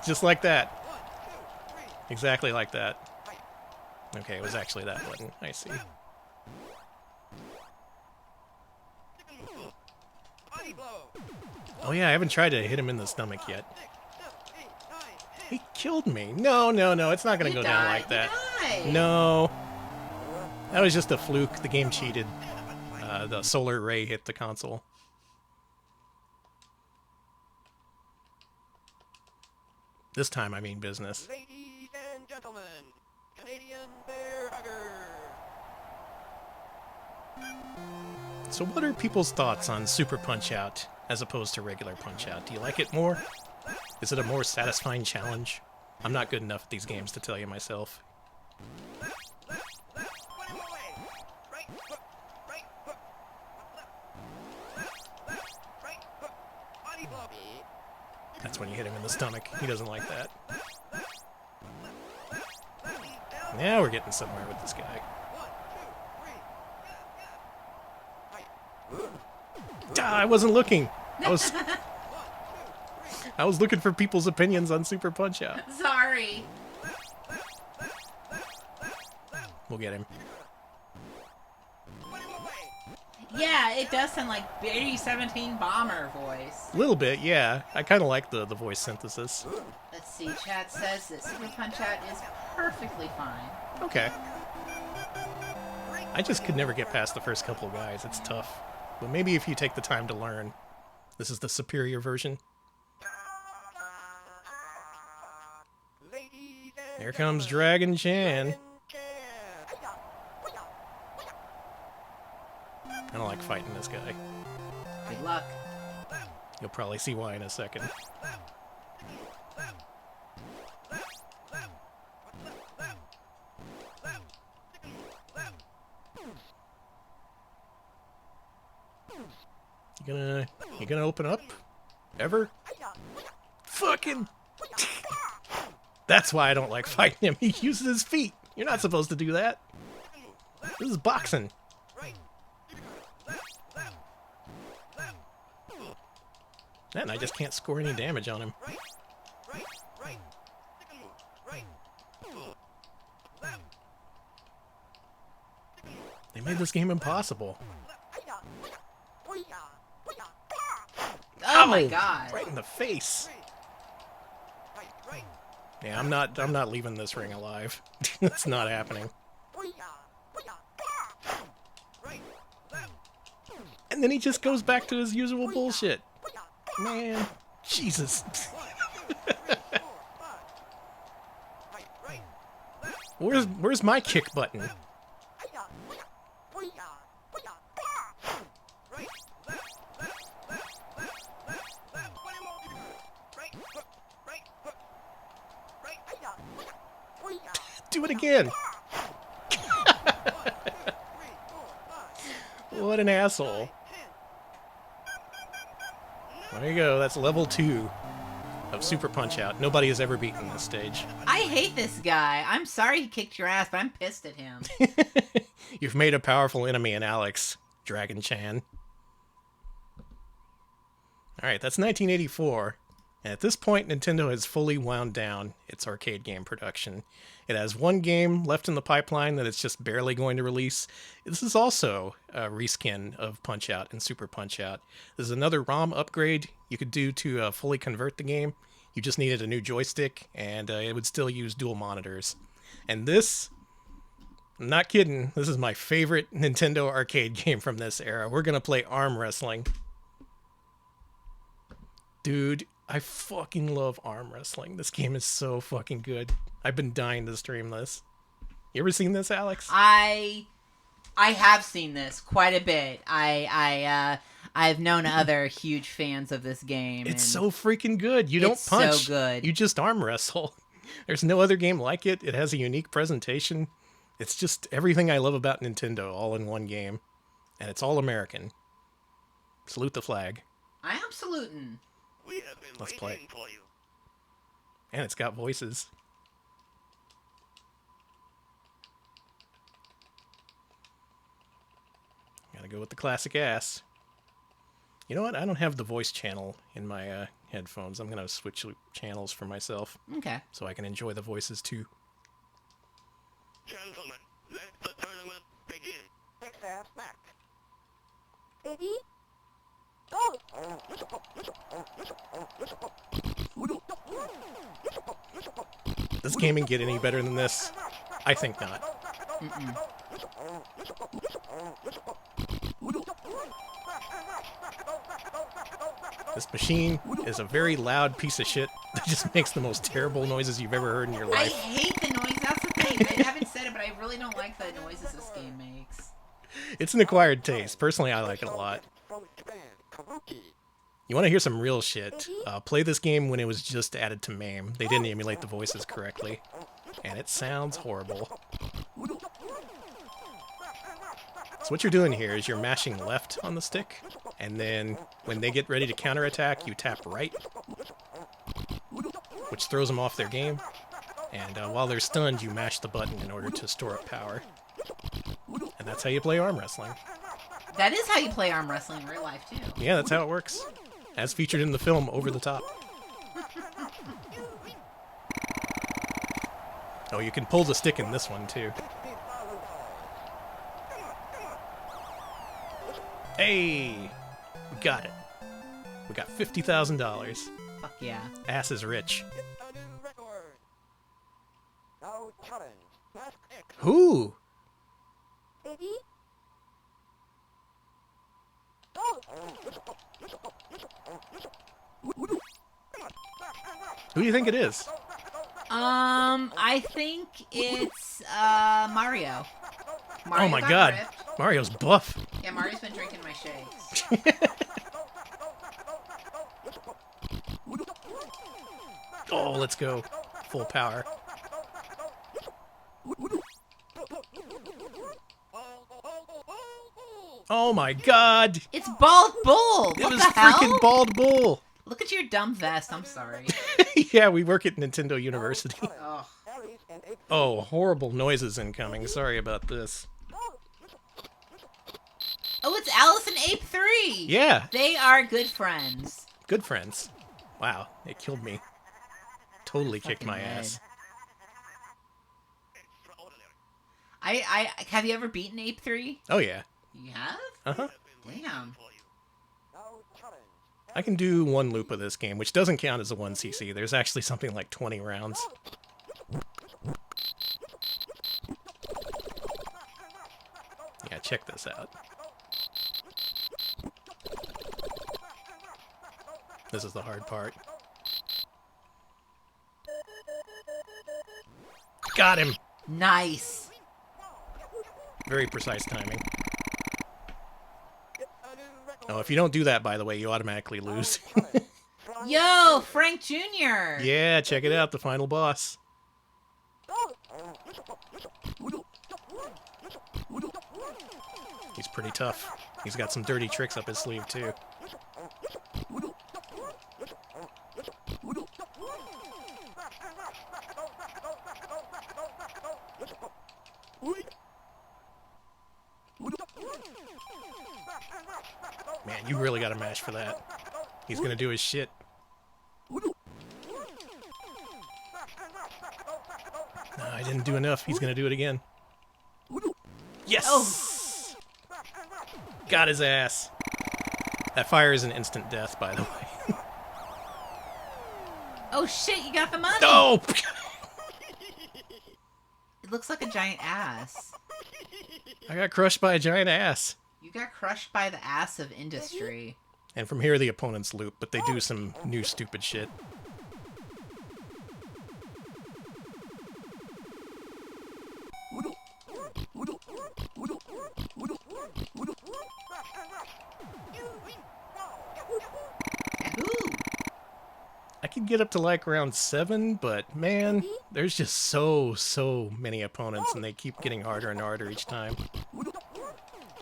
just like that. Exactly like that. Okay, it was actually that button. I see. Oh yeah, I haven't tried to hit him in the stomach yet. He killed me. No, it's not gonna go down like that. No. That was just a fluke. The game cheated. The solar ray hit the console. This time I mean business. Ladies and gentlemen, Canadian Bear Hugger. So what are people's thoughts on Super Punch-Out as opposed to regular Punch-Out? Do you like it more? Is it a more satisfying challenge? I'm not good enough at these games to tell you myself. That's when you hit him in the stomach. He doesn't like that. Now we're getting somewhere with this guy. 1, 2, 3. Ah, I wasn't looking. I was looking for people's opinions on Super Punch-Out. Sorry. We'll get him. Yeah, it does sound like B-17 bomber voice. A little bit, yeah. I kind of like the voice synthesis. Let's see, chat says that Super Punch-Out is perfectly fine. Okay. I just could never get past the first couple of guys. It's tough. But maybe if you take the time to learn. This is the superior version. Here comes Dragon Chan. I don't like fighting this guy. Good luck. You'll probably see why in a second. You gonna open up? Ever? Fucking... That's why I don't like fighting him. He uses his feet. You're not supposed to do that. This is boxing. And I just can't score any damage on him. They made this game impossible. Oh my Ow! god. Right in the face. Yeah, I'm not leaving this ring alive. That's not happening. And then he just goes back to his usual bullshit. Man, Jesus. Where's my kick button? Do it again. What an asshole. There you go. That's level 2 of Super Punch-Out. Nobody has ever beaten this stage. I hate this guy. I'm sorry he kicked your ass, but I'm pissed at him. You've made a powerful enemy in Alex, Dragon Chan. Alright, that's 1984. And at this point, Nintendo has fully wound down its arcade game production. It has one game left in the pipeline that it's just barely going to release. This is also a reskin of Punch-Out and Super Punch-Out. This is another ROM upgrade you could do to fully convert the game. You just needed a new joystick, and it would still use dual monitors. And this, I'm not kidding, this is my favorite Nintendo arcade game from this era. We're going to play arm wrestling. Dude, I fucking love arm wrestling. This game is so fucking good. I've been dying to stream this. You ever seen this, Alex? I have seen this quite a bit. I've known other huge fans of this game. It's so freaking good. You don't punch. It's so good. You just arm wrestle. There's no other game like it. It has a unique presentation. It's just everything I love about Nintendo all in one game. And it's all American. Salute the flag. I am saluting. We have been Let's play. waiting for you. And it's got voices. Gotta go with the classic ass. You know what? I don't have the voice channel in my headphones. I'm gonna switch channels for myself Okay. so I can enjoy the voices too. Gentlemen, let the tournament begin. Success back. Ready? Go! Does gaming get any better than this? I think not. Mm-mm. This machine is a very loud piece of shit that just makes the most terrible noises you've ever heard in your I life. hate the noise. That's the thing. I haven't said it, but I really don't like the noises this game makes. It's an acquired taste. Personally, I like it a lot. From Japan, Kabuki. You want to hear some real shit? Play this game when it was just added to MAME. They didn't emulate the voices correctly. And it sounds horrible. So what you're doing here is you're mashing left on the stick, and then when they get ready to counterattack, you tap right, which throws them off their game. And while they're stunned, you mash the button in order to store up power. And that's how you play arm wrestling. That is how you play arm wrestling in real life, too. Yeah, that's how it works. As featured in the film Over the Top. Oh, you can pull the stick in this one, too. Hey! We got it. We got $50,000. Fuck yeah. Ass is rich. Get a new record. Now challenge. Task X. Who? Baby? Who do you think it is? I think it's, Mario. Mario Oh my got god. ripped. Mario's buff. Yeah, Mario's been drinking my shakes. Oh, let's go. Full power. Oh my god. It's Bald Bull! It What was the hell? freaking Bald Bull. Look at your dumb vest, I'm sorry. Yeah, we work at Nintendo University. Ugh. Aries and H. Oh, horrible noises incoming. Sorry about this. Oh, it's Alice and Ape 3! Yeah, They are good friends. good friends. Wow, it killed me. Totally kicked my Fucking ass. I have you ever beaten Ape 3? Oh yeah. You have? Uh-huh. Damn. Now challenge. I can do one loop of this game, which doesn't count as a 1cc. There's actually something like 20 rounds. Yeah, check this out. This is the hard part. Got him! Nice. Very precise timing. Get a new record. Oh, if you don't do that, by the way, you automatically lose. Yo, Frank Jr. Yeah, check it out, the final boss. He's pretty tough. He's got some dirty tricks up his sleeve, too. Man, you really gotta mash for that. He's gonna do his shit. No, I didn't do enough. He's gonna do it again. Yes! Oh. Got his ass. That fire is an instant death, by the way. Oh shit, you got the money! No! It looks like a giant ass. I got crushed by a giant ass. You got crushed by the ass of industry. And from here, the opponents loop, but they do some new stupid shit. Yahoo! I could get up to like round 7, but man, there's just so many opponents, and they keep getting harder and harder each time.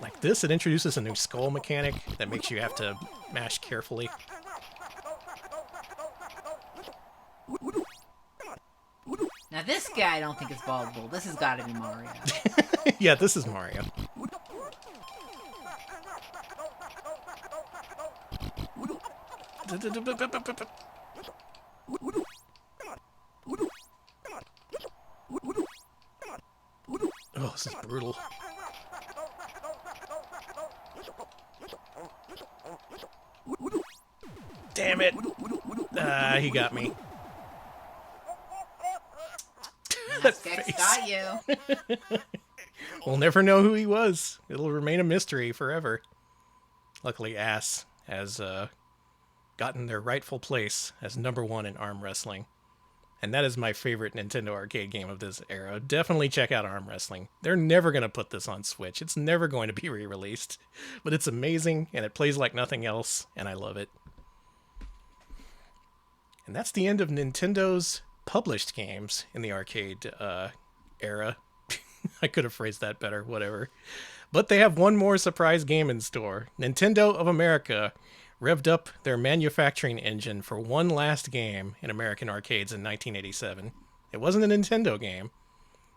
Like this, it introduces a new skull mechanic that makes you have to mash carefully. Now this guy I don't think is Bald Bull. This has got to be Mario. Yeah, this is Mario. Oh, this is brutal. Damn it! Ah, he got me. That Skex face. got you. We'll never know who he was. It'll remain a mystery forever. Luckily, Ass has gotten their rightful place as #1 in arm wrestling. And that is my favorite Nintendo arcade game of this era. Definitely check out arm wrestling. They're never going to put this on Switch. It's never going to be re-released. But it's amazing, and it plays like nothing else, and I love it. And that's the end of Nintendo's published games in the arcade era. I could have phrased that better, whatever. But they have one more surprise game in store. Nintendo of America revved up their manufacturing engine for one last game in American arcades in 1987. It wasn't a Nintendo game,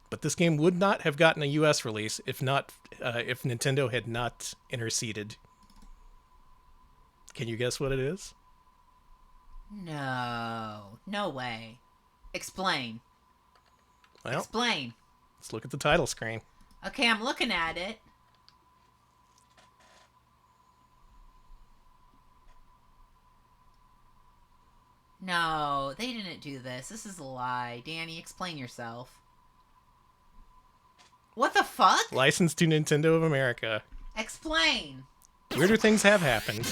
but this game would not have gotten a US release if Nintendo had not interceded. Can you guess what it is? No. No way. Explain. Well, Explain. let's look at the title screen. Okay, I'm looking at it. No, they didn't do this. This is a lie. Danny, explain yourself. What the fuck? Licensed to Nintendo of America. Explain. Weirder things have happened.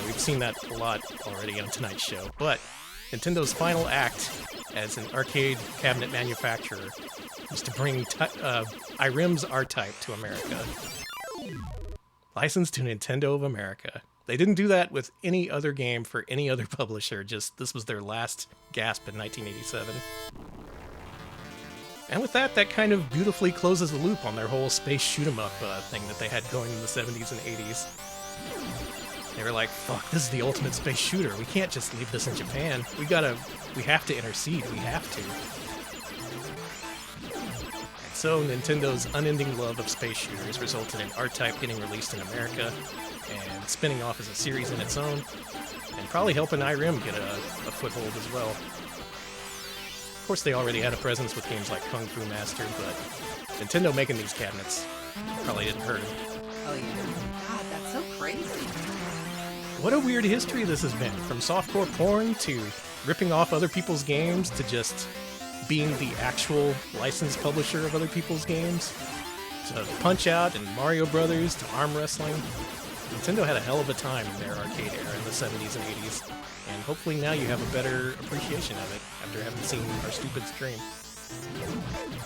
We've seen that a lot already on tonight's show, but Nintendo's final act as an arcade cabinet manufacturer was to bring Irem's R-Type to America. Licensed to Nintendo of America. They didn't do that with any other game for any other publisher, just this was their last gasp in 1987. And with that, that kind of beautifully closes the loop on their whole space shoot-'em-up thing that they had going in the 70s and 80s. They were like, fuck, this is the ultimate space shooter. We can't just leave this in Japan. We have to intercede. We have to. And so Nintendo's unending love of space shooters resulted in R-Type getting released in America and spinning off as a series in its own, and probably helping Irem get a foothold as well. Of course, they already had a presence with games like Kung Fu Master, but Nintendo making these cabinets probably didn't hurt them. Oh, yeah. God, that's so crazy. What a weird history this has been, from softcore porn to ripping off other people's games to just being the actual licensed publisher of other people's games, to Punch-Out and Mario Brothers to arm wrestling. Nintendo had a hell of a time in their arcade era in the 70s and 80s, and hopefully now you have a better appreciation of it after having seen our stupid stream.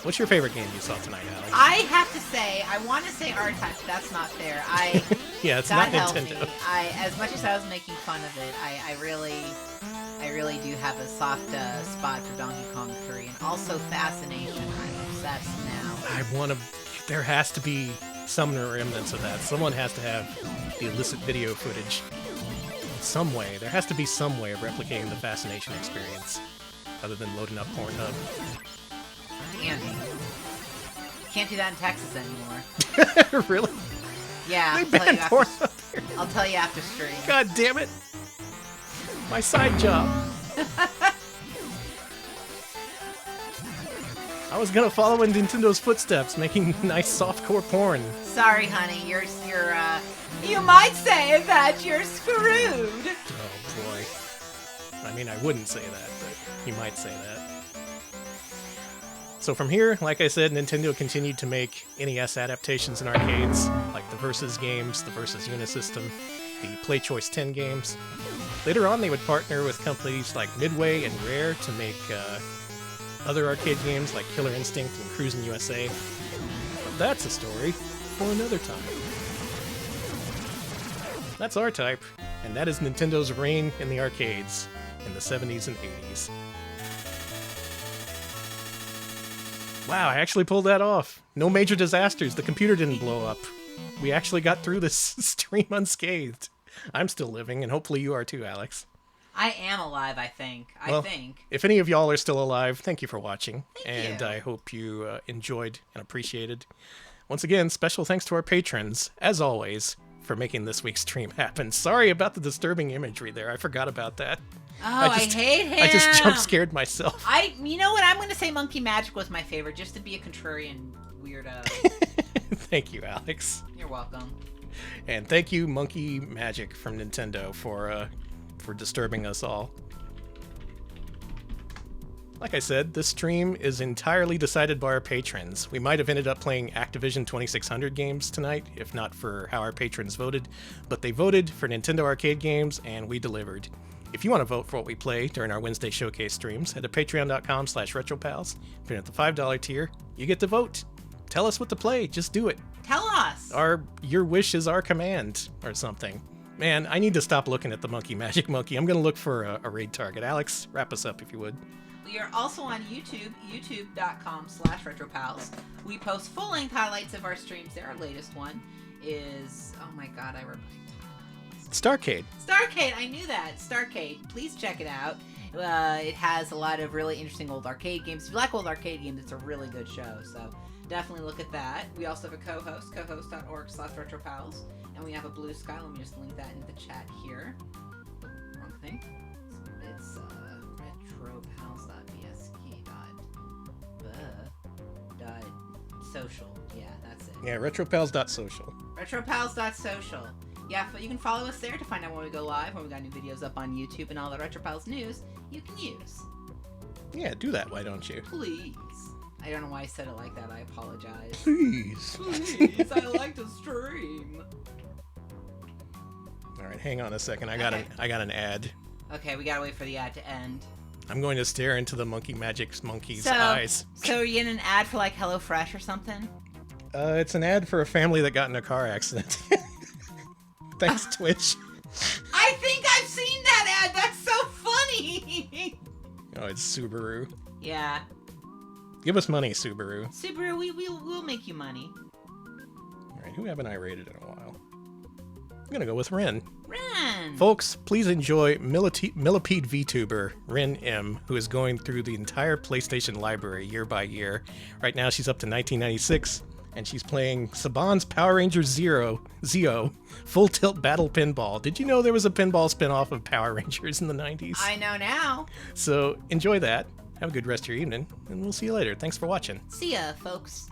What's your favorite game you saw tonight, Alex? I have to say, I want to say R-Type, but that's not fair. Yeah, it's God not help Nintendo. me. As much as I was making fun of it, I really do have a soft spot for Donkey Kong 3, and also Fascination. I'm obsessed now. There has to be some remnants of that. Someone has to have the illicit video footage. Some way. There has to be some way of replicating the Fascination experience, other than loading up Pornhub. Dandy. Can't do that in Texas anymore. Really? Yeah, They banned Pornhub here. I'll tell you after stream. God damn it! My side job. I was gonna follow in Nintendo's footsteps, making nice softcore porn. Sorry, honey. You're you might say that you're screwed. Oh boy. I mean, I wouldn't say that, but you might say that. So from here, like I said, Nintendo continued to make NES adaptations in arcades, like the Versus games, the Versus Unisystem, the Play Choice 10 games. Later on, they would partner with companies like Midway and Rare to make other arcade games like Killer Instinct and Cruisin' USA. But that's a story for another time. That's R-Type, and that is Nintendo's reign in the arcades in the 70s and 80s. Wow, I actually pulled that off. No major disasters. The computer didn't blow up. We actually got through this stream unscathed. I'm still living, and hopefully you are too, Alex. I am alive, I think. I think. If any of y'all are still alive, thank you for watching. Thank and you. I hope you enjoyed and appreciated. Once again, special thanks to our patrons, as always, for making this week's stream happen. Sorry about the disturbing imagery there. I forgot about that. Oh, I hate him. I just jump scared myself. You know what? I'm going to say Monkey Magic was my favorite, just to be a contrarian weirdo. Thank you, Alex. You're welcome. And thank you, Monkey Magic from Nintendo, for disturbing us all. Like I said, this stream is entirely decided by our patrons. We might have ended up playing Activision 2600 games tonight, if not for how our patrons voted, but they voted for Nintendo arcade games, and we delivered. If you want to vote for what we play during our Wednesday showcase streams, head to patreon.com/retropals. If you're at the $5 tier, you get to vote. Tell us what to play. Just do it. Tell us. Your wish is our command, or something. Man, I need to stop looking at the Monkey Magic Monkey. I'm going to look for a raid target. Alex, wrap us up if you would. We are also on YouTube, youtube.com/retropals. We post full-length highlights of our streams there. Our latest one is, oh my god, Starcade. Starcade, I knew that. Starcade, please check it out. It has a lot of really interesting old arcade games. If you like old arcade games, it's a really good show. So definitely look at that. We also have a co-host, cohost.org/retropals. And we have a Blue Sky. Let me just link that in the chat here. Oh, wrong thing. It's retropals.bsk.social. Yeah, that's it. Yeah, retropals.social. Retropals.social. Yeah, you can follow us there to find out when we go live, when we got new videos up on YouTube, and all the Retropals news you can use. Yeah, do that, why don't you? Please. I don't know why I said it like that. I apologize. Please. Please, I like to stream. All right, hang on a second. I got an ad. Okay, we gotta wait for the ad to end. I'm going to stare into the Monkey Magic's monkey's So, eyes. so are you in an ad for like HelloFresh or something? It's an ad for a family that got in a car accident. Thanks, Twitch. I think I've seen that ad. That's so funny. Oh, it's Subaru. Yeah, Give us money, Subaru. Subaru, we'll make you money. All right, who haven't I rated in a while? I'm gonna go with Ren. Ren. Folks, please enjoy Millipede VTuber Ren M, who is going through the entire PlayStation library year by year. Right now, she's up to 1996, and she's playing Saban's Power Rangers Zeo Full Tilt Battle Pinball. Did you know there was a pinball spin-off of Power Rangers in the 90s? I know now. So enjoy that. Have a good rest of your evening, and we'll see you later. Thanks for watching. See ya, folks.